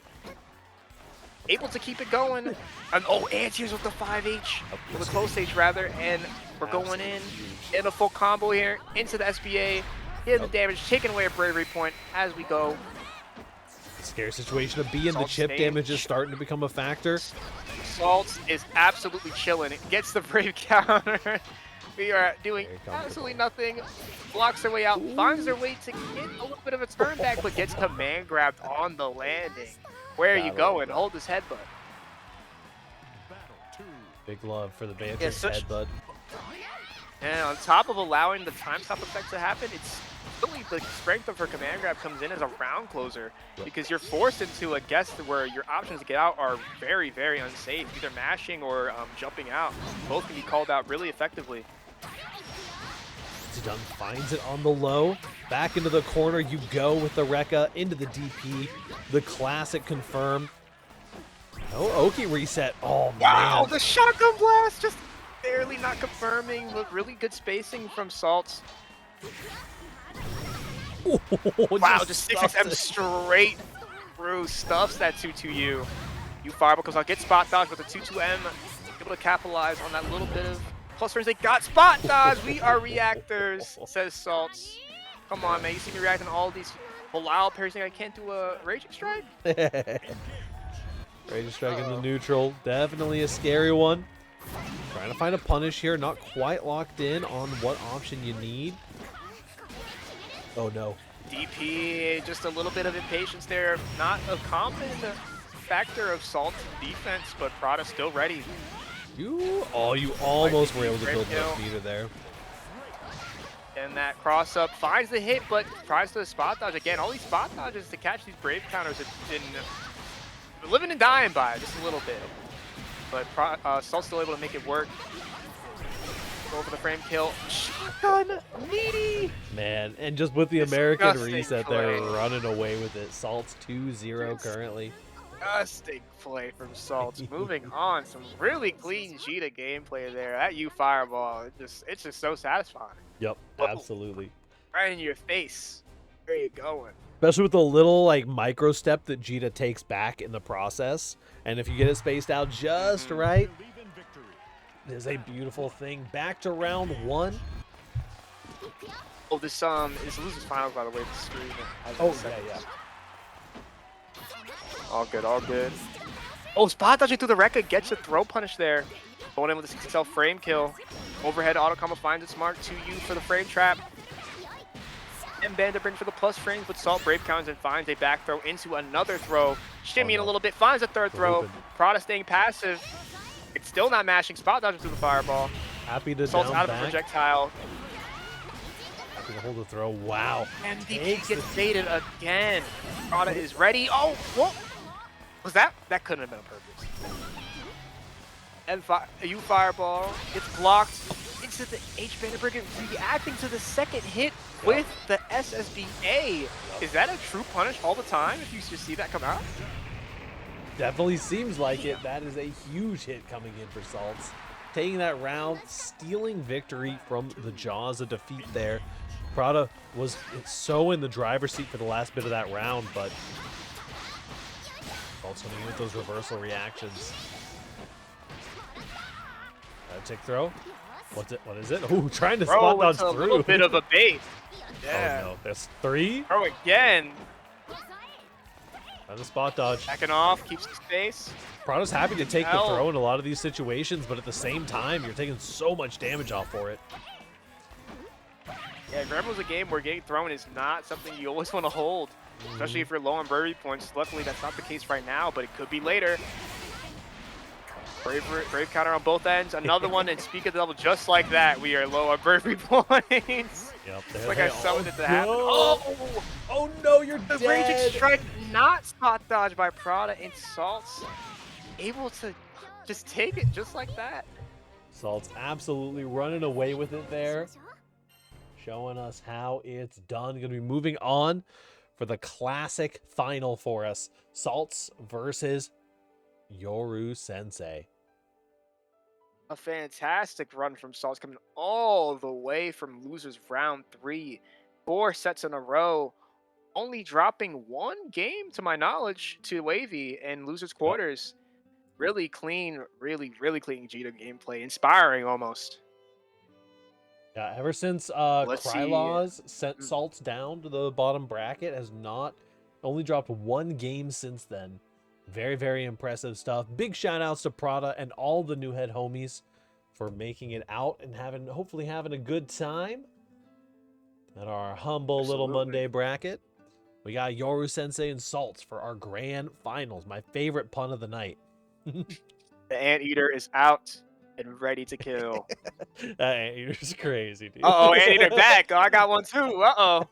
able to keep it going. And anti-airs with the 5H, with the close H rather, and we're going in a full combo here into the SBA. Hitting the damage, taking away a bravery point as we go. Scary situation to be in. The Salt chip stage. damage is starting to become a factor. Salt is absolutely chilling. It gets the brave counter. We are doing absolutely nothing. Blocks their way out, finds their way to get a little bit of a turn back, but gets command grabbed on the landing. Where are you going? Hold this headbutt. Battle 2. Big love for the Beatrix headbutt. And on top of allowing the time stop effect to happen, it's really the strength of her command grab comes in as a round closer, because you're forced into a guess where your options to get out are very, very unsafe. Either mashing or jumping out. Both can be called out really effectively. Zidane finds it on the low. Back into the corner you go with the Rekka into the DP. The classic confirm. Oh, Oki reset. Oh, Wow, man. the shotgun blast just barely not confirming, but really good spacing from Salts. Wow, just 6XM straight through, stuffs that 2-2U. You fireball comes out, get spot dodge with the 2-2M, able to capitalize on that little bit of plus frames. They got spot dodge. We are reactors, says Salts. Come on, man, you see me reacting to all these Bilal parries saying I can't do a Raging Strike? Raging Strike in the neutral. Definitely a scary one. Trying to find a punish here. Not quite locked in on what option you need. Oh, no. DP, just a little bit of impatience there. Not a common factor of Salt's defense, but Prada still ready. You almost were able to build that meter there. And that cross up finds the hit, but tries to spot dodge again. All these spot dodges to catch these brave counters have been living and dying by just a little bit. But Salt's still able to make it work. Go for the frame kill. Shotgun needy. Man, and just with the American Disgusting reset play. there, running away with it. Salt's 2-0 currently. Disgusting play from Salts. Moving on, some really clean Jita gameplay there. That U fireball, it's just so satisfying. Yep, Whoa. absolutely. Right in your face. Where you going? Especially with the little like micro step that Jita takes back in the process. And if you get it spaced out just right, Believe in victory. it is a beautiful thing. Back to round one. Oh, this is losers finals, by the way. The screen. Oh, yeah. All good, all good. Oh, spot dodging through the Rekka gets a throw punish there. Going in with a 6XL frame kill. Overhead auto combo finds it smart. 2U for the frame trap. And Bandit bring for the plus frames, but Salt brave counts and finds a back throw into another throw. Shimmying a little bit, finds a third throw. Open. Prada staying passive. It's still not mashing. Spot dodging through the fireball. Happy to Salt's down out of back. the projectile. Happy to hold the throw. Wow. And DP Takes gets the- baited again. Prada is ready. Oh, what? Was that? That couldn't have been on purpose. And U fireball gets blocked into the H Bandit Brigade, reacting to the second hit with the SSBA. Is that a true punish all the time if you just see that come out? Definitely seems like it. That is a huge hit coming in for Salts. Taking that round, stealing victory from the jaws of defeat there. Prada was so in the driver's seat for the last bit of that round, but Salts coming in with those reversal reactions. Tick throw. What's it? What is it? Oh, trying to spot dodge it's a through. little bit of a bait. Yeah. Oh no, that's 3. Throw again. Trying to spot dodge. Backing off, keeps the space. Prada's happy to take the Hell. throw in a lot of these situations, but at the same time, you're taking so much damage off for it. Yeah, Grandma's a game where getting thrown is not something you always want to hold, especially if you're low on birdie points. Luckily, that's not the case right now, but it could be later. Brave counter on both ends. Another one, and speak of the double, just like that, we are low on bravery points. Yep. It's like I summoned it to happen. No. Oh! Oh no, you're The dead. Raging Strike not spot dodged by Prada, and Salt's able to just take it just like that. Salt's absolutely running away with it there, showing us how it's done. Going to be moving on for the classic final for us. Salt's versus Yoru Sensei. A fantastic run from Salt's, coming all the way from losers round 3. 4 sets in a row. Only dropping 1 game, to my knowledge, to Wavy in losers quarters. Really clean, really clean Jita gameplay. Inspiring, almost. Yeah, ever since Let's see. Krylaws sent Salt's down to the bottom bracket, has only dropped 1 game since then. Very impressive stuff. Big shout outs to Prada and all the new head homies for making it out and hopefully having a good time at our humble little Monday bracket. We got Yoru Sensei and Salt's for our grand finals. My favorite pun of the night. The Anteater is out and ready to kill. That Anteater's crazy, dude. Uh-oh, Anteater back. Oh, I got one too. Uh-oh.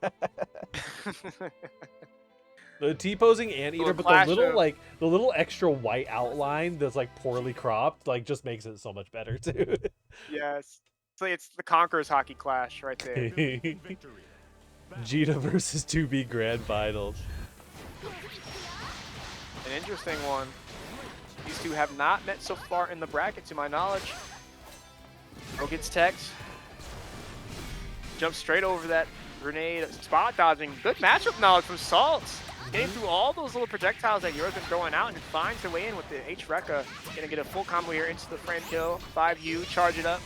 The T-posing Anteater, but the little extra white outline that's like poorly cropped, like just makes it so much better too. Yes. So it's the Conqueror's Hockey Clash right there. Jita versus 2B Grand Finals. An interesting one. These two have not met so far in the bracket, to my knowledge. Bro gets text. Jumps straight over that grenade. Spot dodging. Good matchup knowledge from Salt. Getting through all those little projectiles that Yoru's been throwing out and finds her way in with the H-Rekka. Gonna get a full combo here into the frame kill. 5U, charge it up.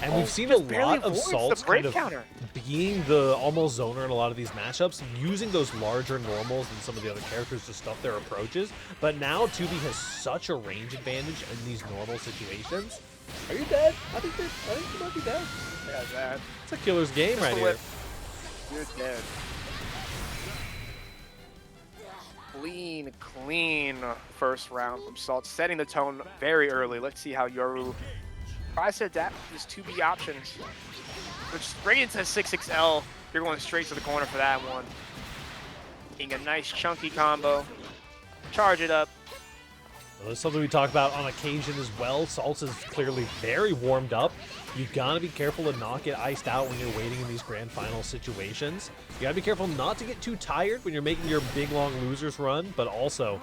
And we've seen a lot of Salt's kind of being the almost zoner in a lot of these matchups, using those larger normals and some of the other characters to stuff their approaches. But now 2B has such a range advantage in these normal situations. Are you dead? I think you might be dead. Yeah, that. It's a killer's game right here. You're dead. Clean first round from Salt, setting the tone very early. Let's see how Yoru tries to adapt his 2B options. Which straight into 6XL. You're going straight to the corner for that one. Getting a nice chunky combo. Charge it up. Well, that's something we talk about on occasion as well. Salt's is clearly very warmed up. You gotta be careful to not get iced out when you're waiting in these grand final situations. You gotta be careful not to get too tired when you're making your big long losers run, but also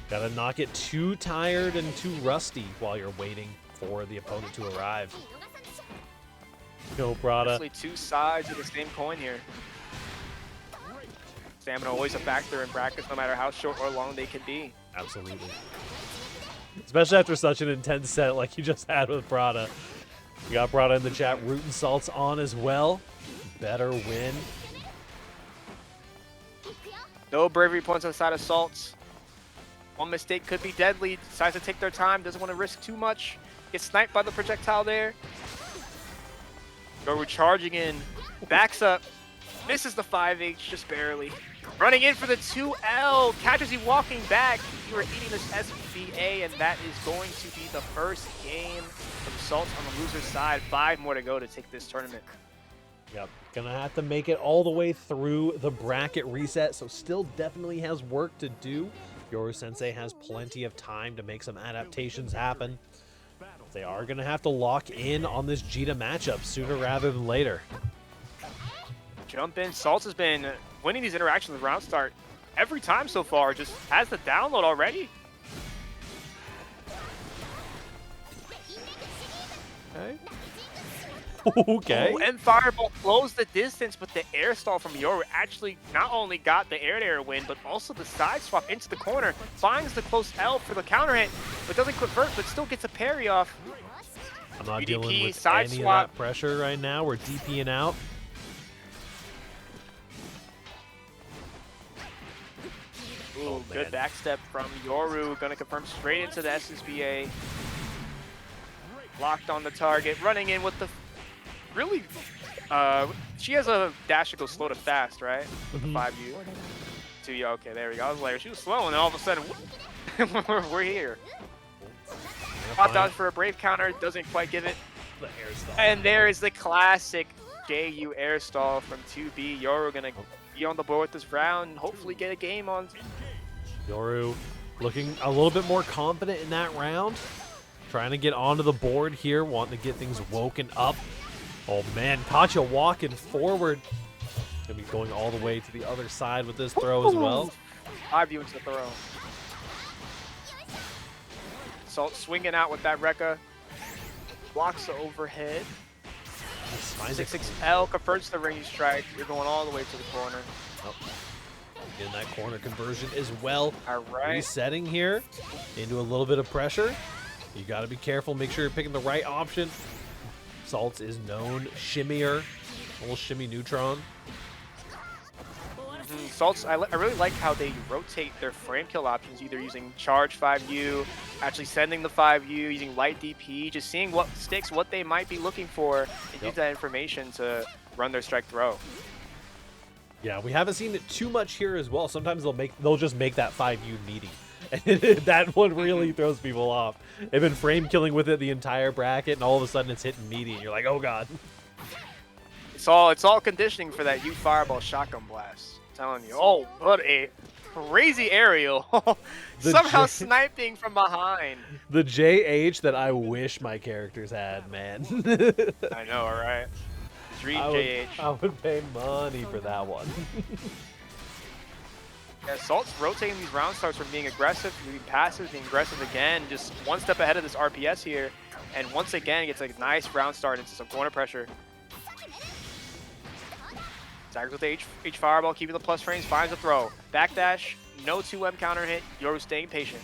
gotta not get too tired and too rusty while you're waiting for the opponent to arrive. Go, Prada. Actually, 2 sides of the same coin here. Stamina always a factor in brackets, no matter how short or long they can be. Absolutely. Especially after such an intense set like you just had with Prada. We got Prada in the chat rooting Salt's on as well. Better win. No bravery points on the side of Salt's. One mistake could be deadly. Decides to take their time. Doesn't want to risk too much. Gets sniped by the projectile there. Yoru charging in. Backs up. Misses the 5H just barely. Running in for the 2L. Catches you walking back. You are eating this SBA, and that is going to be the first game from Salt on the loser's side. 5 more to go to take this tournament. Yep, gonna have to make it all the way through the bracket reset, so still definitely has work to do. Yoru Sensei has plenty of time to make some adaptations happen. They are gonna have to lock in on this Jita matchup sooner rather than later. Jump in. Salt has been winning these interactions with round start every time so far. Just has the download already. Okay. Okay. Oh, and Fireball closed the distance, but the air stall from Yoru actually not only got the air-to-air win, but also the side swap into the corner. Finds the close L for the counter hit, but doesn't convert, but still gets a parry off. I'm not UDP, dealing with side any swap. of that pressure right now. We're DPing out. Ooh, good backstep from Yoru. Gonna confirm straight into the SSBA. Locked on the target. Running in with the... Really... she has a dash that goes slow to fast, right? With the 5U. 2U. Okay, there we go. I was like, she was slow, and then all of a sudden, we're here. Spot find dodge for a Brave counter, doesn't quite give it. the air stall. And there is the classic JU air stall from 2B. Yoru gonna be on the board with this round and hopefully get a game on. Yoru looking a little bit more confident in that round. Trying to get onto the board here, wanting to get things woken up. Oh man, Katya walking forward. Gonna be going all the way to the other side with this throw as well. 5U into the throw. Salt swinging out with that Rekka. Blocks the overhead. 6-6L confirms the range strike. You're going all the way to the corner. Oh. Getting that corner conversion as well. All right. Resetting here into a little bit of pressure. You got to be careful. Make sure you're picking the right option. Salts is known shimmier. A little shimmy neutron. Salts, I really like how they rotate their frame kill options, either using charge 5U, actually sending the 5U, using light DP, just seeing what sticks, what they might be looking for, and use that information to run their strike throw. Yeah, we haven't seen it too much here as well. Sometimes they'll just make that 5U meaty. And that one really throws people off. They've been frame killing with it the entire bracket, and all of a sudden it's hitting meaty, and you're like, oh god. It's all conditioning for that U fireball shotgun blast. I'm telling you. Oh, what a crazy aerial. Somehow sniping from behind. The JH that I wish my characters had, man. I know, all right. Dream JH. I would pay money for that one. Yeah, Salt's rotating these round starts from being aggressive, being passive, being aggressive again, just one step ahead of this RPS here. And once again, gets a nice round start into some corner pressure. Tags with the H fireball, keeping the plus frames, finds a throw. Backdash, no 2M counter hit. Yoru staying patient.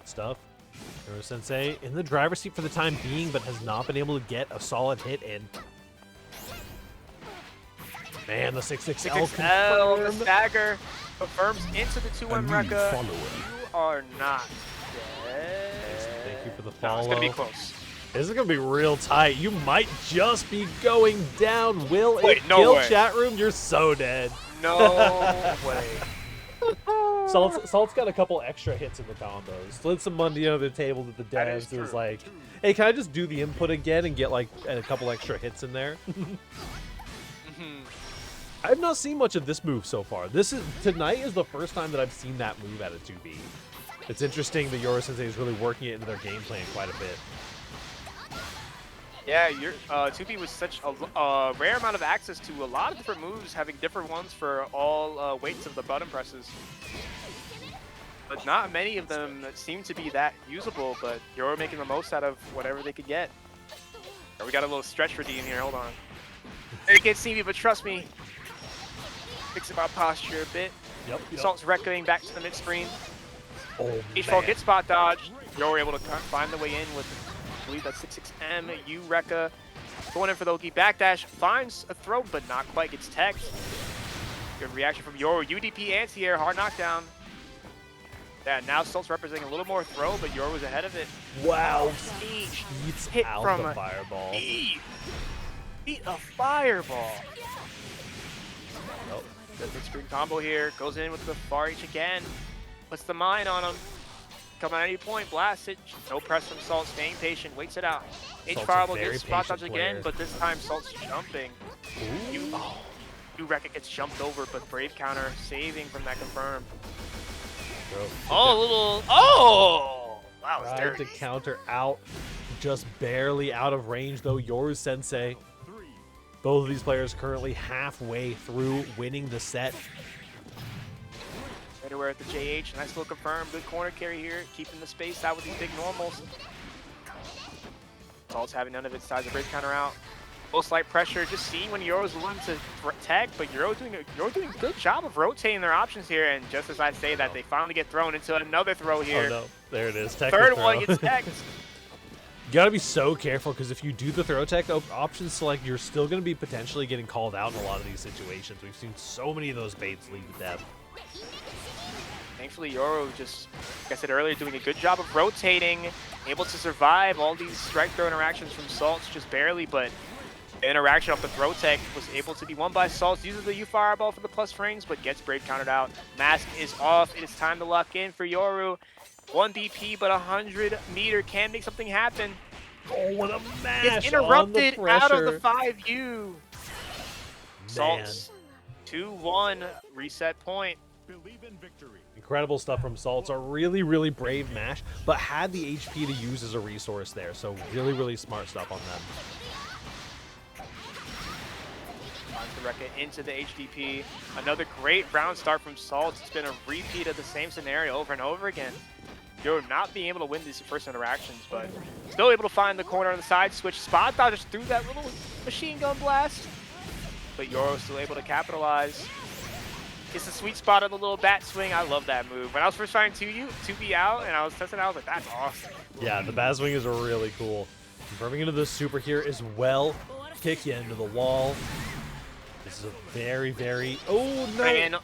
Stuff. Yoru Sensei in the driver's seat for the time being, but has not been able to get a solid hit in. Man, the 6-6L the stagger confirms into the 2M Rekka. You are not dead. Thank you for the follow. No, it's going to be close. This is going to be real tight. You might just be going down. Will it no kill way. chat room? You're so dead. No way. Salt's got a couple extra hits in the combos. Slid some money under the table to the devs. It was like, hey, can I just do the input again and get like a couple extra hits in there? I've not seen much of this move so far. Tonight is the first time that I've seen that move out of 2B. It's interesting that Yoru Sensei is really working it into their game plan quite a bit. Yeah, 2B was such a rare amount of access to a lot of different moves, having different ones for all weights of the button presses. But not many of them seem to be that usable, but Yoru making the most out of whatever they could get. We got a little stretch redeem here, hold on. You can't see me, but trust me. Fixing my posture a bit. Yep. Salt's Rekkaing back to the mid screen. Oh, H-Fall gets spot dodged. Yoru able to find the way in with, I believe that's 6-6M. U Rekka going in for the Oki backdash. Finds a throw, but not quite. Gets teched. Good reaction from Yoru. UDP anti-air, hard knockdown. Yeah, now Salt's representing a little more throw, but Yoru was ahead of it. Wow. Eats hit out from the fireball. Eat a fireball. Nope. Good screen combo here. Goes in with the far H again. Puts the mine on him. Come at any point, blast it. No press from Salt. Staying patient. Waits it out. H fireball gets spot dodge again, but this time Salt's jumping. U Rekka gets jumped over, but Brave counter saving from that confirm. Oh, a little. Oh! Wow, it's Tried to counter out. Just barely out of range, though. Yoru Sensei. Both of these players currently halfway through winning the set. Anywhere at the JH, nice little confirm. Good corner carry here, keeping the space out with these big normals. Salt's having none of it, size the Brave counter out. Little slight pressure, just seeing when Yoru's willing to tech, but Yoru's doing a good job of rotating their options here. And just as I say that, they finally get thrown into another throw here. Oh no, there it is. Third one gets teched. You gotta be so careful, because if you do the throw tech option select, you're still gonna be potentially getting called out in a lot of these situations. We've seen so many of those baits lead to death. Thankfully, Yoru just, like I said earlier, doing a good job of rotating, able to survive all these strike throw interactions from Salts just barely, but The interaction off the throw tech was able to be won by Salts. Uses the U Fireball for the plus frames, but gets Brave countered out. Mask is off. It is time to lock in for Yoru. 1 DP, but 100 meter can make something happen. Oh, what a mash! It's interrupted on the out of the pressure. 5U. Salts 2-1 reset point. Believe in victory. Incredible stuff from Salts. A really, really brave mash, but had the HP to use as a resource there. So really, really smart stuff on them. Finds the Rekka into the HDP. Another great round start from Salts. It's been a repeat of the same scenario over and over again. You're not being able to win these first interactions, but still able to find the corner on the side switch. Spot dodges through that little machine gun blast, but Yoru's still able to capitalize. It's the sweet spot of the little bat swing. I love that move. When I was first trying 2B out and I was testing it, I was like, that's awesome. Yeah, the bat swing is really cool. Confirming into the super here as well. Kick you into the wall. This is a very, very... Oh, no! And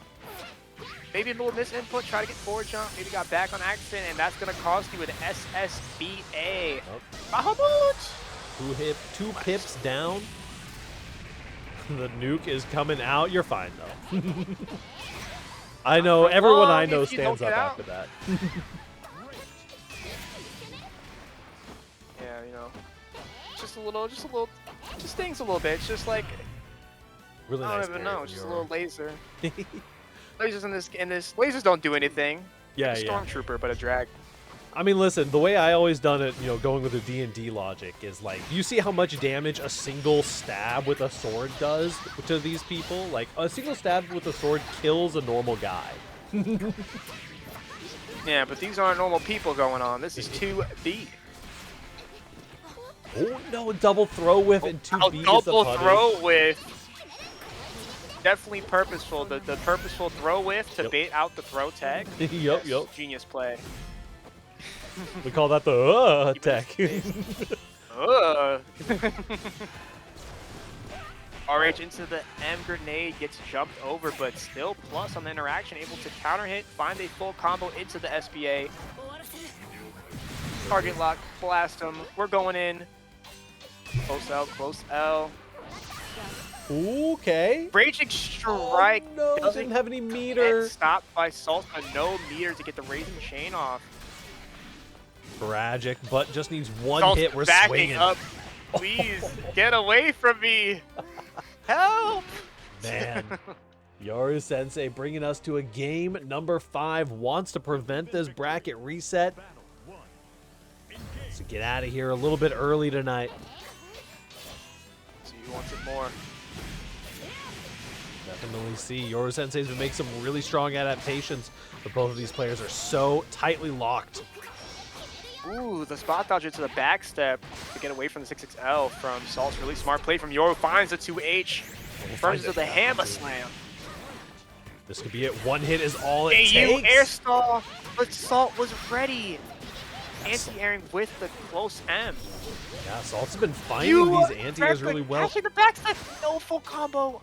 maybe a little misinput, try to get forward jump, maybe got back on accident, and that's going to cost you an SSBA. Oh. Two pips down. The nuke is coming out. You're fine, though. I know. Everyone I know stands up after that. Yeah, you know. Just stings a little bit. It's just like, Really I nice don't even parry know. from It's just a Yoru. little laser. Lasers in this, lasers don't do anything. Yeah, a yeah. Stormtrooper, but a drag. I mean, listen, the way I always done it, you know, going with the D&D logic is like, you see how much damage a single stab with a sword does to these people? Like, a single stab with a sword kills a normal guy. Yeah, but these aren't normal people going on. This is 2B. Oh, no, double throw whiff and 2B is the Double punish. throw whiff. Definitely purposeful. The purposeful throw whiff to Yep. bait out the throw tag. Yep, Yes, yep. Genius play. We call that the tech. RH into the M grenade, gets jumped over, but still plus on the interaction, able to counter hit, find a full combo into the SBA. Target lock, blast him. We're going in. Close L, close L. Okay. Raging strike. Oh, no, doesn't didn't have any meter. get stopped by Salt, but no meter to get the raising chain off. Tragic, but just needs one Salt's hit. We're backing swinging. up. Please get away from me. Help! Man. Yoru Sensei bringing us to a game number 5. Wants to prevent this bracket reset. Battle 1. So get out of here a little bit early tonight. See who wants it more. Definitely see. Yoru Sensei's been making some really strong adaptations, but both of these players are so tightly locked. Ooh, the spot dodge into the back step to get away from the 6XL from Salt's really smart play from Yoru. Finds the 2H. First to the hammer slam. This could be it. One hit is all it AU takes. air stall, but Salt was ready. Anti-airing with the close M. Yeah, Salt's been finding these anti-airs really well. Actually, the back step, no full combo.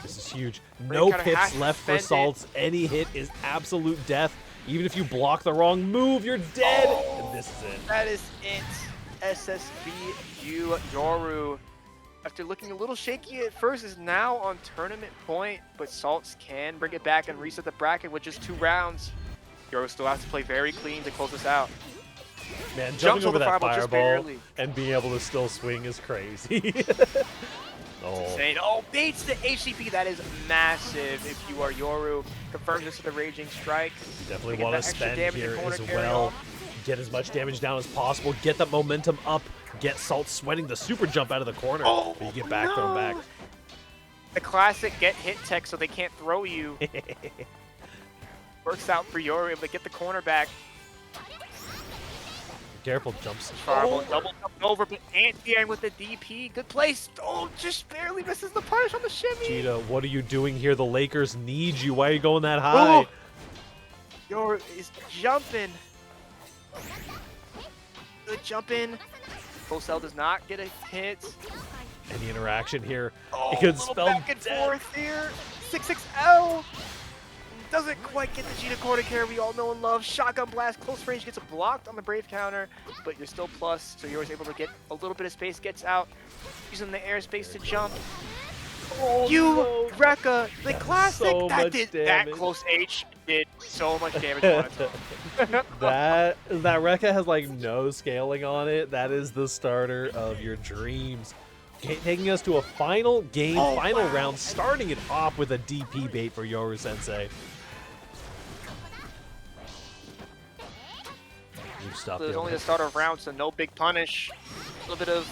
This is huge. Ray No kinda has pips to left for defend it. Salts. Any hit is absolute death. Even if you block the wrong move, you're dead. And this is it. That is it. SSBU Yoru, after looking a little shaky at first, is now on tournament point, but Salts can bring it back and reset the bracket with just 2 rounds. Yoru still has to play very clean to close this out. Man, Jumps jumping over over that fireball just fireball barely. and being able to still swing is crazy. Oh, Insane. Oh, baits the HCP. That is massive if you are Yoru. Confirms this to the Raging Strike. definitely Get want that to extra spend damage here in corner as carry well. on. Get as much damage down as possible. Get that momentum up. Get Salt sweating the super jump out of the corner. Oh, but you get back, throw him back. The classic get hit tech so they can't throw you. Works out for Yoru, able to get the corner back. Careful, jumps. Fireball, Oh, double jump over, but anti-airing with the DP. Good place. Oh, just barely misses the punish on the shimmy. Cheetah, what are you doing here? The Lakers need you. Why are you going that high? Oh. Yoru is jumping. Good jumping. Full cell does not get a hit. Any interaction here, Oh, it could little spell back and death. forth here. 6XL. Doesn't quite get the Gina corner carry we all know and love. Shotgun blast, close range, gets blocked on the Brave counter, but you're still plus, so you're always able to get a little bit of space, gets out, using the airspace to jump. Oh, You, no. Rekka, the classic, so that much did, damage. that close H did so much damage on its own. that Rekka has like no scaling on it. That is the starter of your dreams. Taking us to a final game, final round, starting it off with a DP bait for Yoru Sensei. So there's only the start of round, so no big punish. A little bit of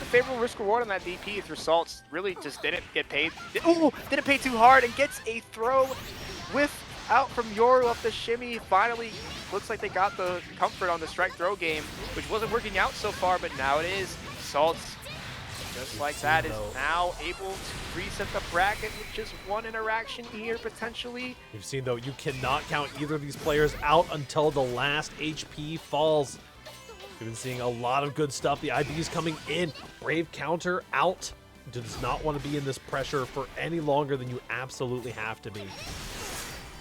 favorable risk reward on that DP if your salts really just didn't get paid. Ooh, didn't pay too hard and gets a throw whiff out from Yoru up the shimmy. Finally, looks like they got the comfort on the strike throw game, which wasn't working out so far, but now it is. Salts, just like that, is now able to reset the bracket with just one interaction here, potentially. You've seen, though, you cannot count either of these players out until the last HP falls. We've been seeing a lot of good stuff. The IB's coming in. Brave counter out. Does not want to be in this pressure for any longer than you absolutely have to be.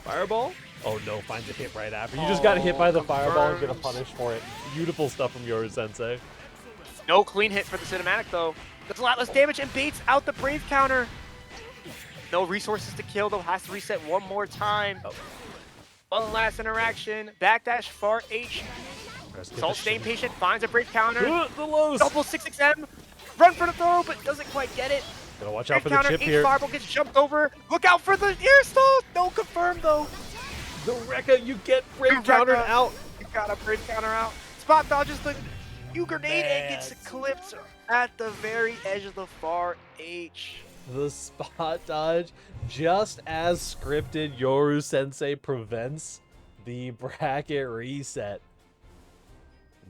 Fireball? Oh no, finds a hit right after. You just got hit by the fireball and get a punish for it. Beautiful stuff from Yoru Sensei. No clean hit for the cinematic, though. Does a lot less damage and baits out the Brave counter. No resources to kill, though. Has to reset one more time. One last interaction. Backdash far H. Salt staying patient, finds a Brave counter. The lows. Double 6XM. Run for the throw, but doesn't quite get it. Gotta watch out for the Counter, chip H here. Fireball gets jumped over. Look out for the air stall. No confirm, though. The Rekka, you get Brave countered out. You got a Brave counter out. Spot dodges the U grenade and gets clipped at the very edge of the far H. The spot dodge, just as scripted, Yoru Sensei prevents the bracket reset.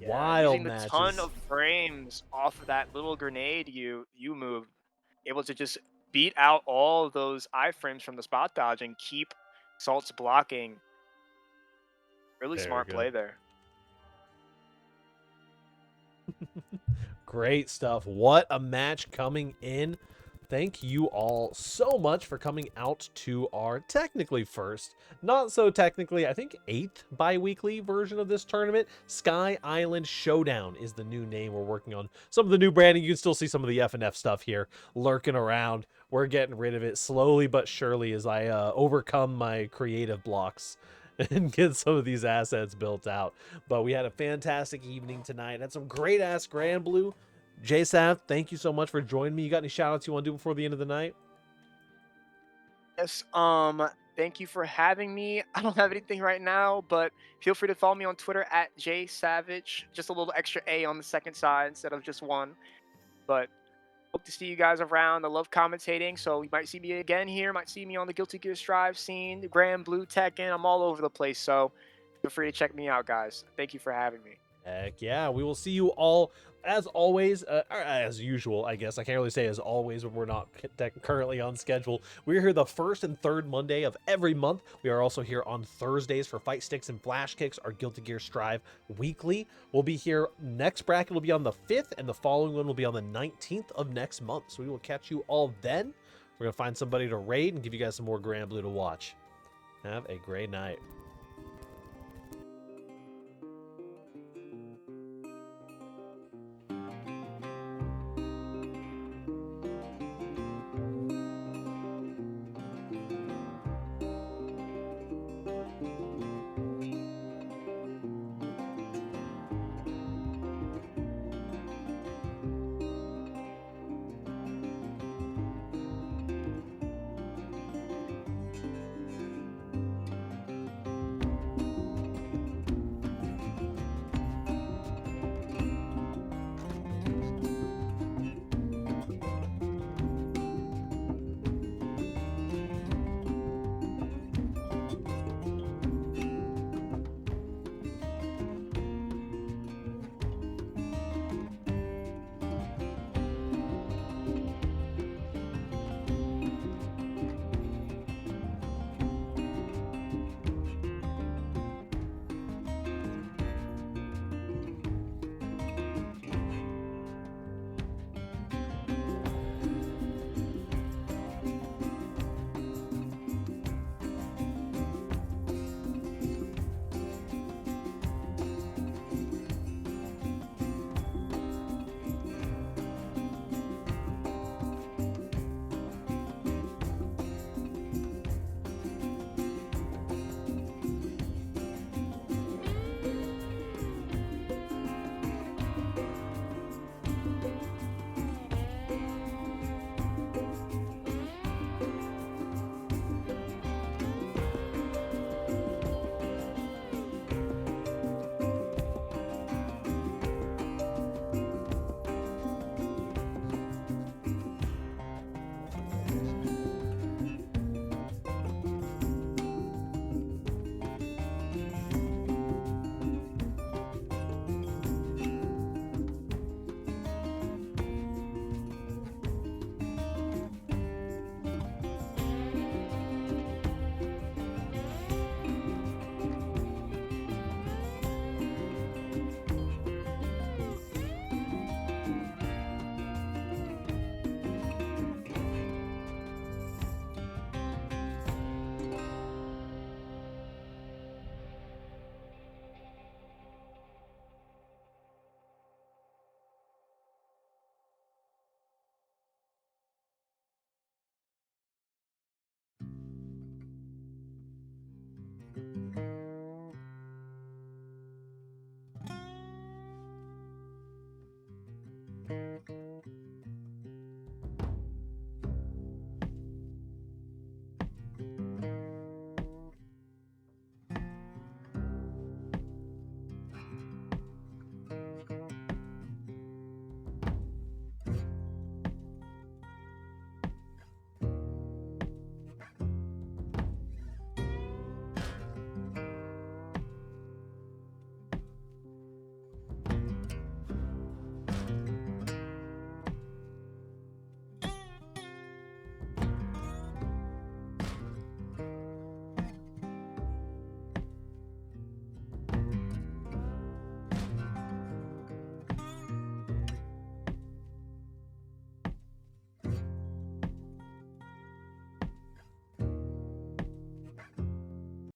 Yeah, Wild using matches. a ton of frames off of that little grenade you move, able to just beat out all of those iframes from the spot dodge and keep Salt's blocking. Really smart play there. Great stuff. What a match coming in. Thank you all so much for coming out to our technically first, not so technically, I think 8th bi-weekly version of this tournament. Sky Island Showdown is the new name. We're working on some of the new branding. You can still see some of the FNF stuff here lurking around. We're getting rid of it slowly but surely as I overcome my creative blocks and get some of these assets built out. But we had a fantastic evening tonight. Had some great ass Grand Blue. JSav, thank you so much for joining me. You got any shout outs you want to do before the end of the night? Yes, thank you for having me. I don't have anything right now, but feel free to follow me on Twitter at JSavage. Just a little extra A on the second side instead of just one. But hope to see you guys around. I love commentating, so you might see me again here. Might see me on the Guilty Gear Strive scene, the Grand Blue Tekken. I'm all over the place, so feel free to check me out, guys. Thank you for having me. Heck yeah, we will see you all as always, or as usual, I guess. I can't really say as always when we're not currently on schedule. We're here the first and third Monday of every month. We are also here on Thursdays for Fight Sticks and Flash Kicks, our Guilty Gear Strive weekly. We'll be here. Next bracket will be on the 5th, and the following one will be on the 19th of next month. So we will catch you all then. We're going to find somebody to raid and give you guys some more Grand Blue to watch. Have a great night.